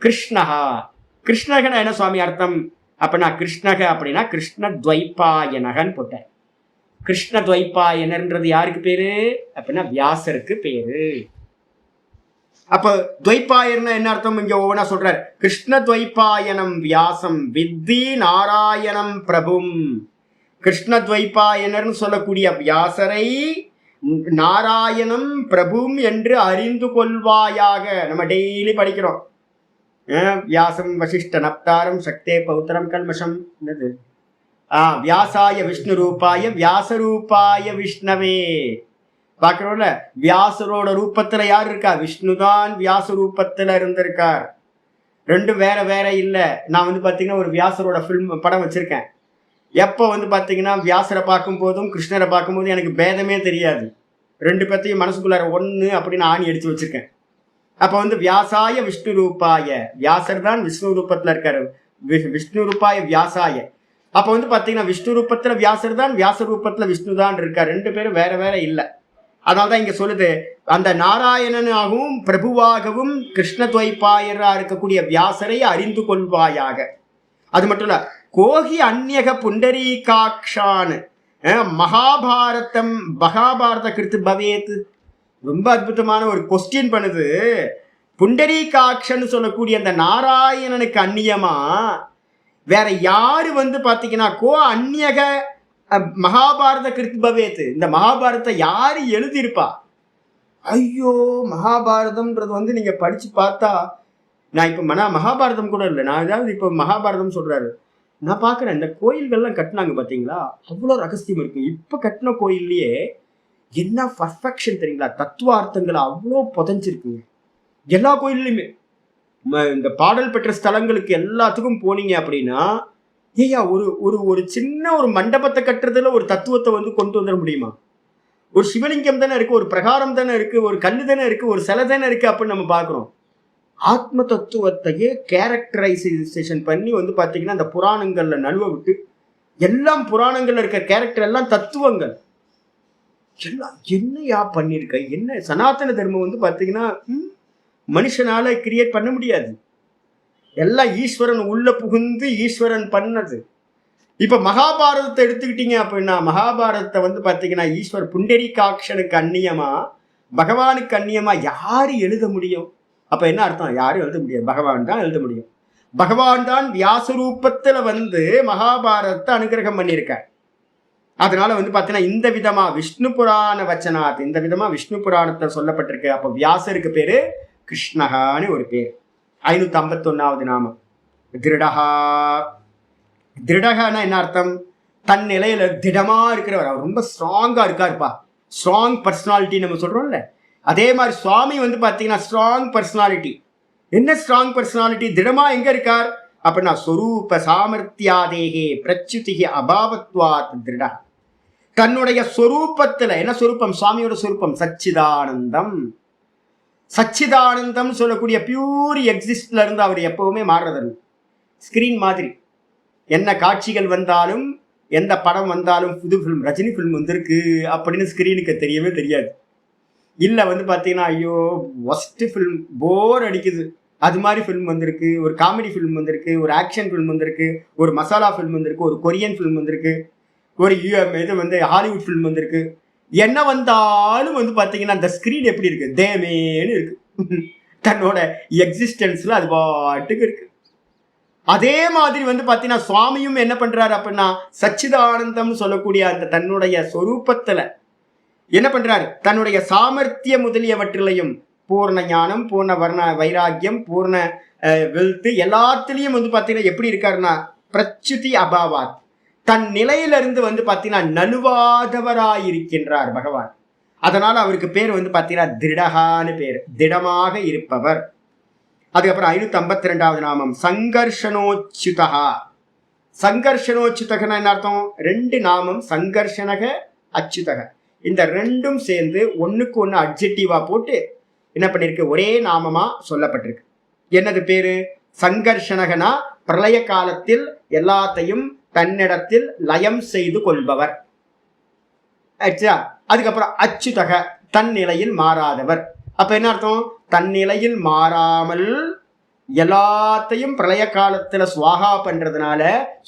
கிருஷ்ணகா. கிருஷ்ணகன என்ன சுவாமி அர்த்தம்? அப்படின்னா கிருஷ்ணக அப்படின்னா கிருஷ்ண துவைப்பாயனகன் போட்டார். கிருஷ்ண துவைப்பாயனர்ன்றது யாருக்கு பேரு அப்படின்னா வியாசருக்கு பேரு. அப்ப துவைப்பாயர்னா என்ன அர்த்தம்? இங்க ஒவ்வொன்றா சொல்றார். கிருஷ்ண துவைப்பாயனம் வியாசம் வித்தி நாராயணம் பிரபும். கிருஷ்ண துவைப்பாயனர்னு சொல்லக்கூடிய வியாசரை நாராயணம் பிரபும் என்று அறிந்து கொள்வாயாக. நம்ம டெய்லி படிக்கிறோம். வியாசம் வசிஷ்ட நப்தாரம் சக்தே பௌத்திரம் கல்மஷம். என்னது? வியாசாய விஷ்ணு ரூபாய வியாசரூபாய விஷ்ணவே. பார்க்கிறோம்ல, வியாசரோட ரூபத்துல யார் இருக்கா? விஷ்ணுதான் வியாச ரூபத்துல இருந்திருக்கார். ரெண்டும் வேற வேற இல்லை. நான் வந்து பார்த்தீங்கன்னா ஒரு வியாசரோட படம் வச்சிருக்கேன். எப்போ வந்து பார்த்தீங்கன்னா வியாசரை பார்க்கும் போதும் கிருஷ்ணரை பார்க்கும் போதும் எனக்கு பேதமே தெரியாது. ரெண்டு பேர்த்தையும் மனசுக்குள்ளார ஒன்று அப்படின்னு ஆணி அடிச்சு வச்சிருக்கேன். அப்போ வந்து வியாசாய விஷ்ணு ரூபாய, வியாசர் தான் விஷ்ணு ரூபத்தில் இருக்காரு. விஷ்ணு ரூபாய வியாசாய. அப்போ வந்து பார்த்தீங்கன்னா விஷ்ணு ரூபத்தில் வியாசர் தான், வியாச ரூபத்தில் விஷ்ணு தான் இருக்கார். ரெண்டு பேரும் வேற வேற இல்லை. அதனால்தான் இங்க சொல்லுது, அந்த நாராயணனாகவும் பிரபுவாகவும் கிருஷ்ண துவைப்பாயரா இருக்கக்கூடிய வியாசரை அறிந்து கொள்வாயாக. அது மட்டும் இல்ல, கோகி அந்நியக புண்டரீகாக்ஷான் மகாபாரத கிருத்து பவேத். ரொம்ப அற்புதமான ஒரு கொஸ்டின் பண்ணுது. புண்டரீகாக்ஷன்னு சொல்லக்கூடிய அந்த நாராயணனுக்கு அந்நியமா வேற யாரு வந்து பாத்தீங்கன்னா கோ அந்நியக மகாபாரத கிருத்து பவேத். இந்த மகாபாரதத்தை யாரு எழுதியிருப்பா? ஐயோ, மகாபாரதம்ன்றது வந்து நீங்க படிச்சு பார்த்தா, நான் இப்ப மகாபாரதம் கூட இல்லை, நான் ஏதாவது இப்ப மகாபாரதம் சொல்றாரு, நான் பாக்குறேன் இந்த கோயில்கள்லாம் கட்டினாங்க பாத்தீங்களா, அவ்வளோ ரகசியம் இருக்கு. இப்ப கட்டின கோயில்லையே என்ன பர்ஃபெக்ஷன் தெரியுங்களா? தத்துவார்த்தங்களை அவ்வளோ புதைஞ்சிருக்குங்க எல்லா கோயில்லையுமே. இந்த பாடல் பெற்ற ஸ்தலங்களுக்கு எல்லாத்துக்கும் போனீங்க அப்படின்னா, ஏயா ஒரு சின்ன ஒரு மண்டபத்தை கட்டுறதுல ஒரு தத்துவத்தை வந்து கொண்டு வந்துட முடியுமா? ஒரு சிவலிங்கம் தானே இருக்கு, ஒரு பிரகாரம் தானே இருக்கு, ஒரு கல்லு தானே இருக்கு, ஒரு சிலை தானே இருக்கு அப்படின்னு நம்ம பார்க்குறோம். ஆத்ம தத்துவத்தையே கேரக்டரைசேஷன் பண்ணி வந்து பார்த்தீங்கன்னா அந்த புராணங்கள்ல நழுவ விட்டு, எல்லாம் புராணங்கள்ல இருக்க கேரக்டர் எல்லாம் தத்துவங்கள் எல்லாம் என்னையா பண்ணியிருக்க? என்ன சனாதன தர்மம் வந்து பார்த்தீங்கன்னா மனுஷனால கிரியேட் பண்ண முடியாது. எல்லாம் ஈஸ்வரன் உள்ள புகுந்து ஈஸ்வரன் பண்ணது. இப்ப மகாபாரதத்தை எடுத்துக்கிட்டீங்க அப்படின்னா, மகாபாரதத்தை வந்து பாத்தீங்கன்னா ஈஸ்வர் புண்டரீகாக்ஷனுக்கு அந்நியமா பகவானுக்கு அந்நியமா யாரு எழுத முடியும்? அப்ப என்ன அர்த்தம்? யாரும் எழுத முடியாது, பகவான் தான் எழுத முடியும். பகவான் தான் வியாசரூபத்துல வந்து மகாபாரதத்தை அனுகிரகம் பண்ணியிருக்கார். அதனால வந்து பாத்தீங்கன்னா இந்த விதமா விஷ்ணு புராண வச்சனாத், இந்த விதமா விஷ்ணு புராணத்துல சொல்லப்பட்டிருக்கு. அப்ப வியாசருக்கு பேரு கிருஷ்ணகான்னு ஒரு பேர். 551வது நாமம் திருடகா. திருடகான்னா என்ன அர்த்தம்? தன் நிலையில திடமா இருக்கிறவர், அவர் ரொம்ப ஸ்ட்ராங்கா இருக்காருப்பா. ஸ்ட்ராங் பர்சனாலிட்டி நம்ம சொல்றோம்ல, அதே மாதிரி சுவாமி வந்து பாத்தீங்கன்னா ஸ்ட்ராங் பர்சனாலிட்டி. என்ன ஸ்ட்ராங் பர்சனாலிட்டி? திடமா எங்க இருக்கார் அப்படின்னா ஸ்வரூப சாமர்த்தியாதேகே பிரச்சுதிகி அபாவத்வாத் திருடா. தன்னுடைய ஸ்வரூபத்துல, என்ன ஸ்வரூபம்? சுவாமியோட ஸ்வரூபம் சச்சிதானந்தம். சச்சிதானந்தம் சொல்லக்கூடிய பியூர் எக்ஸிஸ்ட்ல இருந்து அவர் எப்பவுமே மாறுறது. ஸ்கிரீன் மாதிரி என்ன காட்சிகள் வந்தாலும், எந்த படம் வந்தாலும், புது ஃபிலிம் ரஜினி ஃபிலிம் வந்திருக்கு அப்படின்னு ஸ்கிரீனுக்கு தெரியவே தெரியாது. இல்லை வந்து பார்த்தீங்கன்னா ஐயோ ஒஸ்ட் ஃபிலிம் போர் அடிக்குது அது மாதிரி ஃபிலிம் வந்திருக்கு, ஒரு காமெடி ஃபிலிம் வந்திருக்கு, ஒரு ஆக்ஷன் ஃபிலிம் வந்திருக்கு, ஒரு மசாலா ஃபிலிம் வந்திருக்கு, ஒரு கொரியன் ஃபிலிம் வந்திருக்கு, ஒரு இது வந்து ஹாலிவுட் ஃபிலிம் வந்திருக்கு. என்ன வந்தாலும் வந்து பார்த்தீங்கன்னா அந்த ஸ்க்ரீன் எப்படி இருக்கு, தேமேன்னு இருக்கு. தன்னோட எக்ஸிஸ்டன்ஸ்ல அது பாட்டுக்கு இருக்கு. அதே மாதிரி வந்து பார்த்தீங்கன்னா சுவாமியும் என்ன பண்றாரு அப்படின்னா சச்சிதானந்தம் சொல்லக்கூடிய அந்த தன்னுடைய சொரூபத்துல என்ன பண்றாரு, தன்னுடைய சாமர்த்திய முதலியவற்றிலையும் பூர்ண ஞானம், பூர்ண வர்ண வைராக்கியம், பூர்ண வெல்த் எல்லாத்திலையும் வந்து பார்த்தீங்கன்னா எப்படி இருக்காருன்னா பிரச்சுதி அபாவாத், தன் நிலையிலிருந்து வந்து பார்த்தீங்கன்னா நழுவாதவராயிருக்கின்றார் பகவான். அதனால அவருக்கு பேர் வந்து பார்த்தீங்கன்னா திருடகான்னு பேர், திடமாக இருப்பவர். அதுக்கப்புறம் 552வது நாமம் சங்கர்ஷனோச்சுதகா. சங்கர்ஷனோச்சுதகனா என்ன அர்த்தம்? 2 நாமம், சங்கர்ஷனக அச்சுதக. இந்த 2ம் சேர்ந்து ஒண்ணுக்கு ஒண்ணு அட்ஜெக்டிவா போட்டு என்ன பண்ணிருக்கு, ஒரே நாமமா சொல்லப்பட்டிருக்கு. என்னது பேரு? சங்கர்ஷனகனா பிரளய காலத்தில் எல்லாத்தையும் தன்னிடத்தில் லயம் செய்து கொள்பவர். அதுக்கப்புறம் அச்சுதக தன் நிலையில் மாறாதவர். அப்ப என்ன அர்த்தம்? தன் நிலையில் மாறாமல் எல்லாத்தையும் பிரளய காலத்துல சுவாகா பண்றதுனால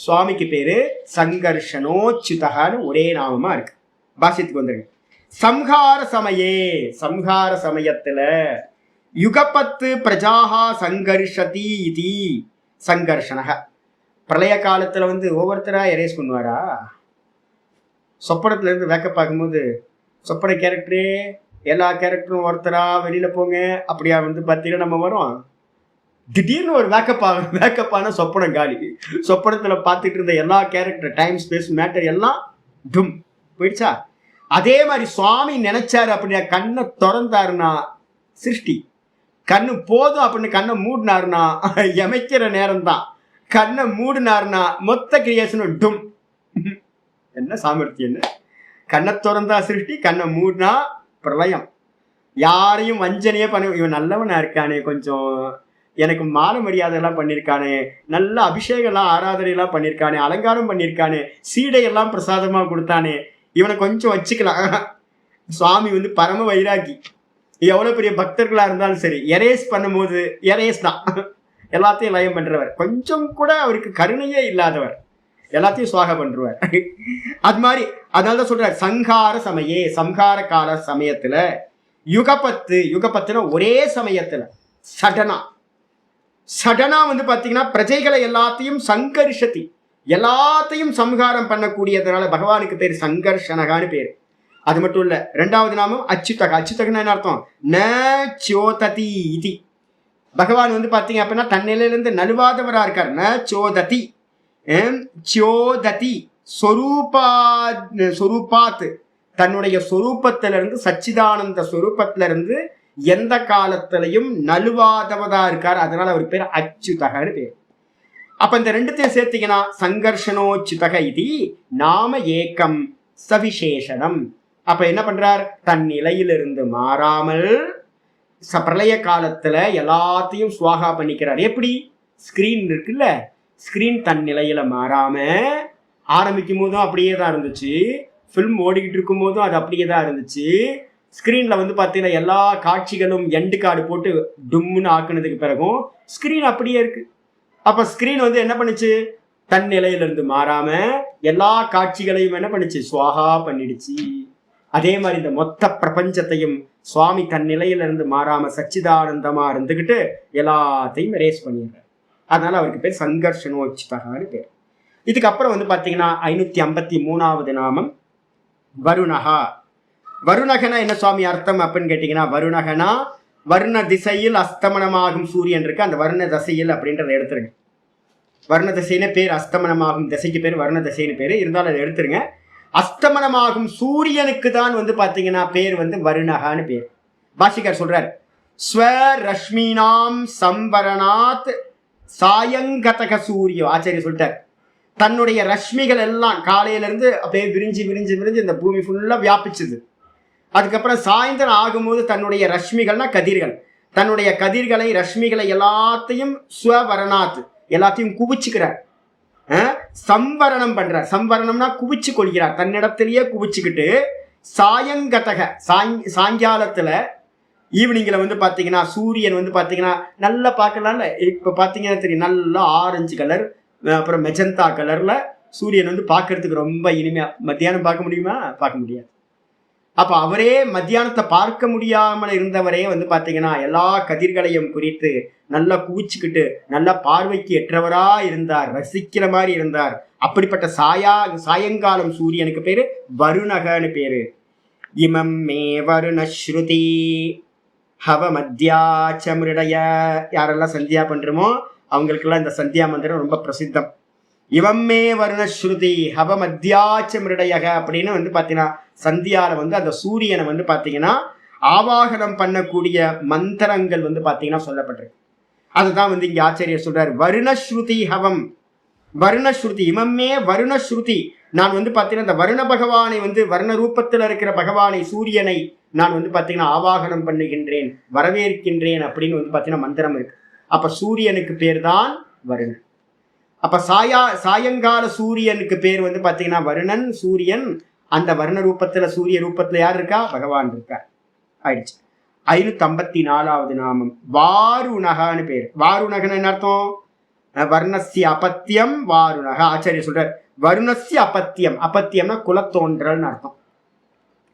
சுவாமிக்கு பேரு சங்கர்ஷனோச்சுதகான்னு ஒரே நாமமா இருக்கு. பாஷ்யத்துக்கு வந்துருக்கு. சம்ஹார சமயே, சம்ஹார சமயத்துல யுகபத்து பிரஜாஹா சங்கர்ஷதி இதி சங்கர்ஷனக. பிரளய காலத்துல வந்து ஒவ்வொருத்தரா எரேஸ் பண்ணுவாரா? சொப்பனத்துல இருந்து வேக்க பார்க்கும்போது சொப்பன கேரக்டரே எல்லா கேரக்டரும் ஒருத்தரா வெளியில போங்க அப்படியா வந்து பார்த்தீங்கன்னா நம்ம வரோம். திடீர்னு ஒரு வேக்கப்பான சொப்பனம் காலி. சொப்பனத்துல பார்த்துட்டு இருந்த எல்லா கேரக்டர், டைம், ஸ்பேஸ், மேட்டர் எல்லாம் டும் போயிடுச்சா? அதே மாதிரி சுவாமி நினைச்சாரு அப்படின்னா கண்ணை திறந்தாருன்னா சிருஷ்டி, கண்ணு போதும் அப்படின்னு கண்ணை மூடினாருன்னா எமைக்கிற நேரம் தான், கண்ணை மூடினாருன்னா மொத்த கிரியேஷனும் டும். என்ன சாமர்த்தியம்! கண்ணை திறந்தா சிருஷ்டி, கண்ணை மூடினா பிரளயம். யாரையும் வஞ்சனையே பண்ண, இவன் நல்லவனா இருக்கானே, கொஞ்சம் எனக்கு மான மரியாதை எல்லாம் பண்ணியிருக்கானே, நல்ல அபிஷேகம் எல்லாம் ஆராதனை எல்லாம் பண்ணியிருக்கானே, அலங்காரம் பண்ணியிருக்கானே, சீடையெல்லாம் பிரசாதமா கொடுத்தானே, இவனை கொஞ்சம் வச்சுக்கலாம். சுவாமி வந்து பரம வைராகி. எவ்வளவு பெரிய பக்தர்களா இருந்தாலும் சரி, எரேஸ் பண்ணும்போது எரேஸ் தான், எல்லாத்தையும் லயம் பண்றவர். கொஞ்சம் கூட அவருக்கு கருணையே இல்லாதவர், எல்லாத்தையும் சுவாக பண்றார். அது மாதிரி அதனால சொல்றார் சங்கார சமயே, சம்ஹார கால சமயத்துல யுகபத்து, யுகபத்துனா ஒரே சமயத்துல சடனா வந்து பாத்தீங்கன்னா பிரஜைகளை எல்லாத்தையும் சங்கர்ஷதி, எல்லாத்தையும் சம்ஹாரம் பண்ணக்கூடியதுனால பகவானுக்கு பேர் சங்கர்ஷனகான்னு பேரு. அது மட்டும் இல்ல, 2வது நாமம் அச்சுதக. அச்சுதகன்னா என்ன அர்த்தம்? ந சோததி இதி. பகவான் வந்து பாத்தீங்க அப்படின்னா தன்னிலையிலிருந்து நழுவாதவரா இருக்கார். ந சோததி, சோததி சொரூபாத், தன்னுடைய சொரூபத்திலிருந்து, சச்சிதானந்த சொரூபத்திலிருந்து எந்த காலத்திலையும் நழுவாதவதா இருக்கார். அதனால அவர் பேர் அச்சுதகன்னு பேர். அப்ப இந்த 2த்தையும் சேர்த்தீங்கன்னா சங்கர்ஷனோச்சுதக இது நாம ஏக்கம் சவிசேஷனம். அப்ப என்ன பண்றார்? தன் நிலையிலிருந்து மாறாமல் பிரளய காலத்துல எல்லாத்தையும் சுவாகா பண்ணிக்கிறார். எப்படி? ஸ்கிரீன் இருக்குல்ல, ஸ்கிரீன் தன் நிலையில மாறாம ஆரம்பிக்கும் போதும் அப்படியே தான் இருந்துச்சு, ஃபிலிம் ஓடிக்கிட்டு இருக்கும் போதும் அது அப்படியே தான் இருந்துச்சு. ஸ்கிரீன்ல வந்து பார்த்தீங்கன்னா எல்லா காட்சிகளும் எண்டு கார்டு போட்டு டும்முன்னு ஆக்குனதுக்கு பிறகும் ஸ்கிரீன் அப்படியே இருக்கு. அப்ப ஸ்கிரீன் வந்து என்ன பண்ணுச்சு? தன் நிலையிலிருந்து மாறாம எல்லா காட்சிகளையும் என்ன பண்ணுச்சு? சுவாகா பண்ணிடுச்சு. அதே மாதிரி இந்த மொத்த பிரபஞ்சத்தையும் சுவாமி தன் நிலையிலிருந்து மாறாம சச்சிதானந்தமா இருந்துகிட்டு எல்லாத்தையும் எரேஸ் பண்ணிடுறார். அதனால அவருக்கு பேர் சங்கர்ஷனோச்சிதகான்னு பேர். இதுக்கப்புறம் வந்து பார்த்தீங்கன்னா 553வது நாமம் வருணகா. வருணகனா என்ன சுவாமி அர்த்தம் அப்படின்னு கேட்டீங்கன்னா, வருணகனா வருண திசையில் அஸ்தமனமாகும் சூரியன் இருக்கு, அந்த வருண திசையில் அப்படின்றத எடுத்துருங்க. வருண திசைன்னு பேர், அஸ்தமனமாகும் திசைக்கு பேர் வருண திசைன்னு பேர், இருந்தாலும் அதை எடுத்துருங்க. அஸ்தமனமாகும் சூரியனுக்கு தான் வந்து பார்த்தீங்கன்னா பேர் வந்து வருணகான்னு பேர். பாஷிகர் சொல்றார், ஸ்வரஷ்மினாம் சம்பரணாத் சாயங்கதக சூரியோ. ஆச்சாரிய சொல்லிட்டார், தன்னுடைய ரஷ்மிகள் எல்லாம் காலையில இருந்து அப்படியே விரிஞ்சு விரிஞ்சு விரிஞ்சு இந்த பூமி ஃபுல்லா வியாபிச்சுது. அதுக்கப்புறம் சாயந்தரம் ஆகும்போது தன்னுடைய ரஷ்மிகள்னா கதிர்கள், தன்னுடைய கதிர்களை ரஷ்மிகளை எல்லாத்தையும் ஸ்வவரணாத் எல்லாத்தையும் குவிச்சுக்கிறார், சம்வரணம் பண்றார். சம்வரணம்னா குவிச்சு கொள்கிறார், தன்னிடத்திலேயே குவிச்சுக்கிட்டு சாயங்கதக சாயங்காலத்துல ஈவினிங்ல வந்து பாத்தீங்கன்னா சூரியன் வந்து பாத்தீங்கன்னா நல்லா பார்க்கலாம்ல. இப்ப பாத்தீங்கன்னா தெரியும், நல்லா ஆரஞ்சு கலர், அப்புறம் மெஜந்தா கலர்ல சூரியன் வந்து பார்க்கறதுக்கு ரொம்ப இனிமையா. மத்தியானம் பார்க்க முடியுமா? பார்க்க முடியாது. அப்ப அவரே மத்தியானத்தை பார்க்க முடியாமல் இருந்தவரே வந்து பாத்தீங்கன்னா எல்லா கதிர்களையும் குறித்து நல்லா குவிச்சுக்கிட்டு நல்ல பார்வைக்கு எற்றவரா இருந்தார், ரசிக்கிற மாதிரி இருந்தார். அப்படிப்பட்ட சாயங்காலம் சூரியனுக்கு பேரு வருணகன்னு பேரு. இமம் மே வருணஸ்ருதி ஹவ மத்தியாச்சமிருடைய. யாரெல்லாம் சந்தியா பண்றோமோ அவங்களுக்கெல்லாம் இந்த சந்தியா மந்திரம் ரொம்ப பிரசித்தம். இவம்மே வருணஸ்ருதி ஹவ மத்தியாச்சமிருடைய அப்படின்னு வந்து பாத்தீங்கன்னா சந்தியால வந்து அந்த சூரியனை வந்து பாத்தீங்கன்னா ஆவாகனம் பண்ணக்கூடிய மந்திரங்கள் வந்து பாத்தீங்கன்னா சொல்லப்பட்டிருக்கு. அதுதான் வந்து இங்க ஆச்சாரியர் சொல்றாரு, வருணஸ்ருதி ஹவம். வருணஸ்ருதி இமம்மே வருணஸ்ருதி. நான் வந்து பாத்தீங்கன்னா இந்த வருண பகவானை வந்து வருண ரூபத்தில் இருக்கிற பகவானை சூரியனை நான் வந்து பாத்தீங்கன்னா ஆவாகனம் பண்ணுகின்றேன், வரவேற்கின்றேன் அப்படின்னு வந்து பாத்தீங்கன்னா மந்திரம் இருக்கு. அப்ப சூரியனுக்கு பேர் தான் வருணன். அப்ப சாயங்கால சூரியனுக்கு பேர் வந்து பாத்தீங்கன்னா வருணன், சூரியன். அந்த வருண ரூபத்துல சூரிய ரூபத்துல யார் இருக்கா? பகவான் இருக்கார். ஆயிடுச்சு. 554வது நாமம் வாருணகான்னு பேர். வாருணகன் என்ன அர்த்தம்? வர்ணஸ்ய அபத்தியம் வாருணக. ஆச்சாரிய சொல்றார் வருணஸ்ய அபத்தியம். அபத்தியம்னா குலத்தோன்றல்னு அர்த்தம்,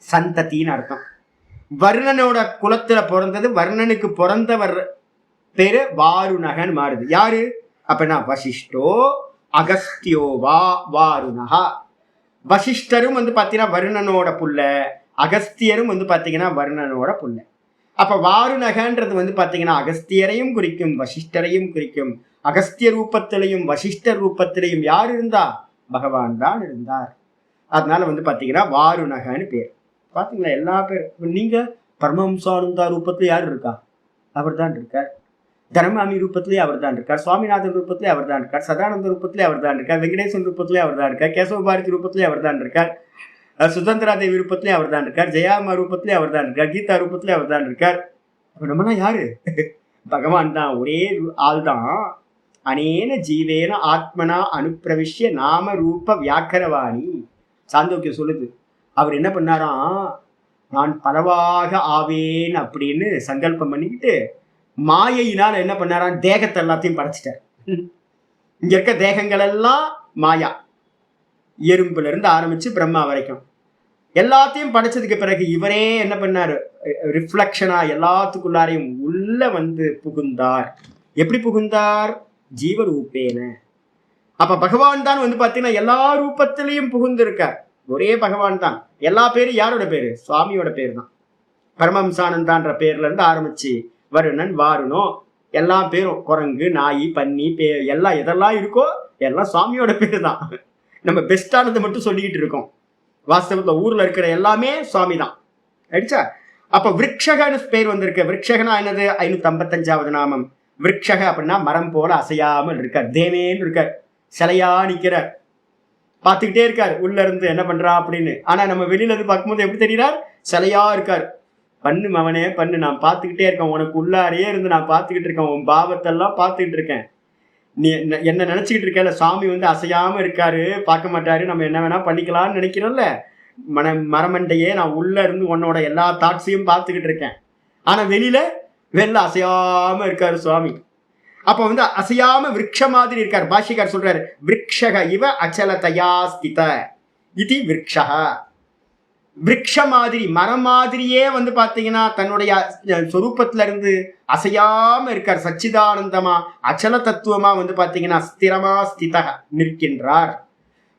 சந்ததின்னு அர்த்தம். வருணனோட குலத்துல பிறந்தது, வர்ணனுக்கு பிறந்தவர் பேரு வாருணகன் மாறுது. யாரு அப்படின்னா வசிஷ்டோ அகஸ்தியோ வா வாருணகா. வசிஷ்டரும் வந்து பாத்தீங்கன்னா வருணனோட புள்ள, அகஸ்தியரும் வந்து பாத்தீங்கன்னா வருணனோட புள்ள. அப்ப வாருணகன்றது வந்து பாத்தீங்கன்னா அகஸ்தியரையும் குறிக்கும், வசிஷ்டரையும் குறிக்கும். அகஸ்திய ரூபத்திலையும் வசிஷ்டர் ரூபத்திலையும் யார் இருந்தா? பகவான் தான் இருந்தார். அதனால வந்து பாத்தீங்கன்னா வாருணகன்னு பேர். பாத்தீங்களா எல்லா பேரும். நீங்க பரமஹம்சானந்தா ரூபத்துல யார் இருக்கா? அவர் தான் இருக்கார். தர்மாமி ரூபத்திலே அவர் தான் இருக்கார். சுவாமிநாதன் ரூபத்திலே அவர் தான் இருக்கார். சதானந்த ரூபத்திலே அவர் தான் இருக்கார். வெங்கடேசன் ரூபத்திலே அவர் தான் இருக்கார். கேசவ பாரதி ரூபத்திலே அவர் தான் இருக்கார். சுதந்திரா தேவி ரூபத்திலே அவர் தான் இருக்கார். ஜெயாமா ரூபத்திலே அவர் தான் இருக்கார். கீதா ரூபத்திலே அவர் தான் இருக்கார். நம்மனா யாரு? பகவான் தான், ஒரே ஆள் தான். அனேன ஜீவேன ஆத்மனா அனுப்பிரவிஷ்ய நாம ரூப வியாக்கரவாணி. சாந்தோக்கியம் சொல்லுது. அவர் என்ன பண்ணாராம், நான் பலவாக ஆவேன் அப்படின்னு சங்கல்பம் பண்ணிக்கிட்டு மாயையினால் என்ன பண்ணாராம், தேகத்தை எல்லாத்தையும் படைச்சிட்டார். இங்க இருக்க தேகங்கள் எல்லாம் மாயா, எறும்புல இருந்து ஆரம்பிச்சு பிரம்மா வரைக்கும் எல்லாத்தையும் படைச்சதுக்கு பிறகு இவரே என்ன பண்ணாரு, ரிஃப்ளக்ஷனா எல்லாத்துக்குள்ளாரையும் உள்ள வந்து புகுந்தார். எப்படி புகுந்தார்? ஜீவரூபேன. அப்ப பகவான் தான் வந்து பாத்தீங்கன்னா எல்லா ரூபத்திலையும் புகுந்து இருக்கார். ஒரே பகவான் தான். எல்லா பேரும் யாரோட பேரு? சுவாமியோட பேரு தான். பரமஹம்சானந்தான்ற பேர்ல இருந்து ஆரம்பிச்சு வருணன், வாருணோ, எல்லா பேரும், குரங்கு, நாய், பன்னி, எல்லாம் எதெல்லாம் இருக்கோ எல்லாம் சுவாமியோட பேரு தான். நம்ம பெஸ்டானதை மட்டும் சொல்லிக்கிட்டு இருக்கோம். வாஸ்தவத்துல ஊர்ல இருக்கிற எல்லாமே சுவாமி தான். ஆயிடுச்சா? அப்ப விருட்சகன்னு பேர் வந்திருக்கு. விருட்சகனா என்னது? 555வது நாமம். விருட்சக அப்படின்னா மரம் போல அசையாமல் இருக்கார். தேவேன்னு இருக்கார், சிலையா நிக்கிறார், பார்த்துக்கிட்டே இருக்கார் உள்ள இருந்து என்ன பண்றா அப்படின்னு. ஆனா நம்ம வெளியில இருந்து பார்க்கும்போது எப்படி தெரியுறார்? சிலையா இருக்கார். பண்ணு மவனே பண்ணு, நான் பார்த்துக்கிட்டே இருக்கேன், உனக்கு உள்ளாரையே இருந்து நான் பார்த்துக்கிட்டு இருக்கேன், உன் பாவத்தெல்லாம் பார்த்துக்கிட்டு இருக்கேன். நீ என்ன நினைச்சுக்கிட்டு இருக்கல, சாமி வந்து அசையாம இருக்காரு, பார்க்க மாட்டாரு, நம்ம என்ன வேணா பண்ணிக்கலாம்னு நினைக்கிறோம்ல. மரமண்டையே நான் உள்ள இருந்து உன்னோட எல்லா தாட்ஸையும் பார்த்துக்கிட்டு இருக்கேன். ஆனா வெளில அசையாம இருக்காரு சுவாமி. அப்ப வந்து அசையாம விருட்ச மாதிரி இருக்கார். பாஷிகார் சொல்றாரு, விருட்சக இவ அச்சலதயா ஸ்தித இது விருட்சக. விருட்ச மாதிரி, மரம் மாதிரியே வந்து பாத்தீங்கன்னா தன்னுடைய சொரூபத்துல இருந்து அசையாம இருக்கார். சச்சிதானந்தமா அச்சல தத்துவமா வந்து பாத்தீங்கன்னா ஸ்திரமா ஸ்திதக நிற்கின்றார்.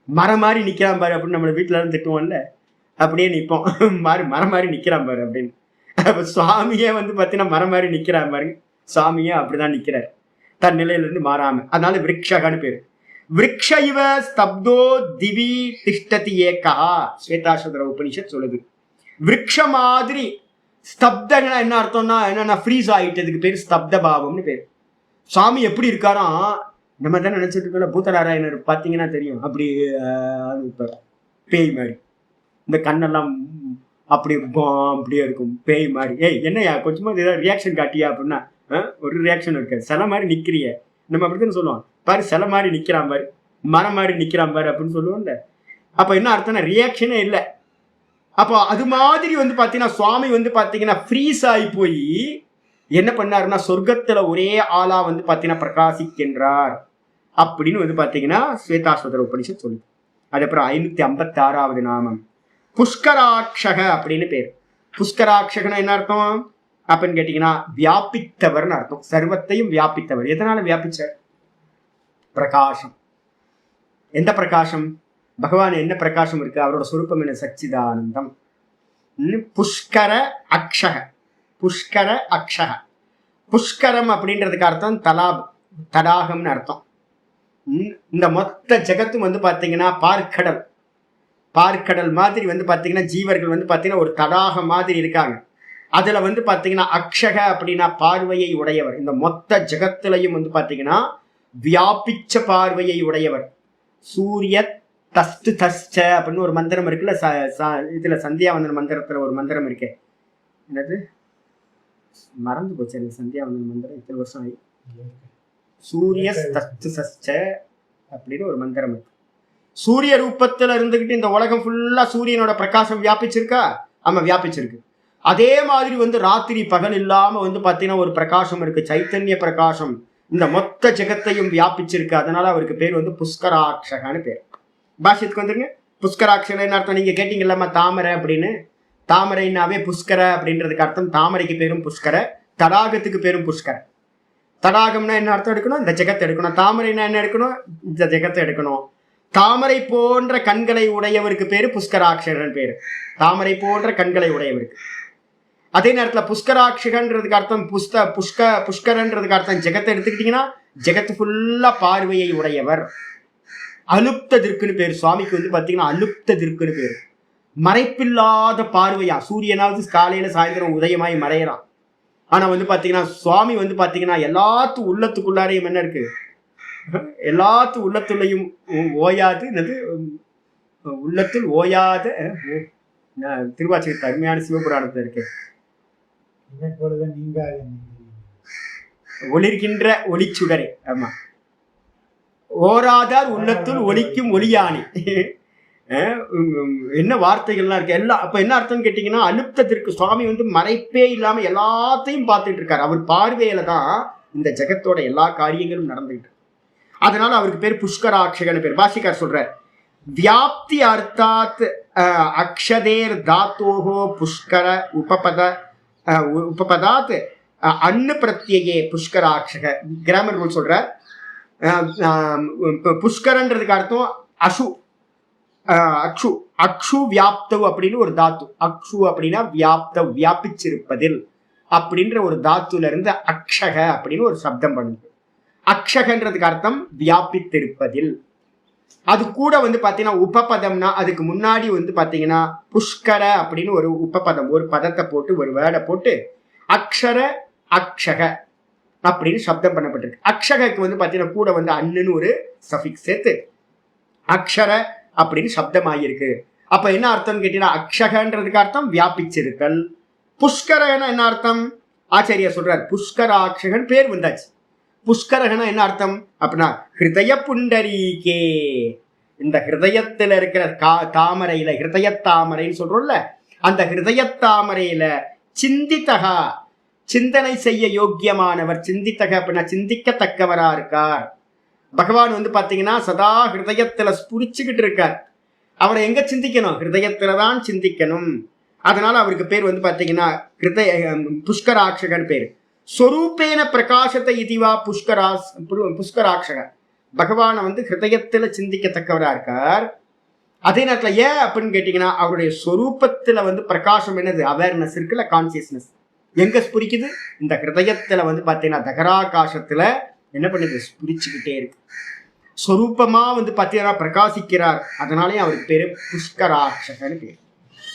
மரம் மாதிரி நிக்கிறான் பாரு அப்படின்னு நம்ம வீட்டுல இருந்து திட்டுவோம்ல, அப்படியே நிற்போம். மரம் மாதிரி நிக்கிறான் பாரு அப்படின்னு. அப்ப சுவாமியே வந்து பாத்தீங்கன்னா மரம் மாதிரி நிக்கிறான் பாருங்க. சுவாமியே அப்படிதான் நிக்கிறார், தன் நிலையில இருந்து மாறாம. அதனால விருட்சகன்னு பேரு. விருட்ச இவ ஸ்தப்தோ திவி திஷ்டதி ஏகா. ஸ்வேதாஸ்வதர உபனிஷத் சொல்லுது. விருட்ச மாதிரி ஸ்தப்தனா என்ன அர்த்தம்னா என்னன்னா ஃப்ரீஸ் ஆயிட்டதுக்கு பேர் ஸ்தப்த பாவம்னு பேர். சுவாமி எப்படி இருக்காராம், நம்ம தான் நினைச்சிட்டு இருக்கோம். பூதநாராயணர் பார்த்தீங்கன்னா தெரியும், அப்படி பேய் மாதிரி, இந்த கண்ணெல்லாம் அப்படியே இருக்கும், பேய் மாதிரி. ஏய் என்னையா கொஞ்சமா ஏதாவது ரியாக்ஷன் காட்டியா அப்படின்னா ஒரு ரியாக்ஷன் இருக்காது. சில மாதிரி நிக்கிறிய, நம்ம அப்படித்தானே சொல்லுவோம். பாரு சில மாதிரி நிக்கிறான் பாரு, மரம் மாதிரி நிக்கிறான் பாரு அப்படின்னு சொல்லுவோம்ல. அப்ப என்ன அர்த்தம்னா ரியாக்ஷனே இல்லை. அப்போ அது மாதிரி வந்து பார்த்தீங்கன்னா சுவாமி வந்து பார்த்தீங்கன்னா ஃப்ரீஸ் ஆகி போய் என்ன பண்ணாருன்னா சொர்க்கத்துல ஒரே ஆளா வந்து பார்த்தீங்கன்னா பிரகாசிக்கின்றார் அப்படின்னு வந்து பார்த்தீங்கன்னா ஸ்வேதாஸ்வதர உபனிஷத் சொல்லுது. அதுக்கப்புறம் 556வது நாமம் புஷ்கராட்சக அப்படின்னு பேர். புஷ்கராட்சகனா என்ன அர்த்தம் அப்படின்னு கேட்டீங்கன்னா வியாபித்தவர்னு அர்த்தம். சர்வத்தையும் வியாபித்தவர். எதனால வியாபிச்சார்? பிரகாசம். எந்த பிரகாசம்? பகவான் என்ன பிரகாசம் இருக்கு? அவரோட சுரூபம் என்ன? சச்சிதானந்தம். புஷ்கர அக்ஷக. புஷ்கர அக்ஷக. புஷ்கரம் அப்படின்றதுக்கு அர்த்தம் தடாகம்னு அர்த்தம். இந்த மொத்த ஜெகத்தும் வந்து பாத்தீங்கன்னா பார்க்கடல். பார்க்கடல் மாதிரி வந்து பாத்தீங்கன்னா ஜீவர்கள் வந்து பாத்தீங்கன்னா ஒரு தடாகம் மாதிரி இருக்காங்க. அதுல வந்து பாத்தீங்கன்னா அக்ஷக அப்படின்னா பார்வையை உடையவர். இந்த மொத்த ஜெகத்திலையும் வந்து பாத்தீங்கன்னா வியாபிச்ச பார்வையை உடையவர். சூரிய தஸ்து தஸ்ச அப்படின்னு ஒரு மந்திரம் இருக்குல்ல, இதுல சந்தியாவந்தன மந்திரத்துல ஒரு மந்திரம் இருக்கு. என்னது மறந்து போச்சு எனக்கு சந்தியாவந்தன மந்திரம். இத்தனை வருஷம் ஆகி. சூரிய தஸ்து சஸ்ச அப்படின்னு ஒரு மந்திரம் இருக்கு. சூரிய ரூபத்துல இருந்துகிட்டு இந்த உலகம் ஃபுல்லா சூரியனோட பிரகாசம் வியாபிச்சிருக்கா? ஆமா, வியாபிச்சிருக்கு. அதே மாதிரி வந்து ராத்திரி பகல் இல்லாம வந்து பாத்தீங்கன்னா ஒரு பிரகாசம் இருக்கு, சைத்தன்ய பிரகாசம். இந்த மொத்த ஜெகத்தையும் வியாபிச்சிருக்கு. அதனால அவருக்கு பேர் வந்து புஷ்கராட்சகன்னு பேர். பாஷ்யத்துக்கு வந்துருங்க. புஷ்கராட்சகன் என்ன அர்த்தம்? நீங்க கேட்டீங்கல்லாம தாமரை அப்படின்னு. தாமரைனாவே புஷ்கர அப்படின்றதுக்கு அர்த்தம். தாமரைக்கு பேரும் புஷ்கர, தடாகத்துக்கு பேரும் புஷ்கர. தடாகம்னா என்ன அர்த்தம் எடுக்கணும்? இந்த ஜெகத்தை எடுக்கணும். தாமரைனா என்ன எடுக்கணும்? இந்த ஜெகத்தை எடுக்கணும். தாமரை போன்ற கண்களை உடையவருக்கு பேரு புஷ்கராட்சகன் பேரு. தாமரை போன்ற கண்களை உடையவருக்கு. அதே நேரத்துல புஷ்கராட்சகன்றதுக்கு அர்த்தம் புஷ்கரன்றதுக்கு அர்த்தம் ஜெகத்தை எடுத்துக்கிட்டீங்கன்னா ஜெகத்து ஃபுல்லா பார்வையை உடையவர். அலுப்த திருக்குன்னு பேரு. சுவாமிக்கு வந்து பாத்தீங்கன்னா அலுப்த திருக்குன்னு பேரு. மறைப்பில்லாத பார்வையா. சூரியனாவது காலையில சாயந்தரம் உதயமாய் மறையறான். ஆனா வந்து பாத்தீங்கன்னா சுவாமி வந்து பாத்தீங்கன்னா எல்லாத்து உள்ளத்துக்குள்ளாரையும் என்ன இருக்கு? எல்லாத்து உள்ளத்துள்ளையும் ஓயாது. என்னது உள்ளத்தில் ஓயாத திருவாச்சகத்து அருமையான சிவபுராணத்துல இருக்கு. ஒளிர்கின்ற ஒளிச்சுடரே. ஆமா, ஓராதார் உள்ளத்துள் ஒளிக்கும் ஒளியானி. என்ன வார்த்தைகள்லாம் இருக்கு எல்லாம். அப்ப என்ன அர்த்தம் கேட்டீங்கன்னா அலுப்தத்திற்கு சுவாமி வந்து மறைப்பே இல்லாம எல்லாத்தையும் பார்த்துட்டு இருக்காரு. அவர் பார்வையில தான் இந்த ஜெகத்தோட எல்லா காரியங்களும் நடந்துகிட்டு. அதனால அவருக்கு பேர் புஷ்கராட்சகன்னு பேர். பாஷிகார் சொல்ற வியாப்தி அர்த்தாத் அக்ஷதேர் தாத்தோஹோ புஷ்கர உபபதாத் அன்னு பிரத்யே புஷ்கராட்சக. கிராமர் ரூல் சொல்ற புஷ்கரன்றதுக்கு அர்த்தம் அசு அக்ஷு. அக்ஷு வியாப்தவ் அப்படின்னு ஒரு தாத்து. அக்ஷு அப்படின்னா வியாப்தவ், வியாபிச்சிருப்பதில் அப்படின்ற ஒரு தாத்துல இருந்து அக்ஷக அப்படின்னு ஒரு சப்தம் பண்ணுது. அக்ஷகன்றதுக்கு அர்த்தம் வியாபித்திருப்பதில். அது கூட வந்து பாத்தீங்கன்னா உபபதம்னா அதுக்கு முன்னாடி வந்து பாத்தீங்கன்னா புஷ்கர அப்படின்னு ஒரு உபபதம், ஒரு பதத்தை போட்டு ஒரு வேர்டை போட்டு அக்ஷர அக்ஷக அப்படின்னு சப்தம் பண்ணப்பட்டிருக்கு. அக்ஷகக்கு வந்து பாத்தீங்கன்னா கூட வந்து அண்ணுன்னு ஒரு சஃபிக்ஸ் சேர்த்து அக்ஷர அப்படின்னு சப்தம் ஆகியிருக்கு. அப்ப என்ன அர்த்தம் கேட்டீங்கன்னா அக்ஷகன்றதுக்கு அர்த்தம் வியாபிச்சிருக்கல். புஷ்கரகனா என்ன அர்த்தம்? ஆச்சாரியா சொல்றார் புஷ்கராட்சகன் பேர் வந்தாச்சு. புஷ்கரகனா என்ன அர்த்தம் அப்படின்னா ஹிருதய புண்டரீகே. இந்த ஹிருதயத்துல இருக்கிற தாமரையில, ஹிருதய தாமரைன்னு சொல்றோம்ல, அந்த ஹிருதய தாமரையில சிந்தித்தகா, சிந்தனை செய்ய யோக்கியமானவர். சிந்தித்தக அப்படின்னா சிந்திக்கத்தக்கவரா இருக்கார். பகவான் வந்து பாத்தீங்கன்னா சதா ஹிருதயத்துல ஸ்புரிச்சுக்கிட்டு இருக்கார். அவரை எங்க சிந்திக்கணும்? ஹிருதயத்துலதான் சிந்திக்கணும். அதனால அவருக்கு பேர் வந்து பாத்தீங்கன்னா புஷ்கராட்சகன் பேரு. ஸ்வரூபேன பிரகாசத்தை இதுவா புஷ்கராட்சக. பகவானை வந்து ஹிருதயத்துல சிந்திக்கத்தக்கவரா இருக்கார். அதே நேரத்துல ஏன் அப்படின்னு கேட்டீங்கன்னா அவருடைய ஸ்வரூபத்துல வந்து பிரகாசம் என்னது? அவேர்னஸ் இருக்குல்ல, கான்சியஸ்னஸ். எங்க ஸ்புரிக்குது? இந்த ஹிருதயத்துல வந்து பாத்தீங்கன்னா தகராகாசத்துல என்ன பண்ணுது? ஸ்புரிச்சுக்கிட்டே இருக்கு. ஸ்வரூபமா வந்து பாத்தீங்கன்னா பிரகாசிக்கிறார். அதனாலேயும் அவருக்கு பேரு புஷ்கராட்சகன்னு பேர்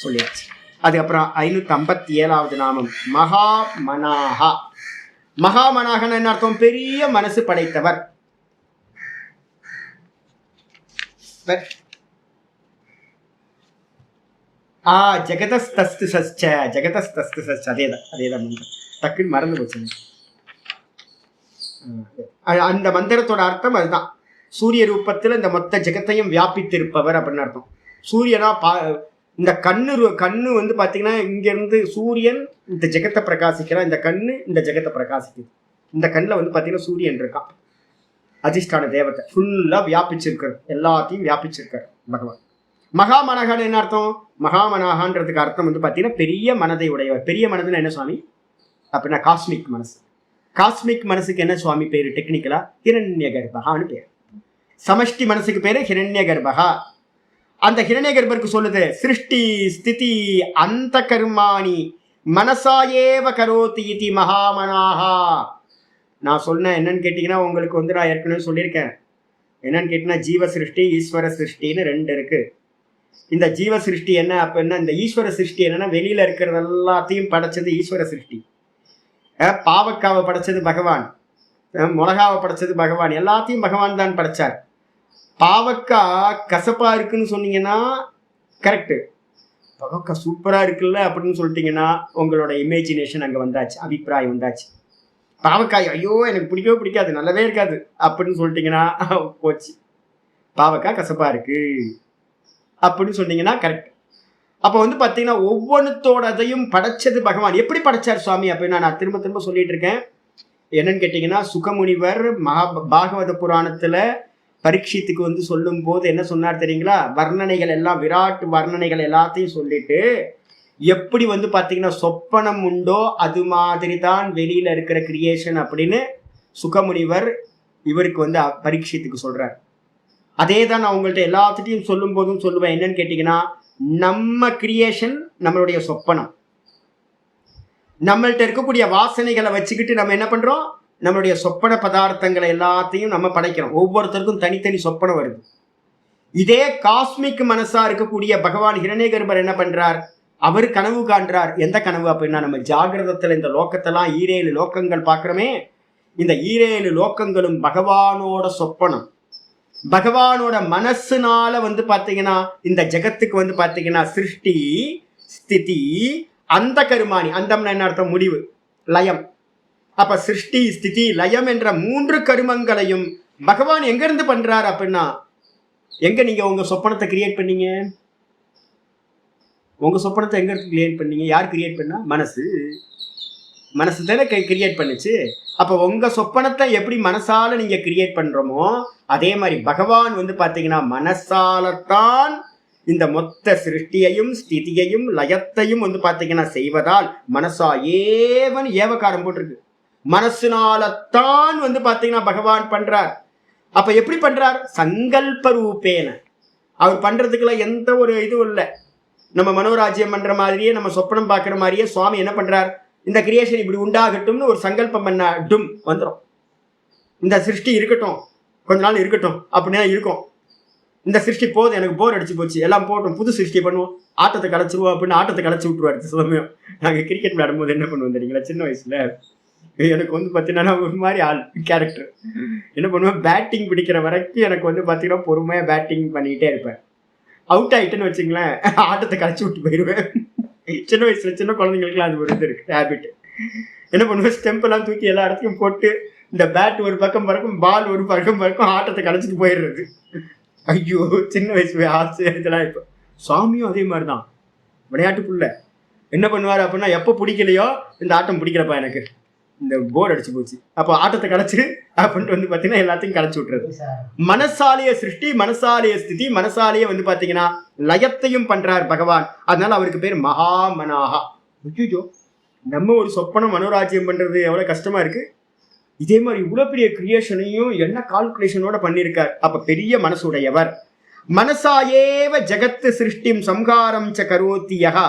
சொல்லியாச்சு. அதுக்கப்புறம் 557வது நாமம் மகாமனாகா. மகாமனாகன்னு என்ன அர்த்தம்? பெரிய மனசு படைத்தவர். ஜெகதஸ்தஸ்து சச்ச, ஜெகதஸ்தஸ்து சச்ச. அதேதான் டக்குன்னு மறந்து போச்சு. அந்த மந்திரத்தோட அர்த்தம் அதுதான். சூரிய ரூபத்துல இந்த மொத்த ஜெகத்தையும் வியாபித்திருப்பவர் அப்படின்னு அர்த்தம். சூரியனா இந்த கண்ணு வந்து பாத்தீங்கன்னா இங்க இருந்து சூரியன் இந்த ஜெகத்தை பிரகாசிக்கிறான், இந்த கண்ணு இந்த ஜெகத்தை பிரகாசிக்குது. இந்த கண்ணில் வந்து பாத்தீங்கன்னா சூரியன் இருக்கான், அதிஷ்டான தேவத்தை ஃபுல்லா வியாபிச்சிருக்காரு, எல்லாத்தையும் வியாபிச்சிருக்காரு பகவான். மகாமனகான்னு என்ன அர்த்தம்? மகாமனகான்றதுக்கு அர்த்தம் வந்து பாத்தீங்கன்னா பெரிய மனதை உடையவர். பெரிய மனதுன்னு என்ன சுவாமி அப்படின்னா காஸ்மிக் மனசு. காஸ்மிக் மனசுக்கு என்ன சுவாமி பேரு டெக்னிக்கலா? ஹிரண்ய கர்ப்பகான்னு பேர். சமஷ்டி மனசுக்கு பேரு ஹிரண்ய கர்ப்பகா. அந்த ஹிரண்ய கர்ப்பருக்கு சொல்லுது சிருஷ்டி ஸ்திதி அந்த கர்மாணி மனசாயேவ கரோதி இதி மகாமனாகா. நான் சொன்னேன் என்னன்னு கேட்டீங்கன்னா, உங்களுக்கு வந்து நான் ஏற்கனவே சொல்லியிருக்கேன். என்னன்னு கேட்டீங்கன்னா, ஜீவ சிருஷ்டி ஈஸ்வர சிருஷ்டின்னு ரெண்டு இருக்கு. இந்த ஜீவ சிருஷ்டி என்ன அப்படின்னா, இந்த ஈஸ்வர சிருஷ்டி என்னன்னா வெளியில இருக்கிறது எல்லாத்தையும் படைச்சது ஈஸ்வர சிருஷ்டி. பாவக்காவை படைச்சது பகவான், மிளகாவை படைச்சது பகவான், எல்லாத்தையும் பகவான் தான் படைச்சார். பாவக்காய் கசப்பா இருக்குன்னு சொன்னீங்கன்னா கரெக்டு, பாவக்காய் சூப்பரா இருக்குல்ல அப்படின்னு சொல்லிட்டீங்கன்னா உங்களோட இமேஜினேஷன் அங்கே வந்தாச்சு, அபிப்பிராயம் வந்தாச்சு. பாவக்காய் ஐயோ எனக்கு பிடிக்கவே பிடிக்காது, நல்லவே இருக்காது அப்படின்னு சொல்லிட்டீங்கன்னா போச்சு, பாவக்காய் கசப்பா இருக்கு அப்படின்னு சொன்னீங்கன்னா கரெக்ட். அப்போ வந்து பார்த்தீங்கன்னா ஒவ்வொன்றுத்தோடதையும் படைச்சது பகவான். எப்படி படைச்சார் சுவாமி அப்படின்னா நான் திரும்ப திரும்ப சொல்லிட்டு இருக்கேன். என்னன்னு கேட்டீங்கன்னா, சுகமுனிவர் பாகவத புராணத்துல பரீட்சித்துக்கு வந்து சொல்லும் போது என்ன சொன்னார் தெரியுங்களா? வர்ணனைகள் எல்லாம், விராட் வர்ணனைகள் எல்லாத்தையும் சொல்லிட்டு எப்படி வந்து பாத்தீங்கன்னா சொப்பனம் உண்டோ அது மாதிரி தான் வெளியில இருக்கிற கிரியேஷன் அப்படின்னு சுகமுனிவர் இவருக்கு வந்து பரீட்சித்துக்கு சொல்றார். அதே தான் நான் உங்கள்கிட்ட எல்லாத்துட்டையும் சொல்லும் போதும் சொல்லுவேன். என்னன்னு கேட்டீங்கன்னா, நம்ம கிரியேஷன் நம்மளுடைய சொப்பனம். நம்மள்ட்ட இருக்கக்கூடிய வாசனைகளை வச்சுக்கிட்டு நம்ம என்ன பண்றோம், நம்மளுடைய சொப்பன பதார்த்தங்களை எல்லாத்தையும் நம்ம படைக்கிறோம். ஒவ்வொருத்தருக்கும் தனித்தனி சொப்பனம் வருது. இதே காஸ்மிக் மனசா இருக்கக்கூடிய பகவான் ஹிரண்யகர்பர் என்ன பண்றார், அவர் கனவு காண்றார். எந்த கனவு அப்படின்னா, நம்ம ஜாகிரதத்துல இந்த லோக்கத்தெல்லாம் 7 லோக்கங்கள் பார்க்கிறோமே, இந்த 7 லோக்கங்களும் பகவானோட சொப்பனம். பகவானோட மனசுனால வந்து பாத்தீங்கன்னா இந்த ஜெகத்துக்கு வந்து பாத்தீங்கன்னா சிருஷ்டி ஸ்திதி அந்த கருமானி, அந்தம்னா என்ன அர்த்தம்? முடிவு, லயம். அப்ப சிருஷ்டி ஸ்திதி லயம் என்ற 3 கருமங்களையும் பகவான் எங்க இருந்து பண்றார் அப்படின்னா, எங்க நீங்க உங்க சொப்பனத்தை கிரியேட் பண்ணீங்க? உங்க சொப்பனத்தை எங்க இருந்து கிரியேட் பண்ணீங்க? யார் கிரியேட் பண்ணா? மனசு. மனசு தானே கிரியேட் பண்ணுச்சு. அப்ப உங்க சொப்பனத்தை எப்படி மனசால நீங்க கிரியேட் பண்றோமோ அதே மாதிரி பகவான் வந்து பாத்தீங்கன்னா மனசாலத்தான் இந்த மொத்த சிருஷ்டியையும் ஸ்திதியையும் லயத்தையும் வந்து பாத்தீங்கன்னா செய்வதால் மனசா ஏவன் ஏவகாரம் போட்டிருக்கு. மனசுனாலத்தான் வந்து பாத்தீங்கன்னா பகவான் பண்றார். அப்ப எப்படி பண்றார்? சங்கல்ப ரூபேன. அவர் பண்றதுக்குள்ள எந்த ஒரு இதுவும் இல்லை. நம்ம மனோராஜ்யம் பண்ற மாதிரியே, நம்ம சொப்பனம் பார்க்குற மாதிரியே சுவாமி என்ன பண்றார், இந்த கிரியேஷன் இப்படி உண்டாகட்டும்னு ஒரு சங்கல்பம் பண்ண டும் வந்துடும். இந்த சிருஷ்டி இருக்கட்டும், கொஞ்ச நாள் இருக்கட்டும் அப்படின்னா இருக்கும். இந்த சிருஷ்டி போதும், எனக்கு போர் அடிச்சு போச்சு, எல்லாம் போட்டோம், புது சிருஷ்டி பண்ணுவோம், ஆட்டத்தை கலைச்சிருவோம் அப்படின்னு ஆட்டத்தை கலைச்சி விட்டுருவாரு. சமயம் நாங்கள் கிரிக்கெட் விளையாடும்போது என்ன பண்ணுவோம் தெரியுங்களா, சின்ன வயசுல எனக்கு வந்து பார்த்தீங்கன்னா ஒரு மாதிரி ஆள் கேரக்டர் என்ன பண்ணுவேன், பேட்டிங் பிடிக்கிற வரைக்கும் எனக்கு வந்து பார்த்தீங்கன்னா பொறுமையாக பேட்டிங் பண்ணிக்கிட்டே இருப்பேன். அவுட் ஆகிட்டேன்னு வச்சுங்களேன், ஆட்டத்தை கலைச்சி விட்டு போயிடுவேன். சின்ன வயசுல சின்ன குழந்தைங்களுக்குலாம் அது ஒரு இது இருக்கு, ஹேபிட். என்ன பண்ணுவேன், ஸ்டெம்பெல்லாம் தூக்கி எல்லா இடத்துலையும் போட்டு இந்த பேட் ஒரு பக்கம் பறக்கும், பால் ஒரு பக்கம் பறக்கும், ஆட்டத்தை கலைச்சிட்டு போயிடுறது. ஐயோ, சின்ன வயசு ஆசை இதெல்லாம். இப்போ சுவாமியும் அதே மாதிரி தான், விளையாட்டுக்குள்ள என்ன பண்ணுவார் அப்படின்னா, எப்போ பிடிக்கலையோ இந்த ஆட்டம் பிடிக்கிறப்பா எனக்கு இந்த போர் அடிச்சு போச்சு, அப்போ ஆட்டத்தை கலைச்சிரு அப்படின்ட்டு வந்து பார்த்தீங்கன்னா எல்லாத்தையும் கலைச்சி விட்டுறது. மனசாலிய சிருஷ்டி, மனசாலிய ஸ்திதி, மனசாலிய வந்து பார்த்தீங்கன்னா லயத்தையும் பண்றார் பகவான். அதனால அவருக்கு பேர் மகாமனாகா. ஐயோ, நம்ம ஒரு சொப்பனம் மனோராஜ்யம் பண்றது எவ்வளவு கஷ்டமா இருக்கு. இதே மாதிரி இவ்வளவு பெரிய கிரியேஷனையும் என்ன கால்குலேஷனோட பண்ணியிருக்கார். அப்ப பெரிய மனசுடையவர். மனசாயேவ ஜகத்து சிருஷ்டிம் சம்ஹாரம் ச கரோத்தியஹா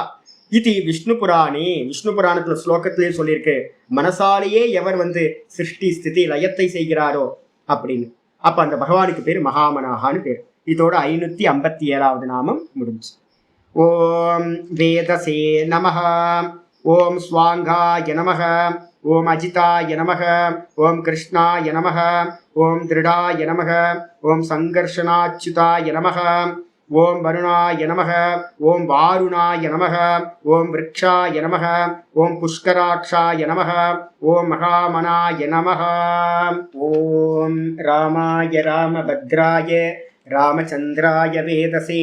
இது விஷ்ணு புராணே. விஷ்ணு புராணத்துல ஸ்லோகத்திலே சொல்லியிருக்கு, மனசாலேயே எவர் வந்து சிருஷ்டி ஸ்திதி லயத்தை செய்கிறாரோ அப்படின்னு. அப்ப அந்த பகவானுக்கு பேர் மகாமனாகான்னு பேர். இதோட 557வது நாமம் முடிஞ்சு. ஓம் வேதசே நமஹ, ஓம் ஸ்வாங்காய நமஹ, ஓம் அஜிதாய நமஹ, ஓம் கிருஷ்ணாய நமஹ, ஓம் திருடாய நமஹ, ஓம் சங்கர்ஷனாச்சுதாய நமஹ, ஓம் வருணாய நமஹ, ஓம் வாருணாய நமஹ, ஓம் விருக்ஷாய நமஹ, ஓம் புஷ்கராட்சாய நமஹ, ஓம் மகாமனாய நமஹ. ஓம் ராமாய ராமபத்ராய ராமச்சந்திராய வேதசே